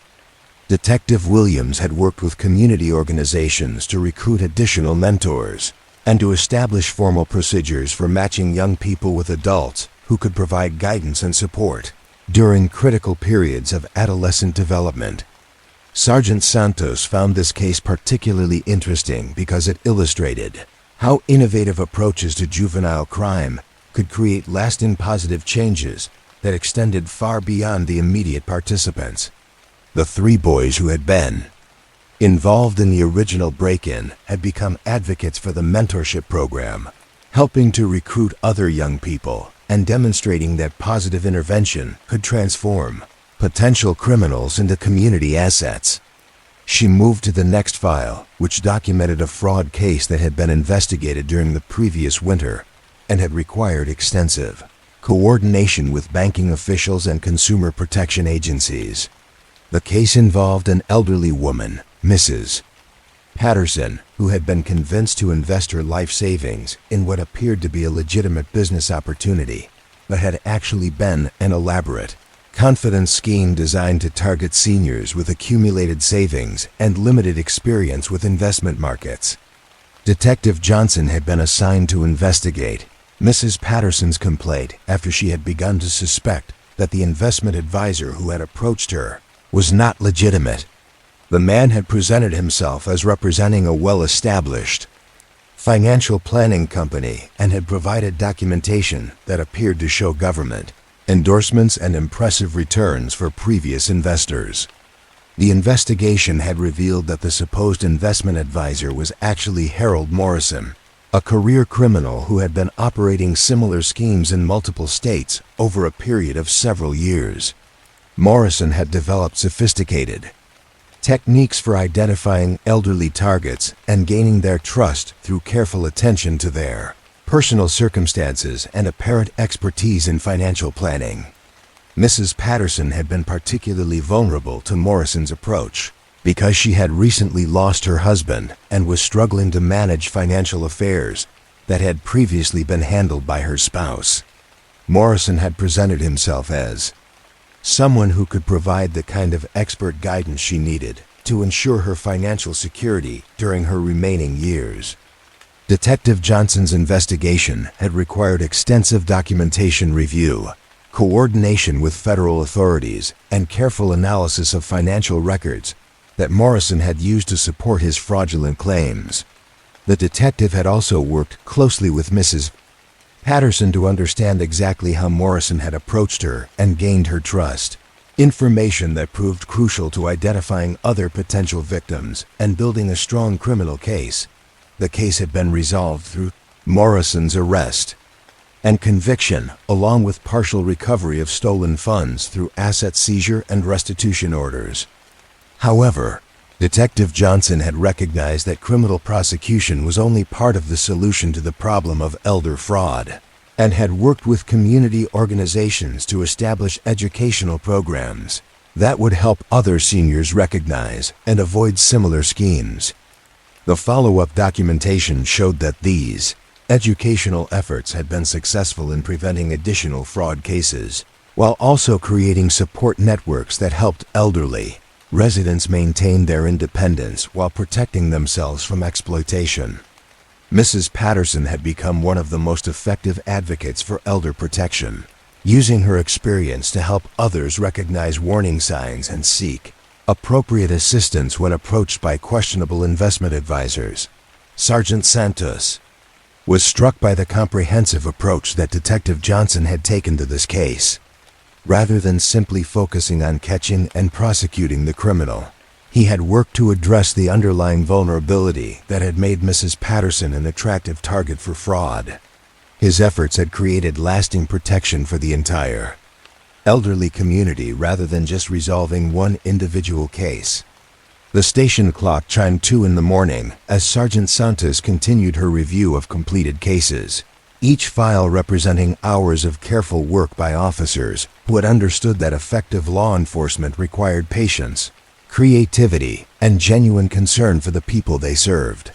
Detective Williams had worked with community organizations to recruit additional mentors and to establish formal procedures for matching young people with adults who could provide guidance and support during critical periods of adolescent development. Sergeant Santos found this case particularly interesting because it illustrated how innovative approaches to juvenile crime could create lasting positive changes that extended far beyond the immediate participants. The 3 boys who had been involved in the original break-in had become advocates for the mentorship program, helping to recruit other young people and demonstrating that positive intervention could transform potential criminals into community assets. She moved to the next file, which documented a fraud case that had been investigated during the previous winter and had required extensive coordination with banking officials and consumer protection agencies. The case involved an elderly woman, Mrs. Patterson, who had been convinced to invest her life savings in what appeared to be a legitimate business opportunity, but had actually been an elaborate confidence scheme designed to target seniors with accumulated savings and limited experience with investment markets. Detective Johnson had been assigned to investigate Mrs. Patterson's complaint after she had begun to suspect that the investment advisor who had approached her was not legitimate. The man had presented himself as representing a well-established financial planning company and had provided documentation that appeared to show government endorsements and impressive returns for previous investors. The investigation had revealed that the supposed investment advisor was actually Harold Morrison, a career criminal who had been operating similar schemes in multiple states over a period of several years. Morrison had developed sophisticated techniques for identifying elderly targets and gaining their trust through careful attention to their personal circumstances and apparent expertise in financial planning. Mrs. Patterson had been particularly vulnerable to Morrison's approach because she had recently lost her husband and was struggling to manage financial affairs that had previously been handled by her spouse. Morrison had presented himself as someone who could provide the kind of expert guidance she needed to ensure her financial security during her remaining years. Detective Johnson's investigation had required extensive documentation review, coordination with federal authorities, and careful analysis of financial records that Morrison had used to support his fraudulent claims. The detective had also worked closely with Mrs. Patterson to understand exactly how Morrison had approached her and gained her trust, information that proved crucial to identifying other potential victims and building a strong criminal case. The case had been resolved through Morrison's arrest and conviction, along with partial recovery of stolen funds through asset seizure and restitution orders. However, Detective Johnson had recognized that criminal prosecution was only part of the solution to the problem of elder fraud, and had worked with community organizations to establish educational programs that would help other seniors recognize and avoid similar schemes. The follow-up documentation showed that these educational efforts had been successful in preventing additional fraud cases, while also creating support networks that helped elderly residents maintain their independence while protecting themselves from exploitation. Mrs. Patterson had become one of the most effective advocates for elder protection, using her experience to help others recognize warning signs and seek appropriate assistance when approached by questionable investment advisors. Sergeant Santos was struck by the comprehensive approach that Detective Johnson had taken to this case. Rather than simply focusing on catching and prosecuting the criminal, he had worked to address the underlying vulnerability that had made Mrs. Patterson an attractive target for fraud. His efforts had created lasting protection for the entire elderly community rather than just resolving one individual case. The station clock chimed 2 in the morning as Sergeant Santos continued her review of completed cases, each file representing hours of careful work by officers who had understood that effective law enforcement required patience, creativity, and genuine concern for the people they served.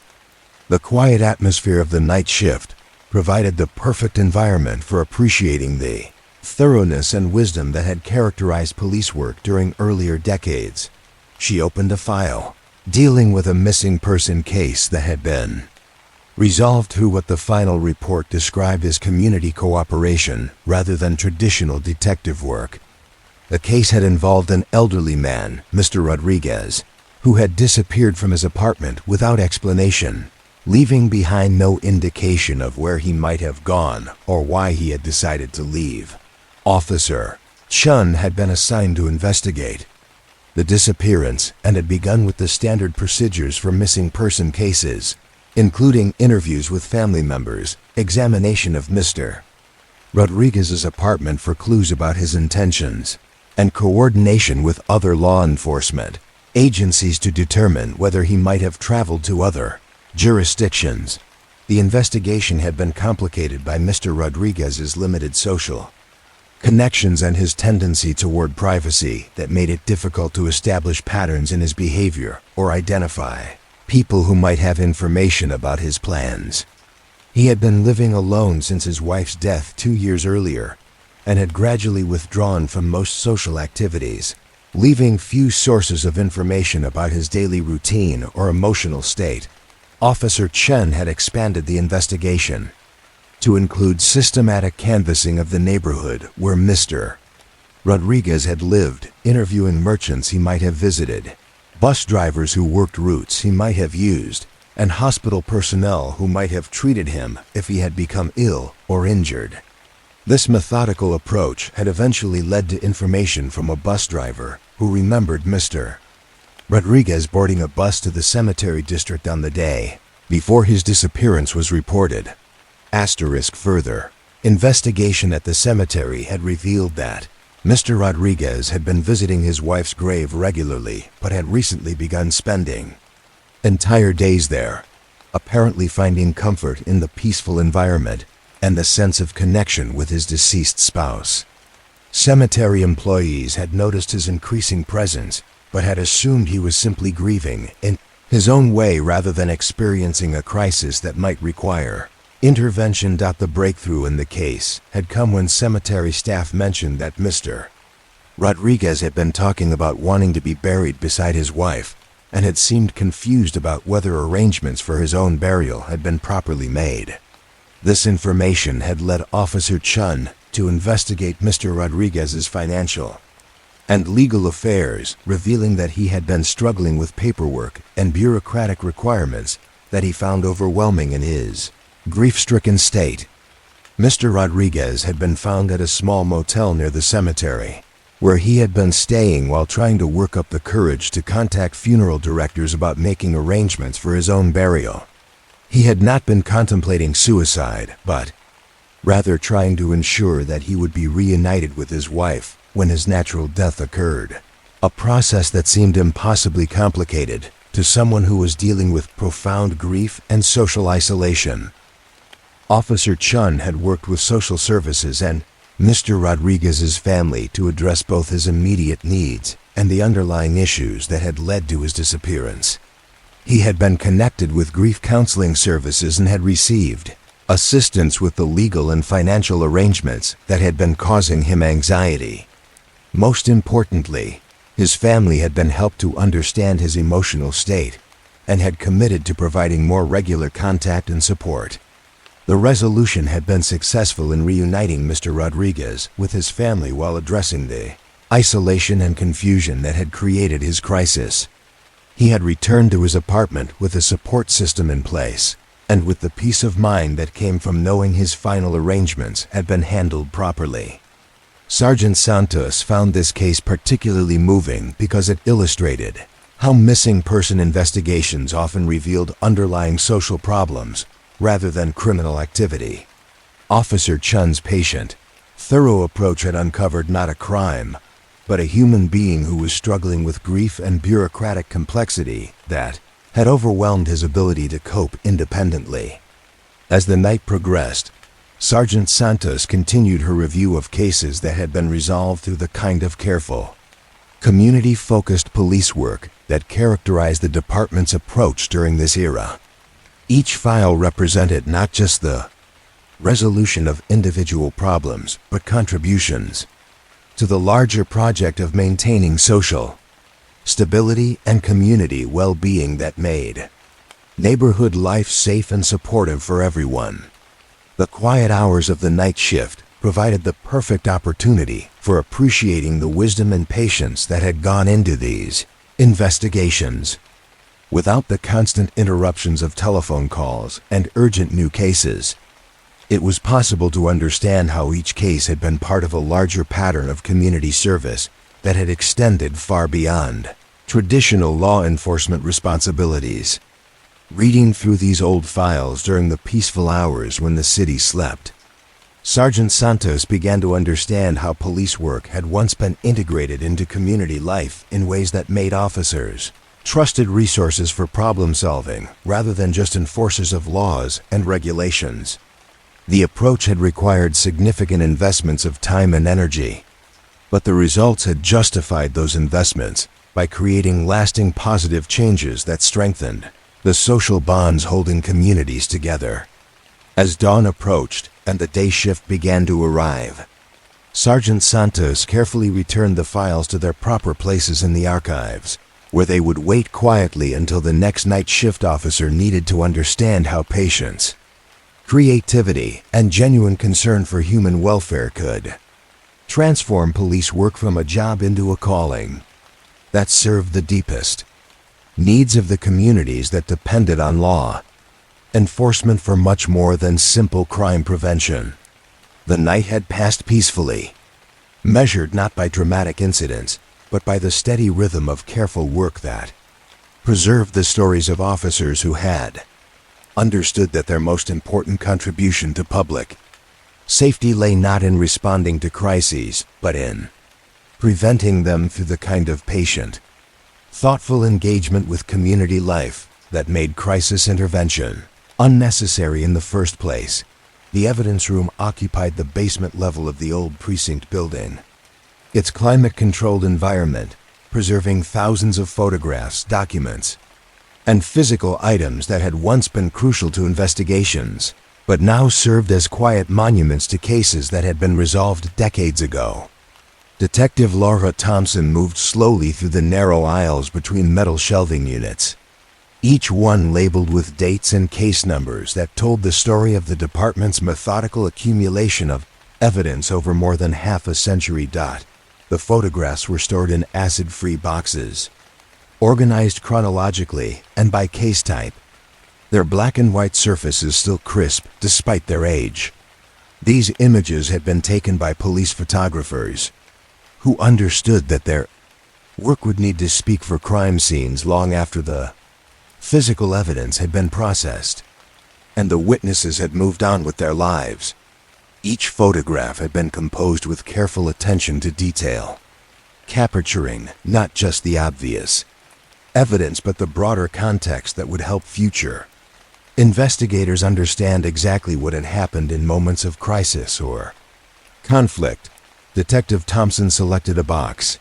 The quiet atmosphere of the night shift provided the perfect environment for appreciating the thoroughness and wisdom that had characterized police work during earlier decades. She opened a file, dealing with a missing person case that had been resolved through what the final report described as community cooperation rather than traditional detective work. The case had involved an elderly man, Mr. Rodriguez, who had disappeared from his apartment without explanation, leaving behind no indication of where he might have gone or why he had decided to leave. Officer Chun had been assigned to investigate the disappearance and had begun with the standard procedures for missing person cases, including interviews with family members, examination of Mr. Rodriguez's apartment for clues about his intentions, and coordination with other law enforcement agencies to determine whether he might have traveled to other jurisdictions. The investigation had been complicated by Mr. Rodriguez's limited social connections and his tendency toward privacy that made it difficult to establish patterns in his behavior or identify people who might have information about his plans. He had been living alone since his wife's death 2 years earlier and had gradually withdrawn from most social activities, leaving few sources of information about his daily routine or emotional state. Officer Chen had expanded the investigation to include systematic canvassing of the neighborhood where Mr. Rodriguez had lived, interviewing merchants he might have visited, bus drivers who worked routes he might have used, and hospital personnel who might have treated him if he had become ill or injured. This methodical approach had eventually led to information from a bus driver who remembered Mr. Rodriguez boarding a bus to the cemetery district on the day before his disappearance was reported. Further, investigation at the cemetery had revealed that Mr. Rodriguez had been visiting his wife's grave regularly but had recently begun spending entire days there, apparently finding comfort in the peaceful environment and the sense of connection with his deceased spouse. Cemetery employees had noticed his increasing presence, but had assumed he was simply grieving in his own way rather than experiencing a crisis that might require intervention. The breakthrough in the case had come when cemetery staff mentioned that Mr. Rodriguez had been talking about wanting to be buried beside his wife and had seemed confused about whether arrangements for his own burial had been properly made. This information had led Officer Chun to investigate Mr. Rodriguez's financial and legal affairs, revealing that he had been struggling with paperwork and bureaucratic requirements that he found overwhelming in his grief-stricken state. Mr. Rodriguez had been found at a small motel near the cemetery, where he had been staying while trying to work up the courage to contact funeral directors about making arrangements for his own burial. He had not been contemplating suicide, but rather trying to ensure that he would be reunited with his wife when his natural death occurred, a process that seemed impossibly complicated to someone who was dealing with profound grief and social isolation. Officer Chun had worked with social services and Mr. Rodriguez's family to address both his immediate needs and the underlying issues that had led to his disappearance. He had been connected with grief counseling services and had received assistance with the legal and financial arrangements that had been causing him anxiety. Most importantly, his family had been helped to understand his emotional state and had committed to providing more regular contact and support. The resolution had been successful in reuniting Mr. Rodriguez with his family while addressing the isolation and confusion that had created his crisis. He had returned to his apartment with a support system in place, and with the peace of mind that came from knowing his final arrangements had been handled properly. Sergeant Santos found this case particularly moving because it illustrated how missing person investigations often revealed underlying social problems rather than criminal activity. Officer Chun's patient, thorough approach had uncovered not a crime, but a human being who was struggling with grief and bureaucratic complexity that had overwhelmed his ability to cope independently. As the night progressed, Sergeant Santos continued her review of cases that had been resolved through the kind of careful, community-focused police work that characterized the department's approach during this era. Each file represented not just the resolution of individual problems, but contributions to the larger project of maintaining social stability and community well-being that made neighborhood life safe and supportive for everyone. The quiet hours of the night shift provided the perfect opportunity for appreciating the wisdom and patience that had gone into these investigations. Without the constant interruptions of telephone calls and urgent new cases, it was possible to understand how each case had been part of a larger pattern of community service that had extended far beyond traditional law enforcement responsibilities. Reading through these old files during the peaceful hours when the city slept, Sergeant Santos began to understand how police work had once been integrated into community life in ways that made officers trusted resources for problem solving rather than just enforcers of laws and regulations. The approach had required significant investments of time and energy, but the results had justified those investments by creating lasting positive changes that strengthened the social bonds holding communities together. As dawn approached and the day shift began to arrive, Sergeant Santos carefully returned the files to their proper places in the archives, where they would wait quietly until the next night shift officer needed to understand how patience, creativity, and genuine concern for human welfare could transform police work from a job into a calling that served the deepest needs of the communities that depended on law enforcement for much more than simple crime prevention. The night had passed peacefully, measured not by dramatic incidents, but by the steady rhythm of careful work that preserved the stories of officers who had understood that their most important contribution to public safety lay not in responding to crises, but in preventing them through the kind of patient, thoughtful engagement with community life that made crisis intervention unnecessary in the first place. The evidence room occupied the basement level of the old precinct building, Its climate-controlled environment, preserving thousands of photographs, documents, and physical items that had once been crucial to investigations, but now served as quiet monuments to cases that had been resolved decades ago. Detective Laura Thompson moved slowly through the narrow aisles between metal shelving units, each one labeled with dates and case numbers that told the story of the department's methodical accumulation of evidence over more than half a century. The photographs were stored in acid-free boxes, organized chronologically and by case type, their black and white surfaces still crisp despite their age. These images had been taken by police photographers who understood that their work would need to speak for crime scenes long after the physical evidence had been processed and the witnesses had moved on with their lives. Each photograph had been composed with careful attention to detail, capturing not just the obvious evidence but the broader context that would help future investigators understand exactly what had happened in moments of crisis or conflict. Detective Thompson selected a box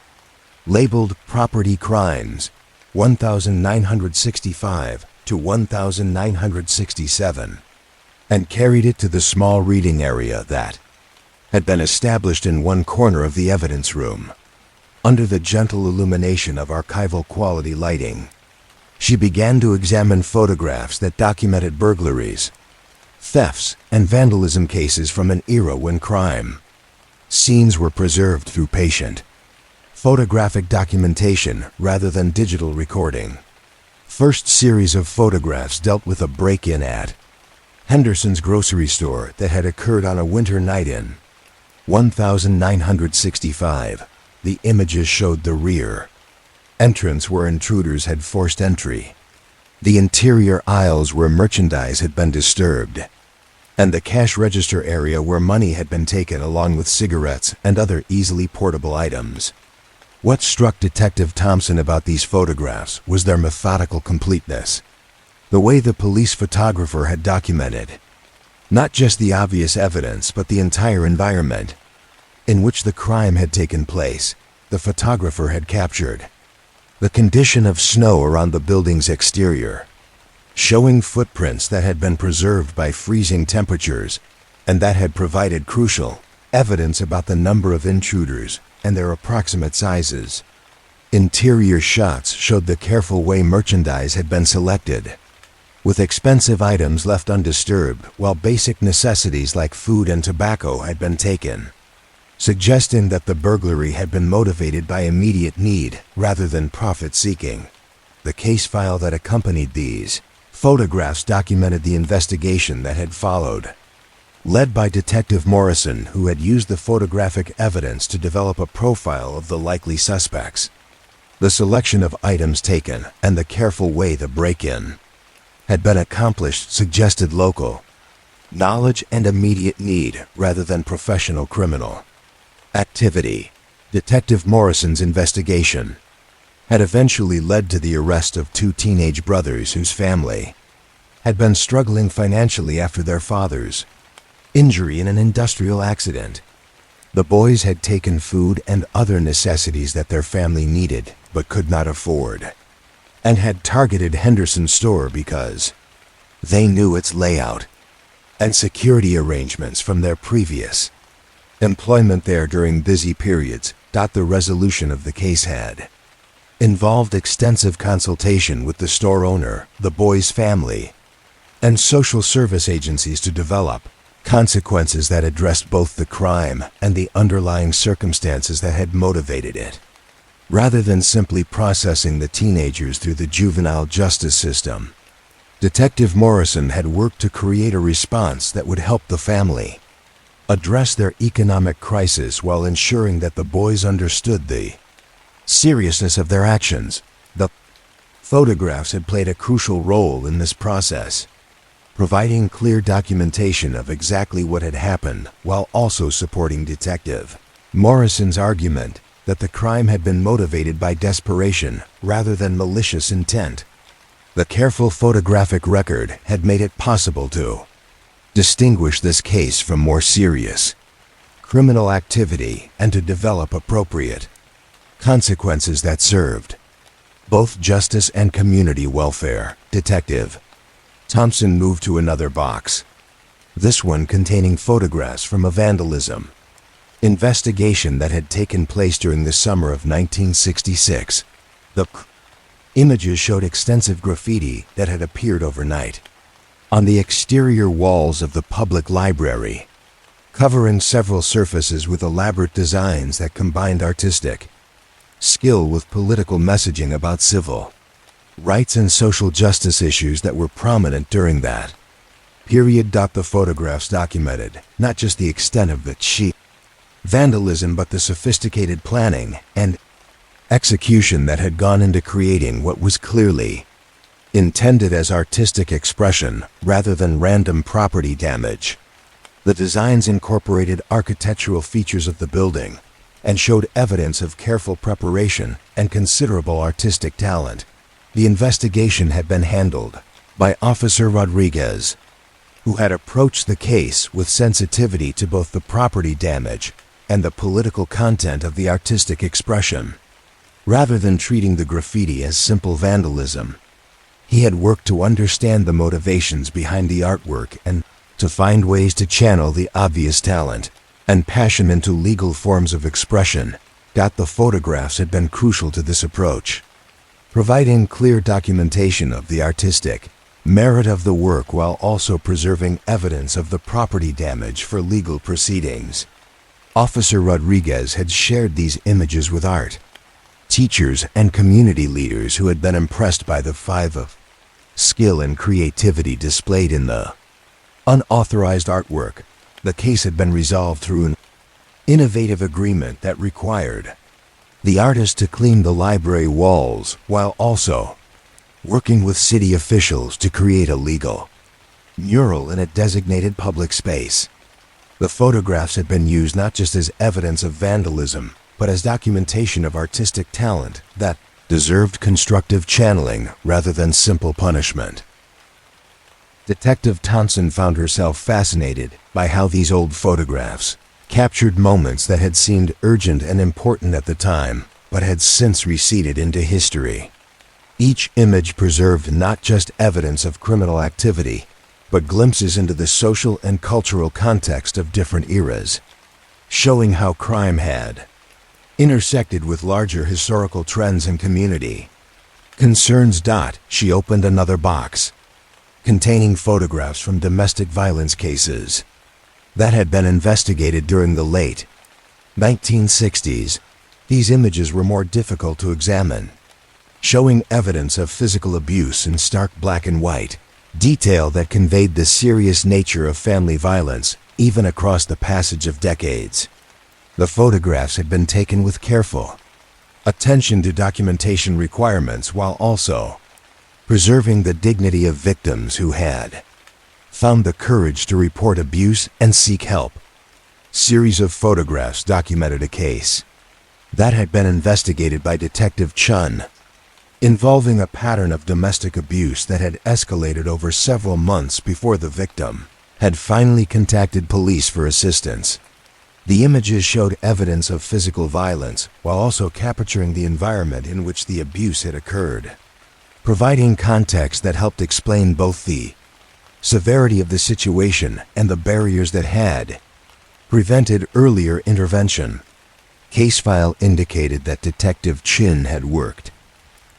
labeled Property Crimes 1965 to 1967 and carried it to the small reading area that had been established in one corner of the evidence room. Under the gentle illumination of archival quality lighting, she began to examine photographs that documented burglaries, thefts, and vandalism cases from an era when crime scenes were preserved through patient photographic documentation rather than digital recording. First series of photographs dealt with a break-in at Henderson's grocery store that had occurred on a winter night in 1965. The images showed the rear entrance where intruders had forced entry, the interior aisles where merchandise had been disturbed, and the cash register area where money had been taken along with cigarettes and other easily portable items. What struck Detective Thompson about these photographs was their methodical completeness. The way the police photographer had documented not just the obvious evidence but the entire environment in which the crime had taken place. The photographer had captured the condition of snow around the building's exterior, showing footprints that had been preserved by freezing temperatures and that had provided crucial evidence about the number of intruders and their approximate sizes. Interior shots showed the careful way merchandise had been selected, with expensive items left undisturbed while basic necessities like food and tobacco had been taken, suggesting that the burglary had been motivated by immediate need rather than profit-seeking. The case file that accompanied these photographs documented the investigation that had followed, led by Detective Morrison, who had used the photographic evidence to develop a profile of the likely suspects. The selection of items taken and the careful way the break-in had been accomplished suggested local knowledge and immediate need rather than professional criminal activity. Detective Morrison's investigation had eventually led to the arrest of two teenage brothers whose family had been struggling financially after their father's injury in an industrial accident. The boys had taken food and other necessities that their family needed but could not afford, and had targeted Henderson's store because they knew its layout and security arrangements from their previous employment there during busy periods. The resolution of the case had involved extensive consultation with the store owner, the boys' family, and social service agencies to develop consequences that addressed both the crime and the underlying circumstances that had motivated it. Rather than simply processing the teenagers through the juvenile justice system, Detective Morrison had worked to create a response that would help the family address their economic crisis while ensuring that the boys understood the seriousness of their actions. The photographs had played a crucial role in this process, providing clear documentation of exactly what had happened while also supporting Detective Morrison's argument that the crime had been motivated by desperation rather than malicious intent. The careful photographic record had made it possible to distinguish this case from more serious criminal activity and to develop appropriate consequences that served both justice and community welfare. Detective Thompson moved to another box, this one containing photographs from a vandalism investigation that had taken place during the summer of 1966. The images showed extensive graffiti that had appeared overnight on the exterior walls of the public library, covering several surfaces with elaborate designs that combined artistic skill with political messaging about civil rights and social justice issues that were prominent during that period. The photographs documented not just the extent of the vandalism but the sophisticated planning and execution that had gone into creating what was clearly intended as artistic expression rather than random property damage. The designs incorporated architectural features of the building and showed evidence of careful preparation and considerable artistic talent. The investigation had been handled by Officer Rodriguez, who had approached the case with sensitivity to both the property damage and the political content of the artistic expression. Rather than treating the graffiti as simple vandalism, he had worked to understand the motivations behind the artwork and to find ways to channel the obvious talent and passion into legal forms of expression. The photographs had been crucial to this approach, providing clear documentation of the artistic merit of the work while also preserving evidence of the property damage for legal proceedings. Officer Rodriguez had shared these images with art teachers and community leaders who had been impressed by the skill and creativity displayed in the unauthorized artwork. The case had been resolved through an innovative agreement that required the artist to clean the library walls while also working with city officials to create a legal mural in a designated public space. The photographs had been used not just as evidence of vandalism, but as documentation of artistic talent that deserved constructive channeling rather than simple punishment. Detective Thompson found herself fascinated by how these old photographs captured moments that had seemed urgent and important at the time, but had since receded into history. Each image preserved not just evidence of criminal activity, but glimpses into the social and cultural context of different eras, showing how crime had intersected with larger historical trends and community concerns. She opened another box containing photographs from domestic violence cases that had been investigated during the late 1960s. These images were more difficult to examine, showing evidence of physical abuse in stark black and white detail that conveyed the serious nature of family violence even across the passage of decades. The photographs had been taken with careful attention to documentation requirements while also preserving the dignity of victims who had found the courage to report abuse and seek help. Series of photographs documented a case that had been investigated by Detective Chun, involving a pattern of domestic abuse that had escalated over several months before the victim had finally contacted police for assistance. The images showed evidence of physical violence while also capturing the environment in which the abuse had occurred, providing context that helped explain both the severity of the situation and the barriers that had prevented earlier intervention. Case file indicated that Detective Chin had worked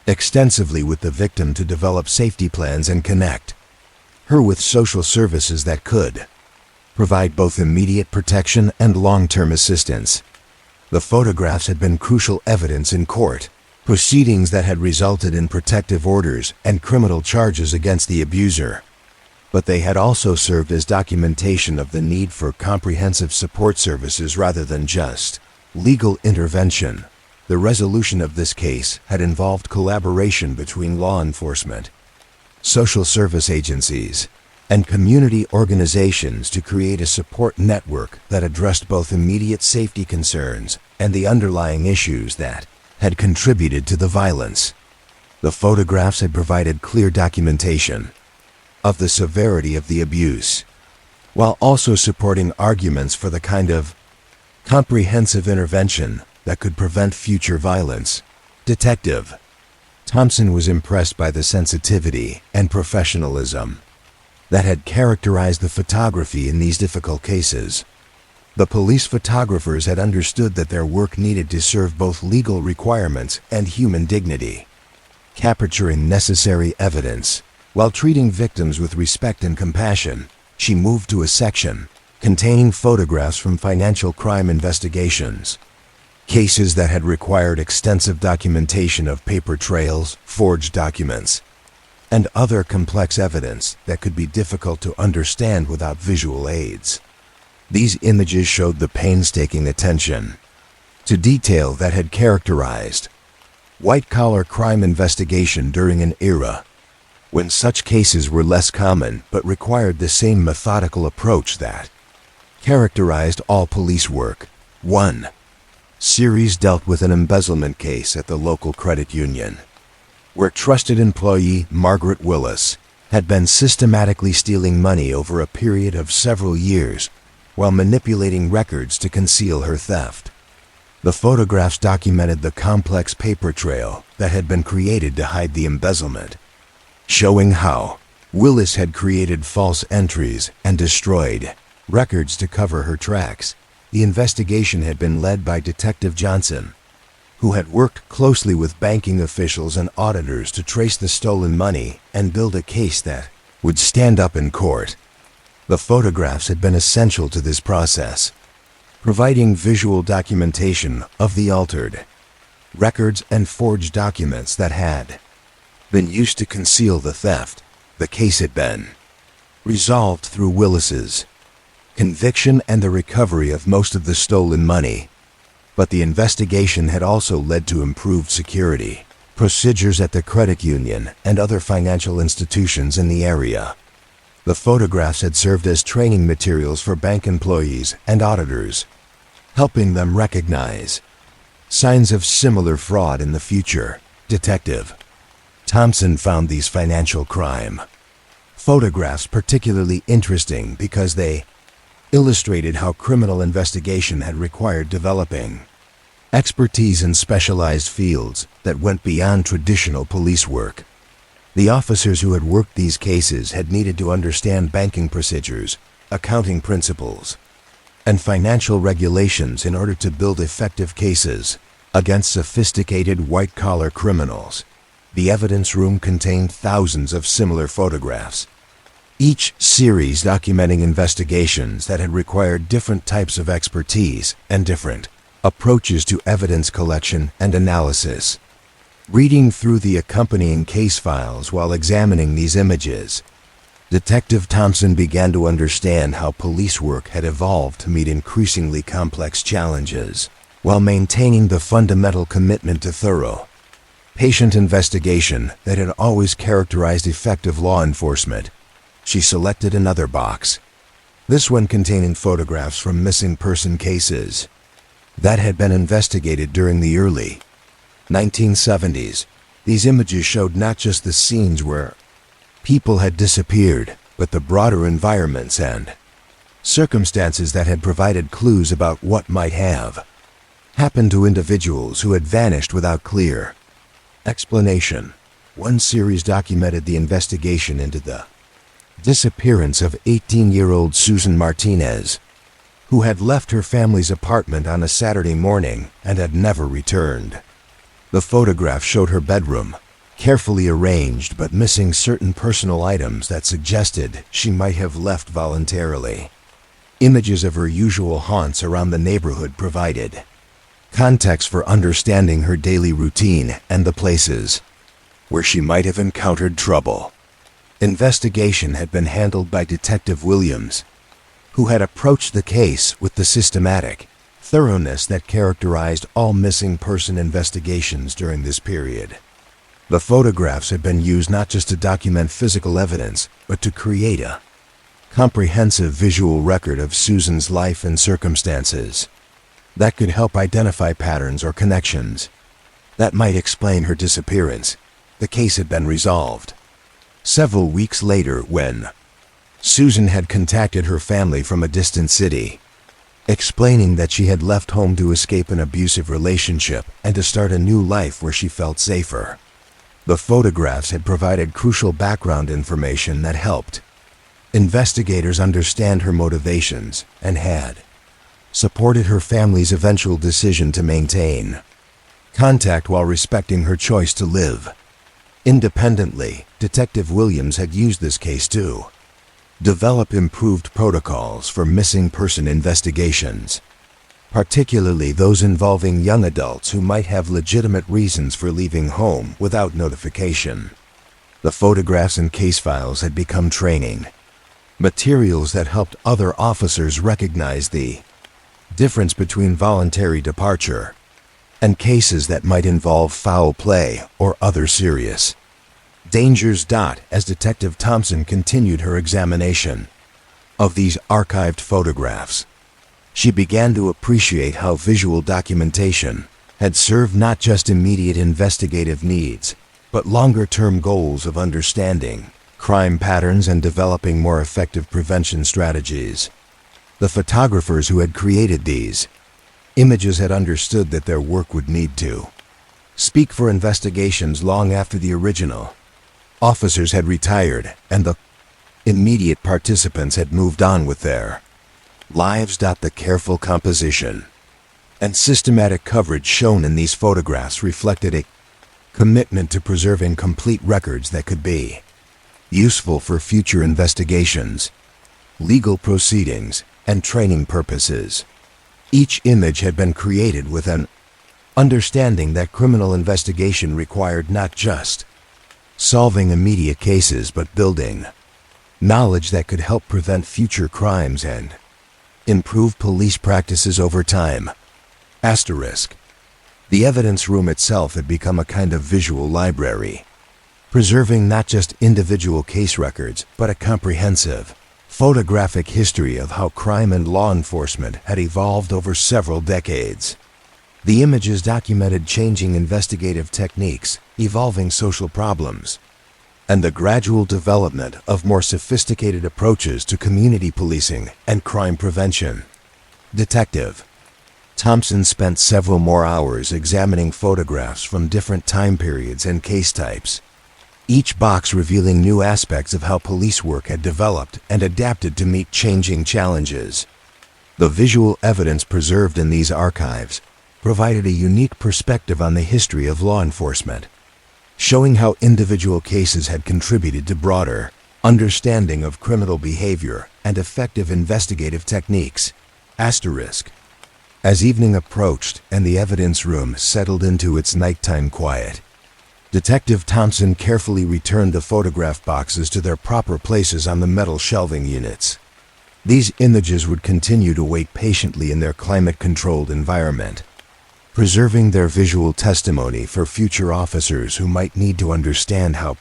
extensively with the victim to develop safety plans and connect her with social services that could provide both immediate protection and long-term assistance. The photographs had been crucial evidence in court proceedings that had resulted in protective orders and criminal charges against the abuser. But they had also served as documentation of the need for comprehensive support services rather than just legal intervention. The resolution of this case had involved collaboration between law enforcement, social service agencies, and community organizations to create a support network that addressed both immediate safety concerns and the underlying issues that had contributed to the violence. The photographs had provided clear documentation of the severity of the abuse, while also supporting arguments for the kind of Comprehensive intervention that could prevent future violence. Detective Thompson was impressed by the sensitivity and professionalism that had characterized the photography in these difficult cases. The police photographers had understood that their work needed to serve both legal requirements and human dignity, capturing necessary evidence. While treating victims with respect and compassion, she moved to a section containing photographs from financial crime investigations, cases that had required extensive documentation of paper trails, forged documents, and other complex evidence that could be difficult to understand without visual aids. These images showed the painstaking attention to detail that had characterized white-collar crime investigation during an era when such cases were less common but required the same methodical approach that characterized all police work. 1. Series dealt with an embezzlement case at the local credit union, where trusted employee Margaret Willis had been systematically stealing money over a period of several years while manipulating records to conceal her theft. The photographs documented the complex paper trail that had been created to hide the embezzlement, showing how Willis had created false entries and destroyed records to cover her tracks. The investigation had been led by Detective Johnson, who had worked closely with banking officials and auditors to trace the stolen money and build a case that would stand up in court. The photographs had been essential to this process, providing visual documentation of the altered records and forged documents that had been used to conceal the theft. The case had been resolved through Willis's conviction and the recovery of most of the stolen money. But the investigation had also led to improved security procedures at the credit union and other financial institutions in the area. The photographs had served as training materials for bank employees and auditors, helping them recognize signs of similar fraud in the future. Detective Thompson found these financial crime photographs particularly interesting because they illustrated how criminal investigation had required developing expertise in specialized fields that went beyond traditional police work. The officers who had worked these cases had needed to understand banking procedures, accounting principles, and financial regulations in order to build effective cases against sophisticated white-collar criminals. The evidence room contained thousands of similar photographs, each series documenting investigations that had required different types of expertise and different approaches to evidence collection and analysis. Reading through the accompanying case files while examining these images, Detective Thompson began to understand how police work had evolved to meet increasingly complex challenges while maintaining the fundamental commitment to thorough, patient investigation that had always characterized effective law enforcement. She selected another box, this one containing photographs from missing person cases that had been investigated during the early 1970s. These images showed not just the scenes where people had disappeared, but the broader environments and circumstances that had provided clues about what might have happened to individuals who had vanished without clear explanation. One series documented the investigation into the disappearance of 18-year-old Susan Martinez, who had left her family's apartment on a Saturday morning and had never returned. The photograph showed her bedroom, carefully arranged but missing certain personal items that suggested she might have left voluntarily. Images of her usual haunts around the neighborhood provided context for understanding her daily routine and the places where she might have encountered trouble. Investigation had been handled by Detective Williams, who had approached the case with the systematic thoroughness that characterized all missing person investigations during this period. The photographs had been used not just to document physical evidence, but to create a comprehensive visual record of Susan's life and circumstances that could help identify patterns or connections that might explain her disappearance. The case had been resolved several weeks later when Susan had contacted her family from a distant city. explaining that she had left home to escape an abusive relationship and to start a new life where she felt safer. The photographs had provided crucial background information that helped investigators understand her motivations and had supported her family's eventual decision to maintain contact while respecting her choice to live independently. Detective Williams had used this case to develop improved protocols for missing person investigations, particularly those involving young adults who might have legitimate reasons for leaving home without notification. The photographs and case files had become training materials that helped other officers recognize the difference between voluntary departure and cases that might involve foul play or other serious dangers. As Detective Thompson continued her examination of these archived photographs, she began to appreciate how visual documentation had served not just immediate investigative needs, but longer-term goals of understanding crime patterns and developing more effective prevention strategies. The photographers who had created these images had understood that their work would need to speak for investigations long after the original officers had retired and the immediate participants had moved on with their lives. The careful composition and systematic coverage shown in these photographs reflected a commitment to preserving complete records that could be useful for future investigations, legal proceedings, and training purposes. Each image had been created with an understanding that criminal investigation required not just solving immediate cases but building knowledge that could help prevent future crimes and improve police practices over time. The evidence room itself had become a kind of visual library, preserving not just individual case records, but a comprehensive photographic history of how crime and law enforcement had evolved over several decades. The images documented changing investigative techniques, evolving social problems, and the gradual development of more sophisticated approaches to community policing and crime prevention. Detective Thompson spent several more hours examining photographs from different time periods and case types, each box revealing new aspects of how police work had developed and adapted to meet changing challenges. The visual evidence preserved in these archives provided a unique perspective on the history of law enforcement, showing how individual cases had contributed to broader understanding of criminal behavior and effective investigative techniques. As evening approached and the evidence room settled into its nighttime quiet, Detective Thompson carefully returned the photograph boxes to their proper places on the metal shelving units. These images would continue to wait patiently in their climate-controlled environment, preserving their visual testimony for future officers who might need to understand how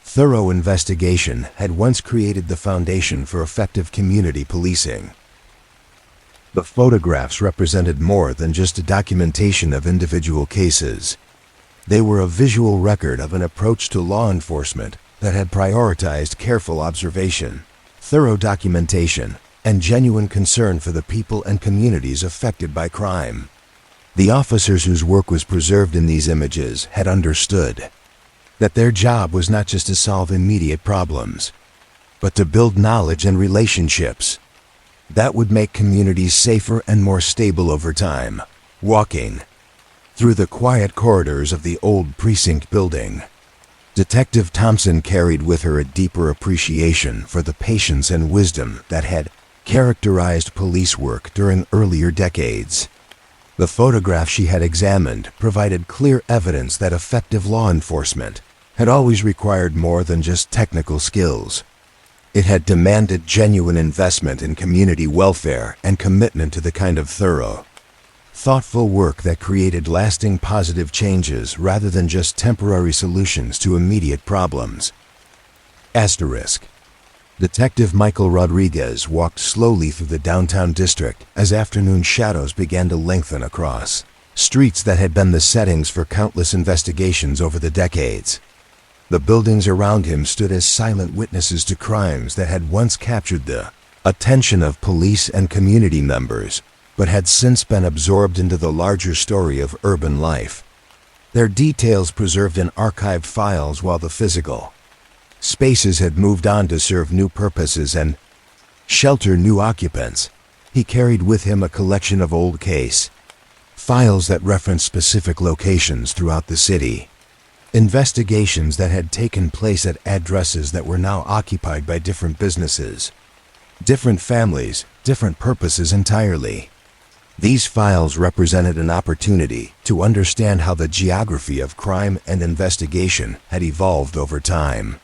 thorough investigation had once created the foundation for effective community policing. The photographs represented more than just a documentation of individual cases. They were a visual record of an approach to law enforcement that had prioritized careful observation, thorough documentation, and genuine concern for the people and communities affected by crime. The officers whose work was preserved in these images had understood that their job was not just to solve immediate problems, but to build knowledge and relationships that would make communities safer and more stable over time. Walking through the quiet corridors of the old precinct building, Detective Thompson carried with her a deeper appreciation for the patience and wisdom that had characterized police work during earlier decades. The photographs she had examined provided clear evidence that effective law enforcement had always required more than just technical skills. It had demanded genuine investment in community welfare and commitment to the kind of thorough, thoughtful work that created lasting positive changes rather than just temporary solutions to immediate problems. Detective Michael Rodriguez walked slowly through the downtown district as afternoon shadows began to lengthen across streets that had been the settings for countless investigations over the decades. The buildings around him stood as silent witnesses to crimes that had once captured the attention of police and community members, but had since been absorbed into the larger story of urban life. Their details preserved in archived files while the physical spaces had moved on to serve new purposes and shelter new occupants. He carried with him a collection of old case files that referenced specific locations throughout the city. Investigations that had taken place at addresses that were now occupied by different businesses, different families, different purposes entirely. These files represented an opportunity to understand how the geography of crime and investigation had evolved over time,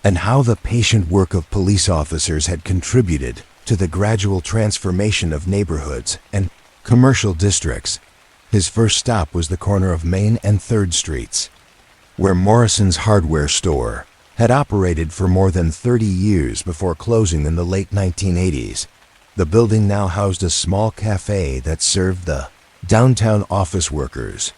and how the patient work of police officers had contributed to the gradual transformation of neighborhoods and commercial districts. His first stop was the corner of Main and 3rd Streets, where Morrison's hardware store had operated for more than 30 years before closing in the late 1980s. The building now housed a small cafe that served the downtown office workers,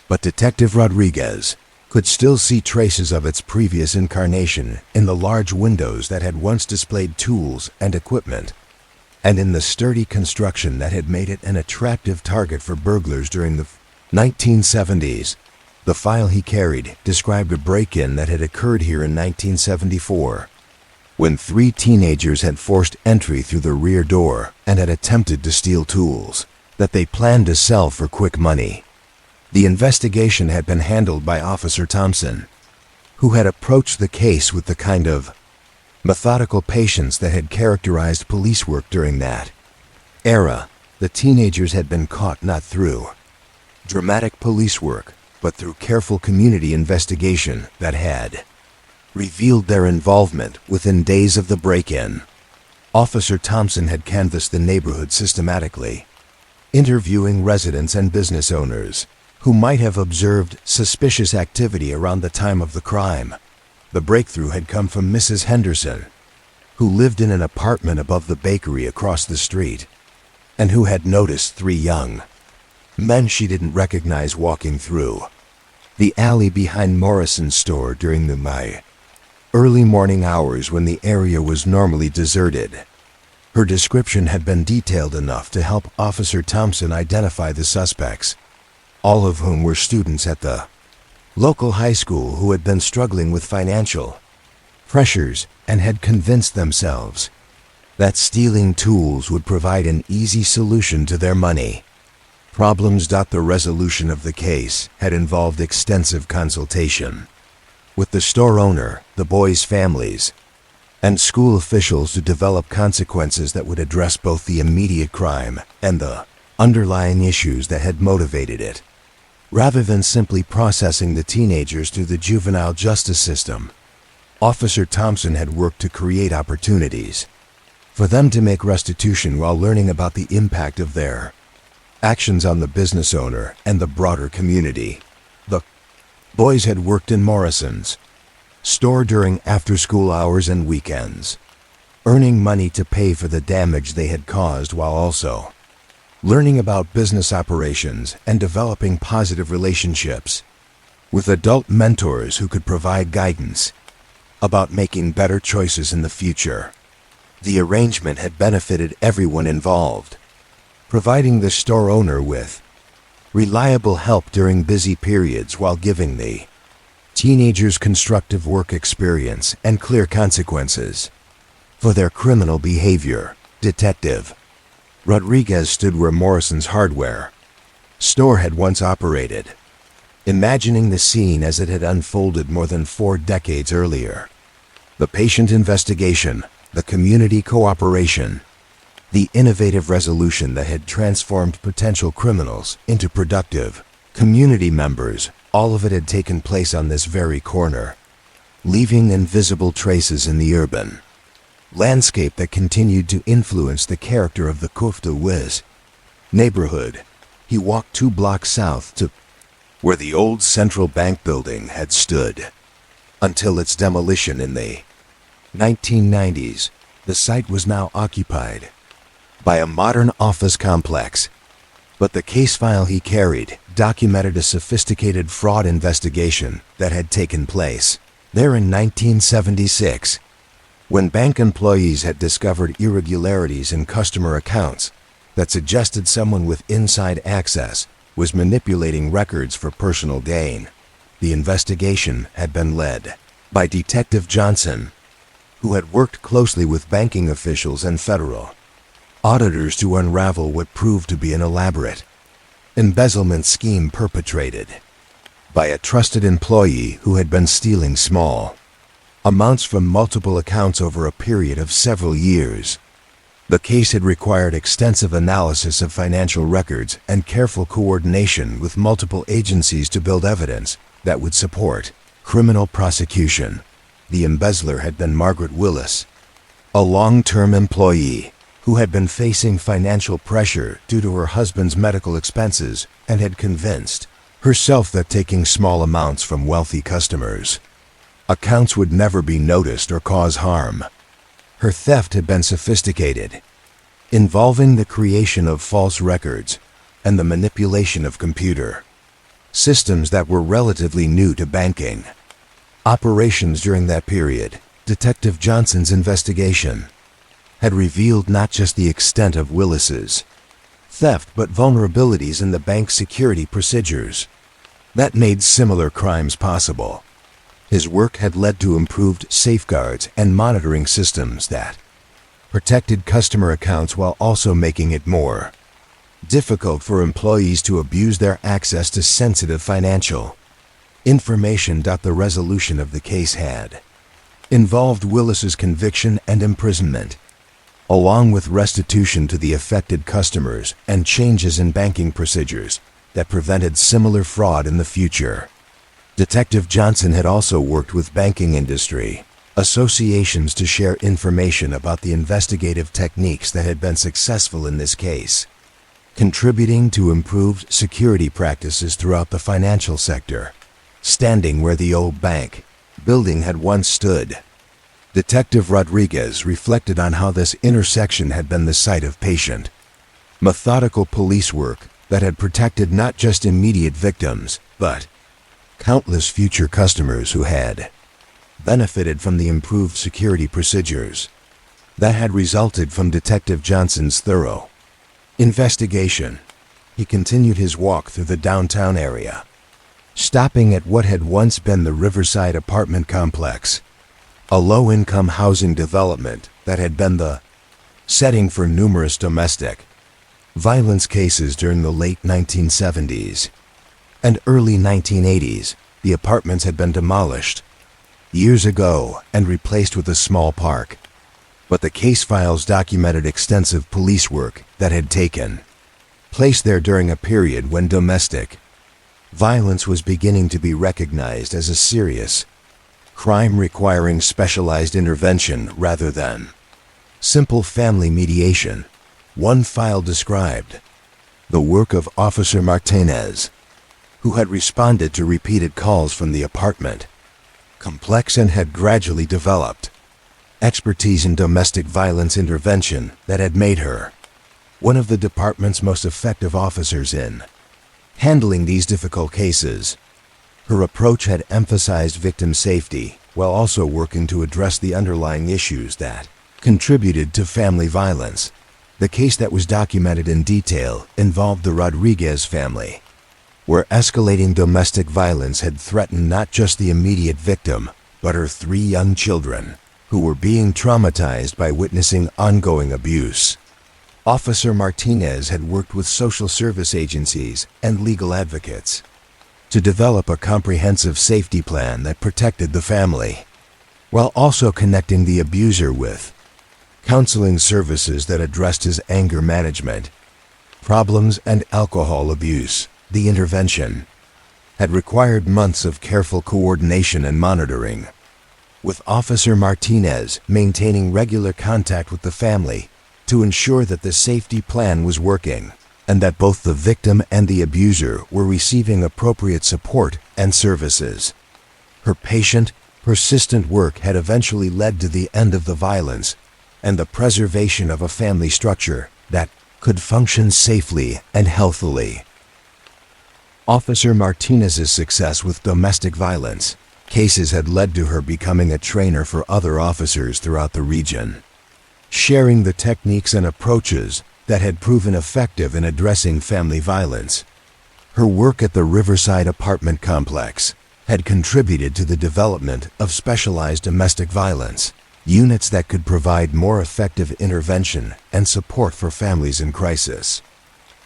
but Detective Rodriguez could still see traces of its previous incarnation in the large windows that had once displayed tools and equipment, and in the sturdy construction that had made it an attractive target for burglars during the 1970s. The file he carried described a break-in that had occurred here in 1974, when 3 teenagers had forced entry through the rear door and had attempted to steal tools that they planned to sell for quick money. The investigation had been handled by Officer Thompson, who had approached the case with the kind of methodical patience that had characterized police work during that era. The teenagers had been caught not through dramatic police work, but through careful community investigation that had revealed their involvement within days of the break-in. Officer Thompson had canvassed the neighborhood systematically, interviewing residents and business owners who might have observed suspicious activity around the time of the crime. The breakthrough had come from Mrs. Henderson, who lived in an apartment above the bakery across the street, and who had noticed 3 young men she didn't recognize walking through the alley behind Morrison's store during the early morning hours when the area was normally deserted. Her description had been detailed enough to help Officer Thompson identify the suspects, all of whom were students at the local high school who had been struggling with financial pressures and had convinced themselves that stealing tools would provide an easy solution to their money problems. The resolution of the case had involved extensive consultation with the store owner, the boys' families, and school officials to develop consequences that would address both the immediate crime and the underlying issues that had motivated it. Rather than simply processing the teenagers through the juvenile justice system, Officer Thompson had worked to create opportunities for them to make restitution while learning about the impact of their actions on the business owner and the broader community. The boys had worked in Morrison's store during after-school hours and weekends, earning money to pay for the damage they had caused while also learning about business operations and developing positive relationships with adult mentors who could provide guidance about making better choices in the future. The arrangement had benefited everyone involved, providing the store owner with reliable help during busy periods while giving the teenagers constructive work experience and clear consequences for their criminal behavior. Detective Rodriguez stood where Morrison's hardware store had once operated, imagining the scene as it had unfolded more than 4 decades earlier. The patient investigation, the community cooperation, the innovative resolution that had transformed potential criminals into productive community members, all of it had taken place on this very corner, leaving invisible traces in the urban landscape that continued to influence the character of the Kufta Wiz neighborhood. He walked 2 blocks south to where the old central bank building had stood until its demolition in the 1990s. The site was now occupied by a modern office complex, but the case file he carried documented a sophisticated fraud investigation that had taken place there in 1976. When bank employees had discovered irregularities in customer accounts that suggested someone with inside access was manipulating records for personal gain, the investigation had been led by Detective Johnson, who had worked closely with banking officials and federal auditors to unravel what proved to be an elaborate embezzlement scheme perpetrated by a trusted employee who had been stealing small amounts from multiple accounts over a period of several years. The case had required extensive analysis of financial records and careful coordination with multiple agencies to build evidence that would support criminal prosecution. The embezzler had been Margaret Willis, a long-term employee who had been facing financial pressure due to her husband's medical expenses and had convinced herself that taking small amounts from wealthy customers' accounts would never be noticed or cause harm. Her theft had been sophisticated, involving the creation of false records and the manipulation of computer systems that were relatively new to banking operations. During that period, Detective Johnson's investigation had revealed not just the extent of Willis's theft but vulnerabilities in the bank's security procedures that made similar crimes possible. His work had led to improved safeguards and monitoring systems that protected customer accounts while also making it more difficult for employees to abuse their access to sensitive financial information. The resolution of the case had involved Willis's conviction and imprisonment, along with restitution to the affected customers and changes in banking procedures that prevented similar fraud in the future. Detective Johnson had also worked with banking industry associations to share information about the investigative techniques that had been successful in this case, contributing to improved security practices throughout the financial sector. Standing where the old bank building had once stood, Detective Rodriguez reflected on how this intersection had been the site of patient, methodical police work that had protected not just immediate victims, but countless future customers who had benefited from the improved security procedures that had resulted from Detective Johnson's thorough investigation. He continued his walk through the downtown area, stopping at what had once been the Riverside apartment complex, a low-income housing development that had been the setting for numerous domestic violence cases during the late 1970s and early 1980s. The apartments had been demolished years ago and replaced with a small park, but the case files documented extensive police work that had taken place there during a period when domestic violence was beginning to be recognized as a serious crime requiring specialized intervention rather than simple family mediation. One file described the work of Officer Martinez, who had responded to repeated calls from the apartment complex and had gradually developed expertise in domestic violence intervention that had made her one of the department's most effective officers in handling these difficult cases. Her approach had emphasized victim safety while also working to address the underlying issues that contributed to family violence. The case that was documented in detail involved the Rodriguez family, where escalating domestic violence had threatened not just the immediate victim, but her 3 young children, who were being traumatized by witnessing ongoing abuse. Officer Martinez had worked with social service agencies and legal advocates to develop a comprehensive safety plan that protected the family, while also connecting the abuser with counseling services that addressed his anger management problems and alcohol abuse. The intervention had required months of careful coordination and monitoring, with Officer Martinez maintaining regular contact with the family to ensure that the safety plan was working and that both the victim and the abuser were receiving appropriate support and services. Her patient, persistent work had eventually led to the end of the violence and the preservation of a family structure that could function safely and healthily. Officer Martinez's success with domestic violence cases had led to her becoming a trainer for other officers throughout the region, sharing the techniques and approaches that had proven effective in addressing family violence. Her work at the Riverside apartment complex had contributed to the development of specialized domestic violence units that could provide more effective intervention and support for families in crisis.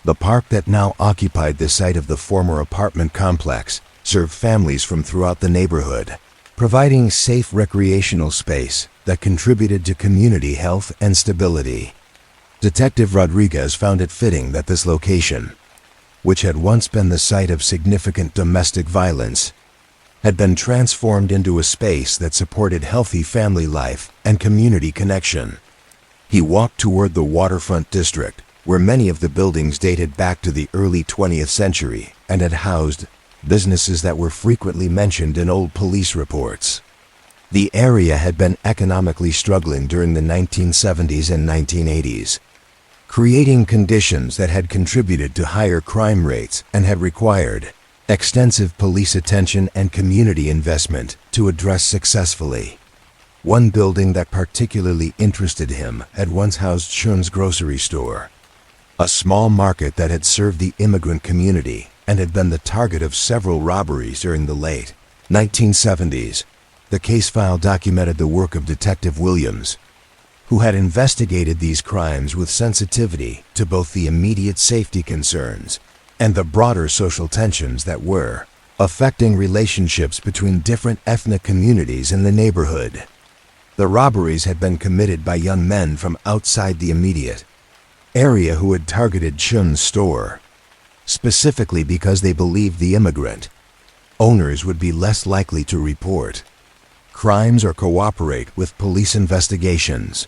The park that now occupied the site of the former apartment complex served families from throughout the neighborhood, providing safe recreational space that contributed to community health and stability. Detective Rodriguez found it fitting that this location, which had once been the site of significant domestic violence, had been transformed into a space that supported healthy family life and community connection. He walked toward the waterfront district, where many of the buildings dated back to the early 20th century and had housed businesses that were frequently mentioned in old police reports. The area had been economically struggling during the 1970s and 1980s, creating conditions that had contributed to higher crime rates and had required extensive police attention and community investment to address successfully. One building that particularly interested him had once housed Chun's grocery store, a small market that had served the immigrant community and had been the target of several robberies during the late 1970s. The case file documented the work of Detective Williams, who had investigated these crimes with sensitivity to both the immediate safety concerns and the broader social tensions that were affecting relationships between different ethnic communities in the neighborhood. The robberies had been committed by young men from outside the immediate area who had targeted Chun's store, specifically because they believed the immigrant owners would be less likely to report crimes or cooperate with police investigations.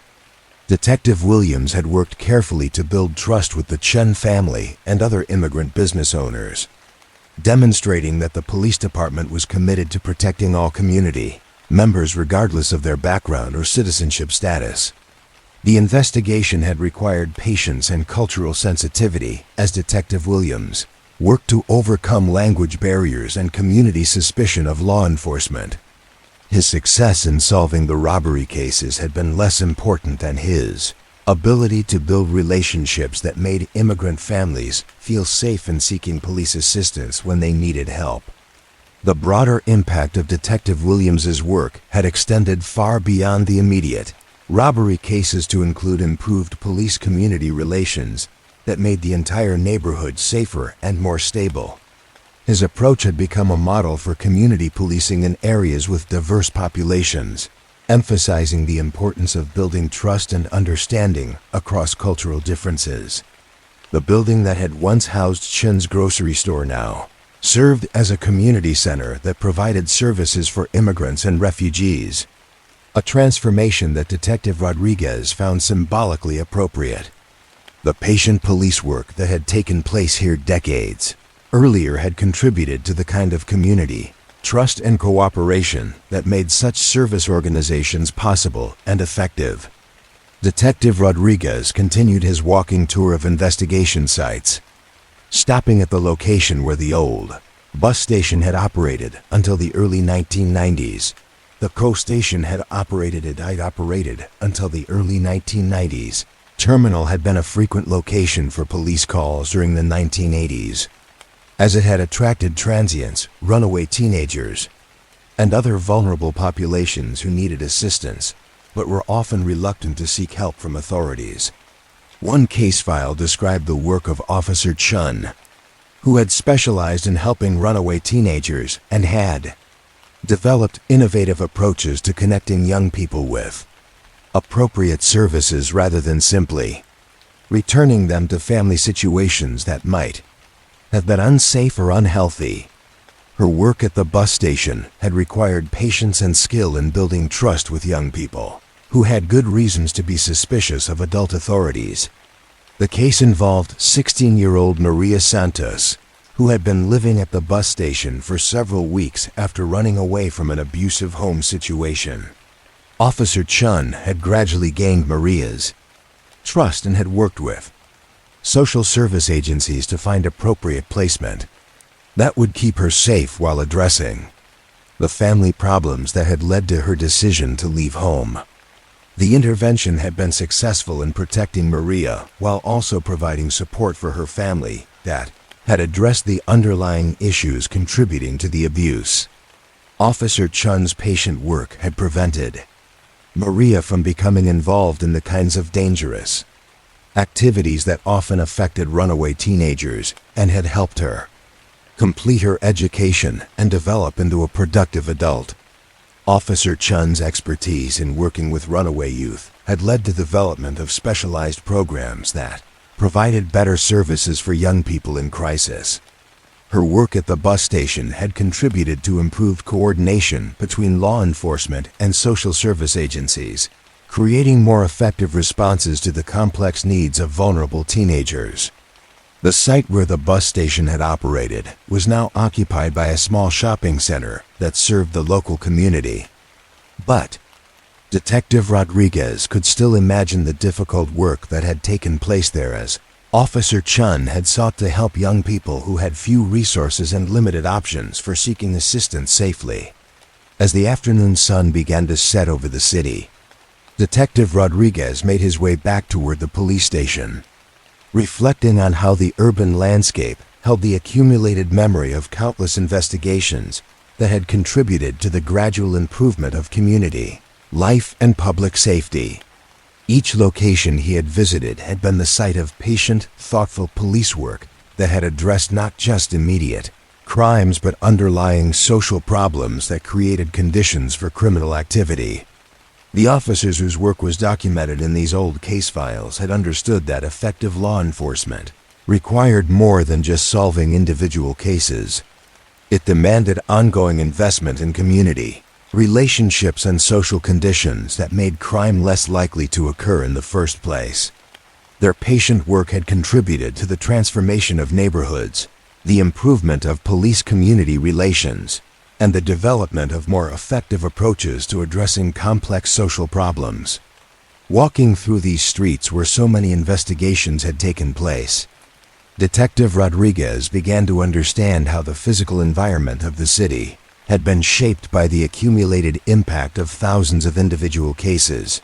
Detective Williams had worked carefully to build trust with the Chen family and other immigrant business owners, demonstrating that the police department was committed to protecting all community members regardless of their background or citizenship status. The investigation had required patience and cultural sensitivity as Detective Williams worked to overcome language barriers and community suspicion of law enforcement. His success in solving the robbery cases had been less important than his ability to build relationships that made immigrant families feel safe in seeking police assistance when they needed help. The broader impact of Detective Williams's work had extended far beyond the immediate robbery cases to include improved police-community relations that made the entire neighborhood safer and more stable. His approach had become a model for community policing in areas with diverse populations, emphasizing the importance of building trust and understanding across cultural differences. The building that had once housed Chen's grocery store now served as a community center that provided services for immigrants and refugees, a transformation that Detective Rodriguez found symbolically appropriate. The patient police work that had taken place here decades earlier had contributed to the kind of community, trust, and cooperation that made such service organizations possible and effective. Detective Rodriguez continued his walking tour of investigation sites, stopping at the location where the old bus station had operated until the early 1990s. The co-station had operated until the early 1990s. Terminal had been a frequent location for police calls during the 1980s, as it had attracted transients, runaway teenagers, and other vulnerable populations who needed assistance but were often reluctant to seek help from authorities. One case file described the work of Officer Chun, who had specialized in helping runaway teenagers and had developed innovative approaches to connecting young people with appropriate services rather than simply returning them to family situations that might have been unsafe or unhealthy. Her work at the bus station had required patience and skill in building trust with young people who had good reasons to be suspicious of adult authorities. The case involved 16-year-old Maria Santos, who had been living at the bus station for several weeks after running away from an abusive home situation. Officer Chun had gradually gained Maria's trust and had worked with social service agencies to find appropriate placement that would keep her safe while addressing the family problems that had led to her decision to leave home. The intervention had been successful in protecting Maria while also providing support for her family that had addressed the underlying issues contributing to the abuse. Officer Chun's patient work had prevented Maria from becoming involved in the kinds of dangerous activities that often affected runaway teenagers and had helped her complete her education and develop into a productive adult. Officer Chun's expertise in working with runaway youth had led to the development of specialized programs that provided better services for young people in crisis. Her work at the bus station had contributed to improved coordination between law enforcement and social service agencies, creating more effective responses to the complex needs of vulnerable teenagers. The site where the bus station had operated was now occupied by a small shopping center that served the local community. But Detective Rodriguez could still imagine the difficult work that had taken place there as Officer Chun had sought to help young people who had few resources and limited options for seeking assistance safely. As the afternoon sun began to set over the city, Detective Rodriguez made his way back toward the police station, reflecting on how the urban landscape held the accumulated memory of countless investigations that had contributed to the gradual improvement of community life and public safety. Each location he had visited had been the site of patient, thoughtful police work that had addressed not just immediate crimes but underlying social problems that created conditions for criminal activity. The officers whose work was documented in these old case files had understood that effective law enforcement required more than just solving individual cases. It demanded ongoing investment in community, relationships, and social conditions that made crime less likely to occur in the first place. Their patient work had contributed to the transformation of neighborhoods, the improvement of police-community relations, and the development of more effective approaches to addressing complex social problems. Walking through these streets where so many investigations had taken place, Detective Rodriguez began to understand how the physical environment of the city had been shaped by the accumulated impact of thousands of individual cases,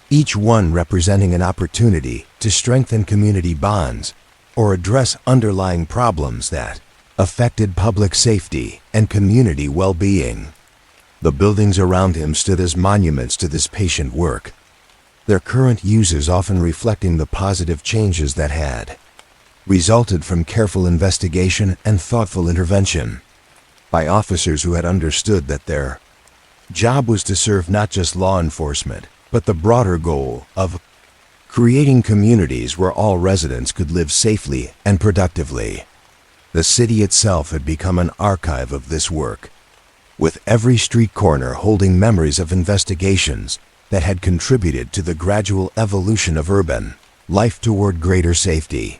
each one representing an opportunity to strengthen community bonds or address underlying problems that affected public safety and community well-being. The buildings around him stood as monuments to this patient work, their current uses often reflecting the positive changes that had resulted from careful investigation and thoughtful intervention by officers who had understood that their job was to serve not just law enforcement, but the broader goal of creating communities where all residents could live safely and productively. The city itself had become an archive of this work, with every street corner holding memories of investigations that had contributed to the gradual evolution of urban life toward greater safety,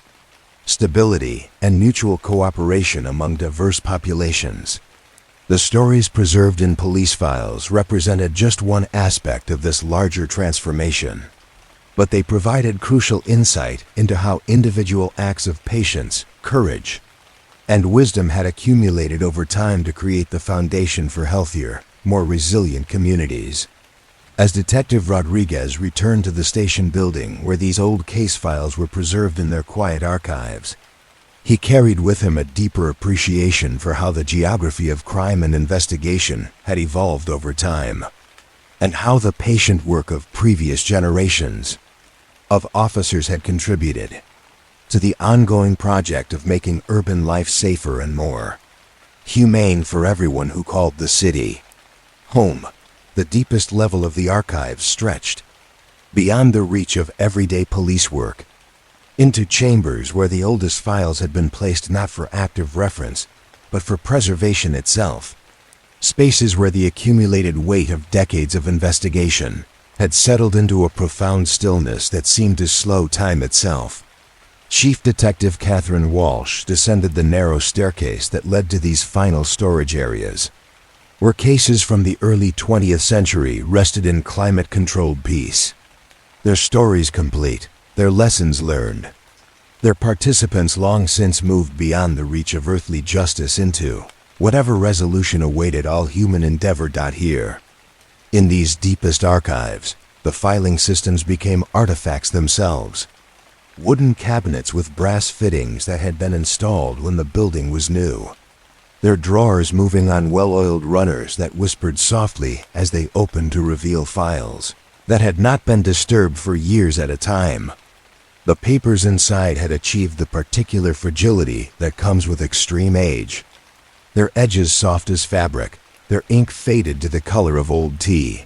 stability, and mutual cooperation among diverse populations. The stories preserved in police files represented just one aspect of this larger transformation, but they provided crucial insight into how individual acts of patience, courage, and wisdom had accumulated over time to create the foundation for healthier, more resilient communities. As Detective Rodriguez returned to the station building where these old case files were preserved in their quiet archives, he carried with him a deeper appreciation for how the geography of crime and investigation had evolved over time, and how the patient work of previous generations of officers had contributed to the ongoing project of making urban life safer and more humane for everyone who called the city home. The deepest level of the archives stretched beyond the reach of everyday police work, into chambers where the oldest files had been placed not for active reference, but for preservation itself. Spaces where the accumulated weight of decades of investigation had settled into a profound stillness that seemed to slow time itself. Chief Detective Catherine Walsh descended the narrow staircase that led to these final storage areas, where cases from the early 20th century rested in climate-controlled peace, their stories complete, their lessons learned, their participants long since moved beyond the reach of earthly justice into Whatever resolution awaited all human endeavor. Here, in these deepest archives, the filing systems became artifacts themselves. Wooden cabinets with brass fittings that had been installed when the building was new. Their drawers moving on well-oiled runners that whispered softly as they opened to reveal files that had not been disturbed for years at a time. The papers inside had achieved the particular fragility that comes with extreme age. Their edges soft as fabric, their ink faded to the color of old tea,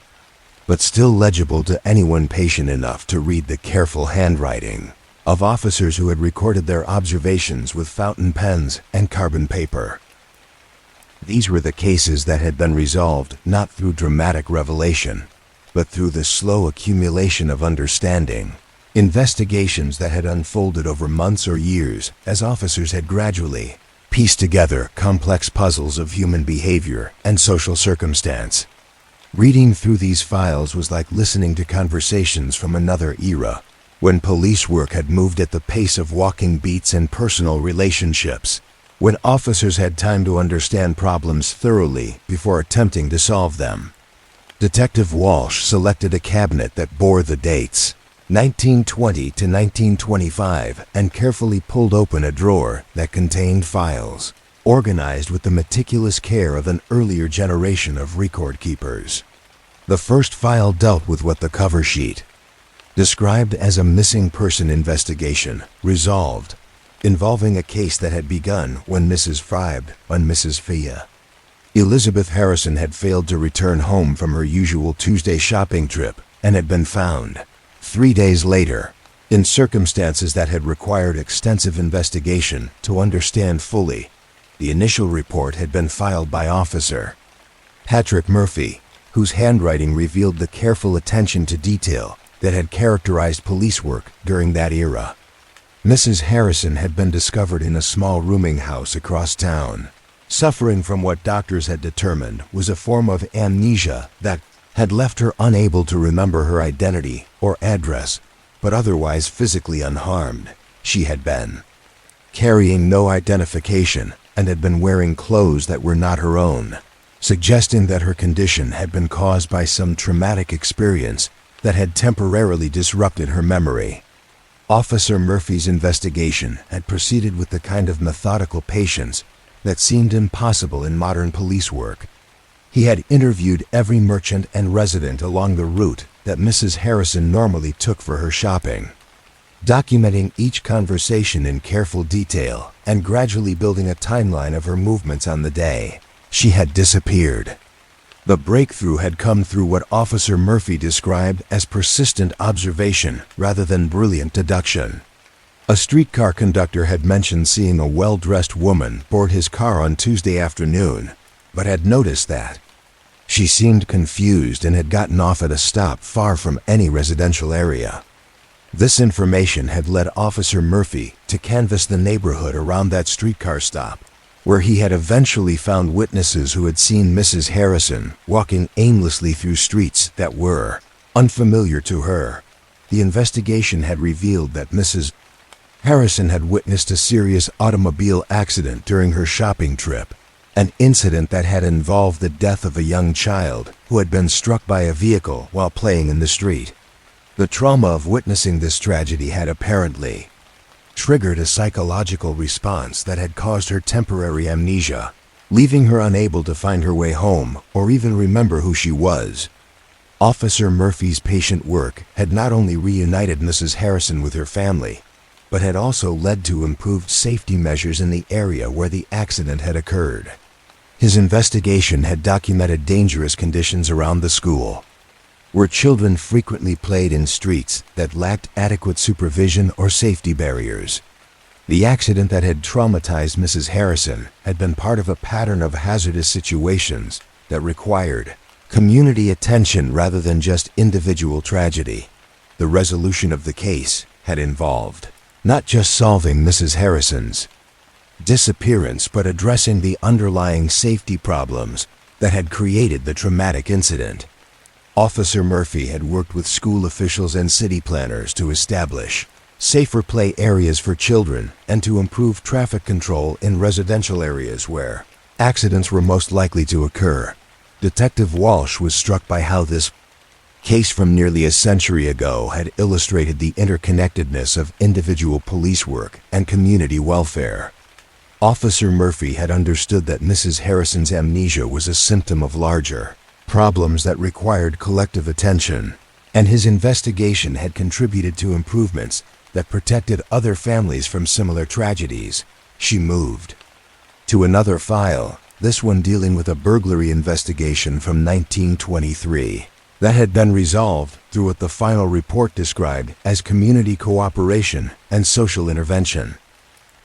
but still legible to anyone patient enough to read the careful handwriting of officers who had recorded their observations with fountain pens and carbon paper. These were the cases that had been resolved not through dramatic revelation, but through the slow accumulation of understanding. Investigations that had unfolded over months or years as officers had gradually pieced together complex puzzles of human behavior and social circumstance. Reading through these files was like listening to conversations from another era, when police work had moved at the pace of walking beats and personal relationships, when officers had time to understand problems thoroughly before attempting to solve them. Detective Walsh selected a cabinet that bore the dates 1920 to 1925 and carefully pulled open a drawer that contained files, organized with the meticulous care of an earlier generation of record keepers. The first file dealt with what the cover sheet described as a missing person investigation, resolved, involving a case that had begun when Mrs. Fribe and Mrs. Fia. Elizabeth Harrison had failed to return home from her usual Tuesday shopping trip and had been found 3 days later, in circumstances that had required extensive investigation to understand fully. The initial report had been filed by Officer Patrick Murphy, whose handwriting revealed the careful attention to detail that had characterized police work during that era. Mrs. Harrison had been discovered in a small rooming house across town, suffering from what doctors had determined was a form of amnesia that had left her unable to remember her identity or address, but otherwise physically unharmed. She had been carrying no identification and had been wearing clothes that were not her own, suggesting that her condition had been caused by some traumatic experience that had temporarily disrupted her memory. Officer Murphy's investigation had proceeded with the kind of methodical patience that seemed impossible in modern police work. He had interviewed every merchant and resident along the route that Mrs. Harrison normally took for her shopping, documenting each conversation in careful detail and gradually building a timeline of her movements on the day she had disappeared. The breakthrough had come through what Officer Murphy described as persistent observation rather than brilliant deduction. A streetcar conductor had mentioned seeing a well-dressed woman board his car on Tuesday afternoon, but had noticed that she seemed confused and had gotten off at a stop far from any residential area. This information had led Officer Murphy to canvass the neighborhood around that streetcar stop, where he had eventually found witnesses who had seen Mrs. Harrison walking aimlessly through streets that were unfamiliar to her. The investigation had revealed that Mrs. Harrison had witnessed a serious automobile accident during her shopping trip, an incident that had involved the death of a young child who had been struck by a vehicle while playing in the street. The trauma of witnessing this tragedy had apparently triggered a psychological response that had caused her temporary amnesia, leaving her unable to find her way home or even remember who she was. Officer Murphy's patient work had not only reunited Mrs. Harrison with her family, but had also led to improved safety measures in the area where the accident had occurred. His investigation had documented dangerous conditions around the school, where children frequently played in streets that lacked adequate supervision or safety barriers. The accident that had traumatized Mrs. Harrison had been part of a pattern of hazardous situations that required community attention rather than just individual tragedy. The resolution of the case had involved not just solving Mrs. Harrison's disappearance, but addressing the underlying safety problems that had created the traumatic incident. Officer Murphy had worked with school officials and city planners to establish safer play areas for children and to improve traffic control in residential areas where accidents were most likely to occur. Detective Walsh was struck by how this case from nearly a century ago had illustrated the interconnectedness of individual police work and community welfare. Officer Murphy had understood that Mrs. Harrison's amnesia was a symptom of larger problems that required collective attention, and his investigation had contributed to improvements that protected other families from similar tragedies. She moved to another file, this one dealing with a burglary investigation from 1923 that had been resolved through what the final report described as community cooperation and social intervention.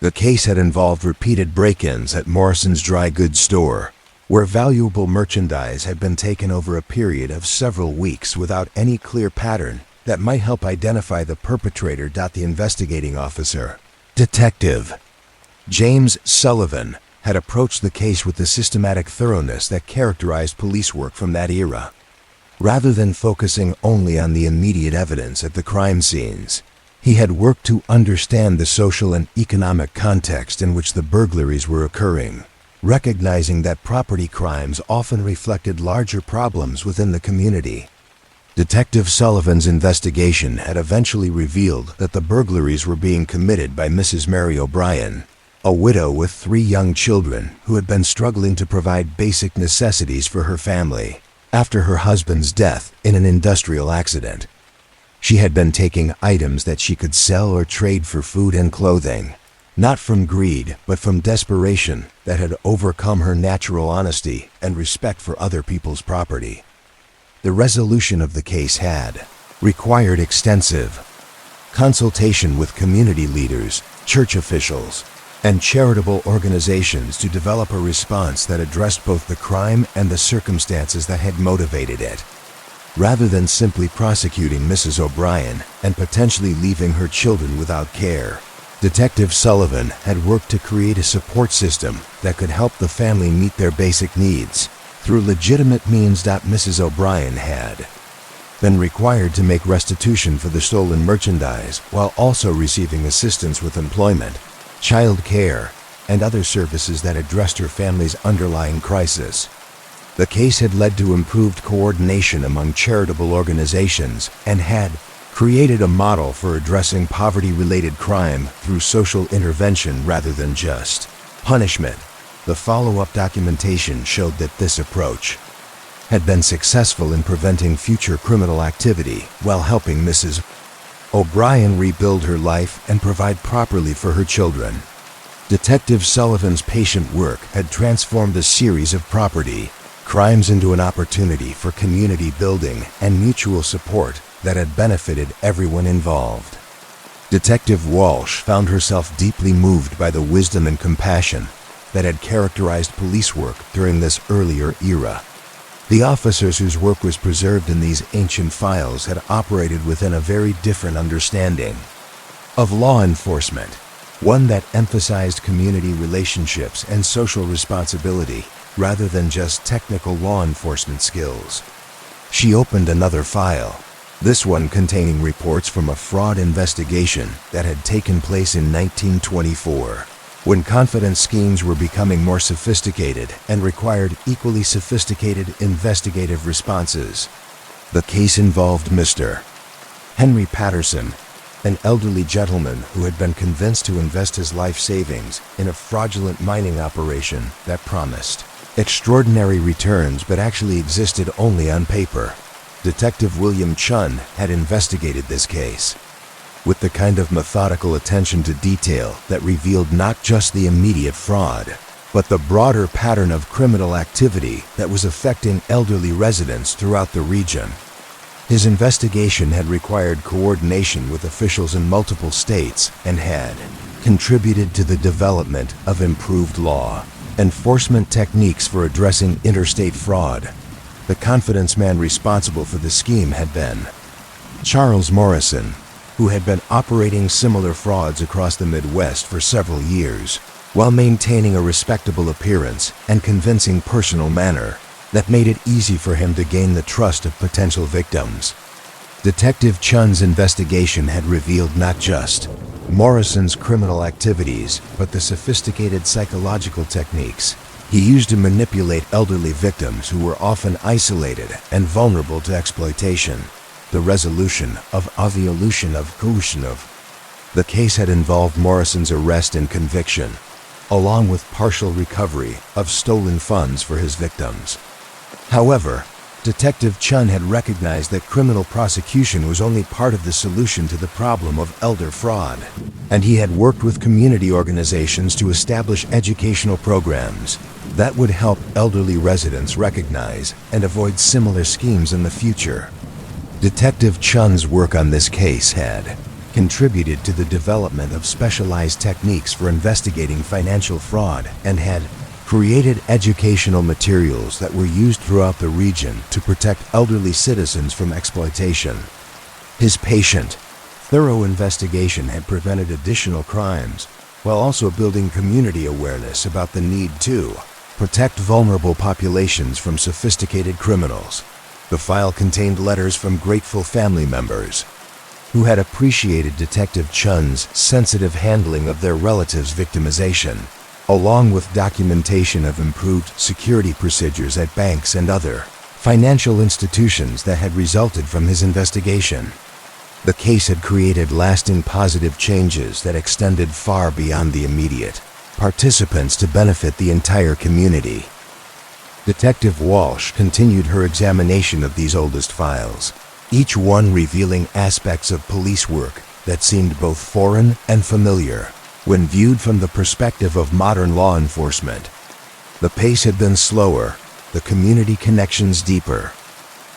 The case had involved repeated break-ins at Morrison's dry goods store, where valuable merchandise had been taken over a period of several weeks without any clear pattern that might help identify the perpetrator. The investigating officer, Detective James Sullivan, had approached the case with the systematic thoroughness that characterized police work from that era. Rather than focusing only on the immediate evidence at the crime scenes, he had worked to understand the social and economic context in which the burglaries were occurring, recognizing that property crimes often reflected larger problems within the community. Detective Sullivan's investigation had eventually revealed that the burglaries were being committed by Mrs. Mary O'Brien, a widow with 3 young children who had been struggling to provide basic necessities for her family after her husband's death in an industrial accident. She had been taking items that she could sell or trade for food and clothing, not from greed, but from desperation that had overcome her natural honesty and respect for other people's property. The resolution of the case had required extensive consultation with community leaders, church officials, and charitable organizations to develop a response that addressed both the crime and the circumstances that had motivated it. Rather than simply prosecuting Mrs. O'Brien and potentially leaving her children without care, Detective Sullivan had worked to create a support system that could help the family meet their basic needs through legitimate means. Mrs. O'Brien had been required to make restitution for the stolen merchandise while also receiving assistance with employment, child care, and other services that addressed her family's underlying crisis. The case had led to improved coordination among charitable organizations and had created a model for addressing poverty-related crime through social intervention rather than just punishment. The follow-up documentation showed that this approach had been successful in preventing future criminal activity while helping Mrs. O'Brien rebuild her life and provide properly for her children. Detective Sullivan's patient work had transformed a series of property crimes into an opportunity for community building and mutual support that had benefited everyone involved. Detective Walsh found herself deeply moved by the wisdom and compassion that had characterized police work during this earlier era. The officers whose work was preserved in these ancient files had operated within a very different understanding of law enforcement, one that emphasized community relationships and social responsibility rather than just technical law enforcement skills. She opened another file, this one containing reports from a fraud investigation that had taken place in 1924, when confidence schemes were becoming more sophisticated and required equally sophisticated investigative responses. The case involved Mr. Henry Patterson, an elderly gentleman who had been convinced to invest his life savings in a fraudulent mining operation that promised extraordinary returns but actually existed only on paper. Detective William Chun had investigated this case with the kind of methodical attention to detail that revealed not just the immediate fraud, but the broader pattern of criminal activity that was affecting elderly residents throughout the region. His investigation had required coordination with officials in multiple states and had contributed to the development of improved law enforcement techniques for addressing interstate fraud. The confidence man responsible for the scheme had been Charles Morrison, who had been operating similar frauds across the Midwest for several years, while maintaining a respectable appearance and convincing personal manner that made it easy for him to gain the trust of potential victims. Detective Chun's investigation had revealed not just Morrison's criminal activities, but the sophisticated psychological techniques He used to manipulate elderly victims who were often isolated and vulnerable to exploitation. The resolution of Evolution of Kushnov. The case had involved Morrison's arrest and conviction, along with partial recovery of stolen funds for his victims. However, Detective Chun had recognized that criminal prosecution was only part of the solution to the problem of elder fraud, and he had worked with community organizations to establish educational programs that would help elderly residents recognize and avoid similar schemes in the future. Detective Chun's work on this case had contributed to the development of specialized techniques for investigating financial fraud and had created educational materials that were used throughout the region to protect elderly citizens from exploitation. His patient, thorough investigation had prevented additional crimes, while also building community awareness about the need to protect vulnerable populations from sophisticated criminals. The file contained letters from grateful family members who had appreciated Detective Chun's sensitive handling of their relatives' victimization, along with documentation of improved security procedures at banks and other financial institutions that had resulted from his investigation. The case had created lasting positive changes that extended far beyond the immediate participants to benefit the entire community. Detective Walsh continued her examination of these oldest files, each one revealing aspects of police work that seemed both foreign and familiar when viewed from the perspective of modern law enforcement. The pace had been slower, the community connections deeper,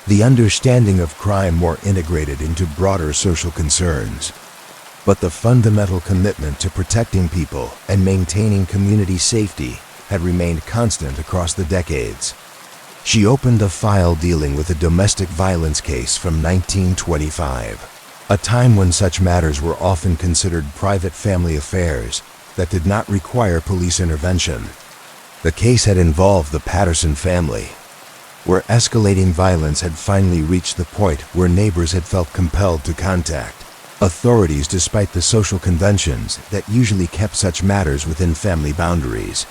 the understanding of crime more integrated into broader social concerns. But the fundamental commitment to protecting people and maintaining community safety had remained constant across the decades. She opened a file dealing with a domestic violence case from 1925. A time when such matters were often considered private family affairs that did not require police intervention. The case had involved the Patterson family, where escalating violence had finally reached the point where neighbors had felt compelled to contact authorities despite the social conventions that usually kept such matters within family boundaries.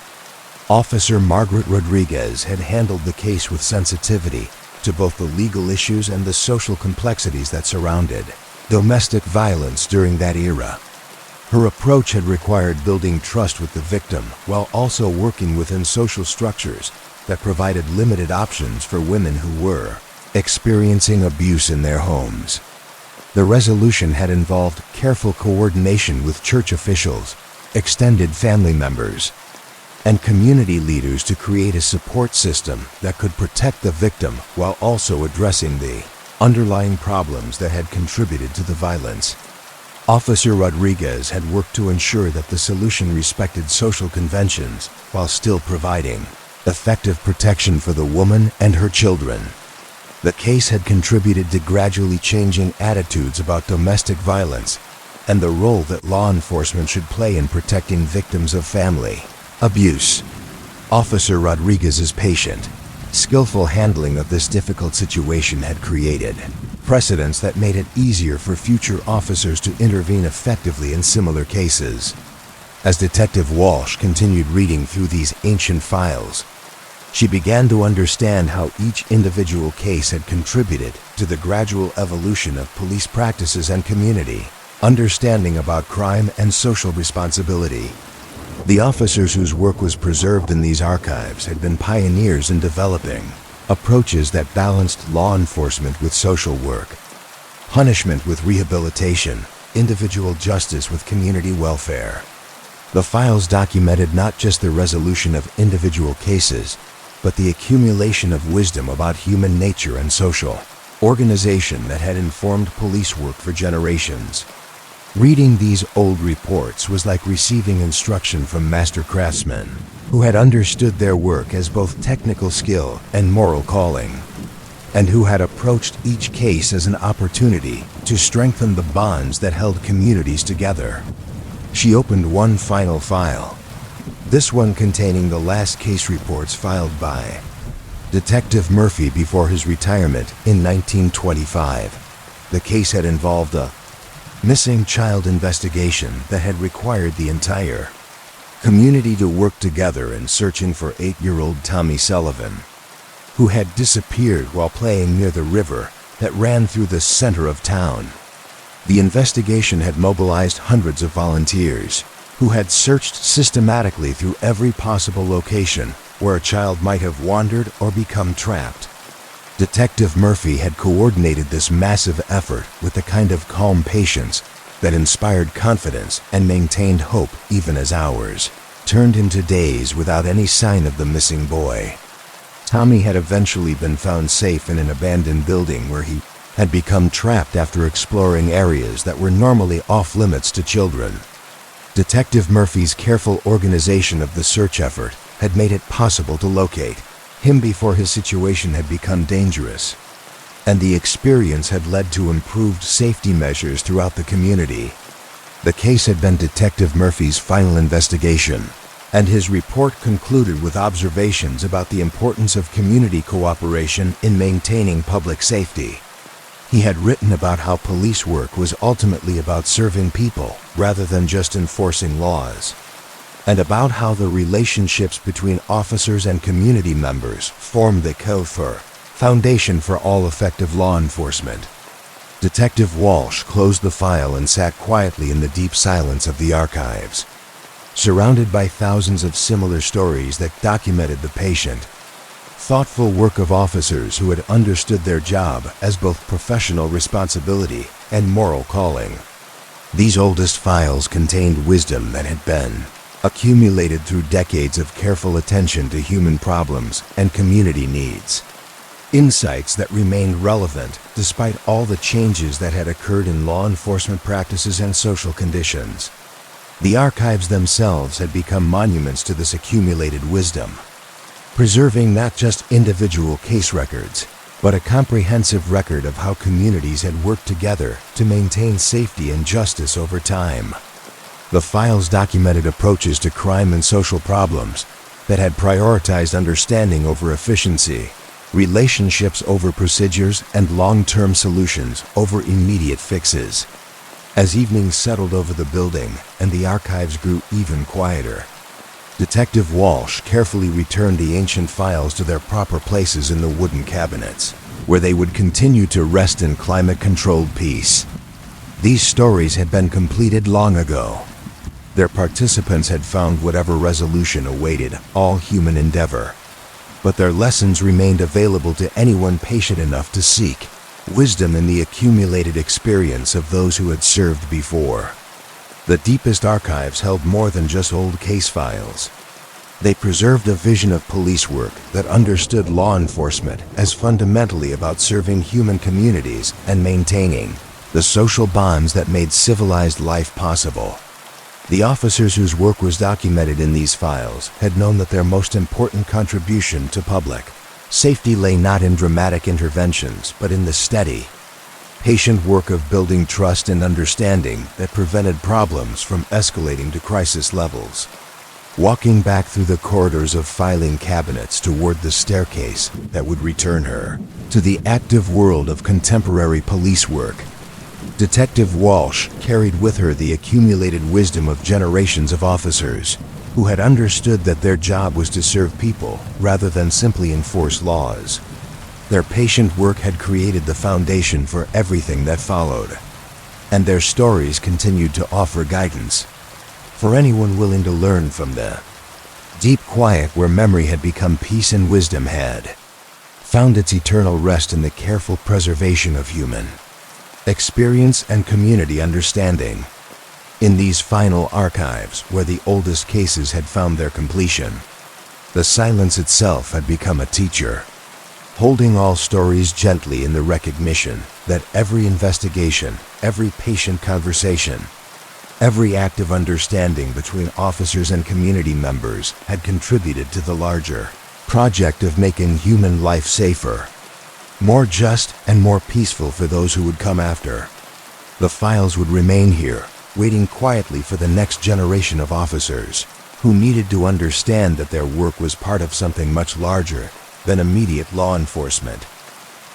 Officer Margaret Rodriguez had handled the case with sensitivity to both the legal issues and the social complexities that surrounded domestic violence during that era. Her approach had required building trust with the victim while also working within social structures that provided limited options for women who were experiencing abuse in their homes. The resolution had involved careful coordination with church officials, extended family members, and community leaders to create a support system that could protect the victim while also addressing the underlying problems that had contributed to the violence. Officer Rodriguez had worked to ensure that the solution respected social conventions while still providing effective protection for the woman and her children. The case had contributed to gradually changing attitudes about domestic violence and the role that law enforcement should play in protecting victims of family abuse. Officer Rodriguez's patient, skillful handling of this difficult situation had created precedents that made it easier for future officers to intervene effectively in similar cases. As Detective Walsh continued reading through these ancient files, she began to understand how each individual case had contributed to the gradual evolution of police practices and community understanding about crime and social responsibility. The officers whose work was preserved in these archives had been pioneers in developing approaches that balanced law enforcement with social work, punishment with rehabilitation, individual justice with community welfare. The files documented not just the resolution of individual cases, but the accumulation of wisdom about human nature and social organization that had informed police work for generations. Reading these old reports was like receiving instruction from master craftsmen who had understood their work as both technical skill and moral calling, and who had approached each case as an opportunity to strengthen the bonds that held communities together. She opened one final file, this one containing the last case reports filed by Detective Murphy before his retirement in 1925. The case had involved a missing child investigation that had required the entire community to work together in searching for 8-year-old Tommy Sullivan, who had disappeared while playing near the river that ran through the center of town. The investigation had mobilized hundreds of volunteers who had searched systematically through every possible location where a child might have wandered or become trapped. Detective Murphy had coordinated this massive effort with the kind of calm patience that inspired confidence and maintained hope even as hours turned into days without any sign of the missing boy. Tommy had eventually been found safe in an abandoned building where he had become trapped after exploring areas that were normally off-limits to children. Detective Murphy's careful organization of the search effort had made it possible to locate him before his situation had become dangerous, and the experience had led to improved safety measures throughout the community. The case had been Detective Murphy's final investigation, and his report concluded with observations about the importance of community cooperation in maintaining public safety. He had written about how police work was ultimately about serving people rather than just enforcing laws, and about how the relationships between officers and community members form the foundation for all effective law enforcement. Detective Walsh closed the file and sat quietly in the deep silence of the archives, surrounded by thousands of similar stories that documented the thoughtful work of officers who had understood their job as both professional responsibility and moral calling. These oldest files contained wisdom that had been accumulated through decades of careful attention to human problems and community needs. Insights that remained relevant despite all the changes that had occurred in law enforcement practices and social conditions. The archives themselves had become monuments to this accumulated wisdom, preserving not just individual case records, but a comprehensive record of how communities had worked together to maintain safety and justice over time. The files documented approaches to crime and social problems that had prioritized understanding over efficiency, relationships over procedures, and long-term solutions over immediate fixes. As evening settled over the building and the archives grew even quieter, Detective Walsh carefully returned the ancient files to their proper places in the wooden cabinets, where they would continue to rest in climate-controlled peace. These stories had been completed long ago. Their participants had found whatever resolution awaited all human endeavor, but their lessons remained available to anyone patient enough to seek wisdom in the accumulated experience of those who had served before. The deepest archives held more than just old case files. They preserved a vision of police work that understood law enforcement as fundamentally about serving human communities and maintaining the social bonds that made civilized life possible. The officers whose work was documented in these files had known that their most important contribution to public safety lay not in dramatic interventions, but in the steady, patient work of building trust and understanding that prevented problems from escalating to crisis levels. Walking back through the corridors of filing cabinets toward the staircase that would return her to the active world of contemporary police work, Detective Walsh carried with her the accumulated wisdom of generations of officers who had understood that their job was to serve people rather than simply enforce laws. Their patient work had created the foundation for everything that followed, and their stories continued to offer guidance for anyone willing to learn from the deep quiet where memory had become peace and wisdom had found its eternal rest in the careful preservation of human experience and community understanding. In these final archives, where the oldest cases had found their completion, the silence itself had become a teacher, holding all stories gently in the recognition that every investigation, every patient conversation, every act of understanding between officers and community members had contributed to the larger project of making human life safer, more just and more peaceful for those who would come after. The files would remain here, waiting quietly for the next generation of officers who needed to understand that their work was part of something much larger than immediate law enforcement,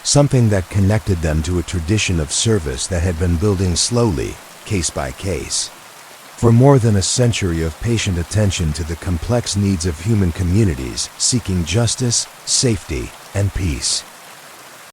something that connected them to a tradition of service that had been building slowly, case by case, For more than a century of patient attention to the complex needs of human communities seeking justice, safety, and peace.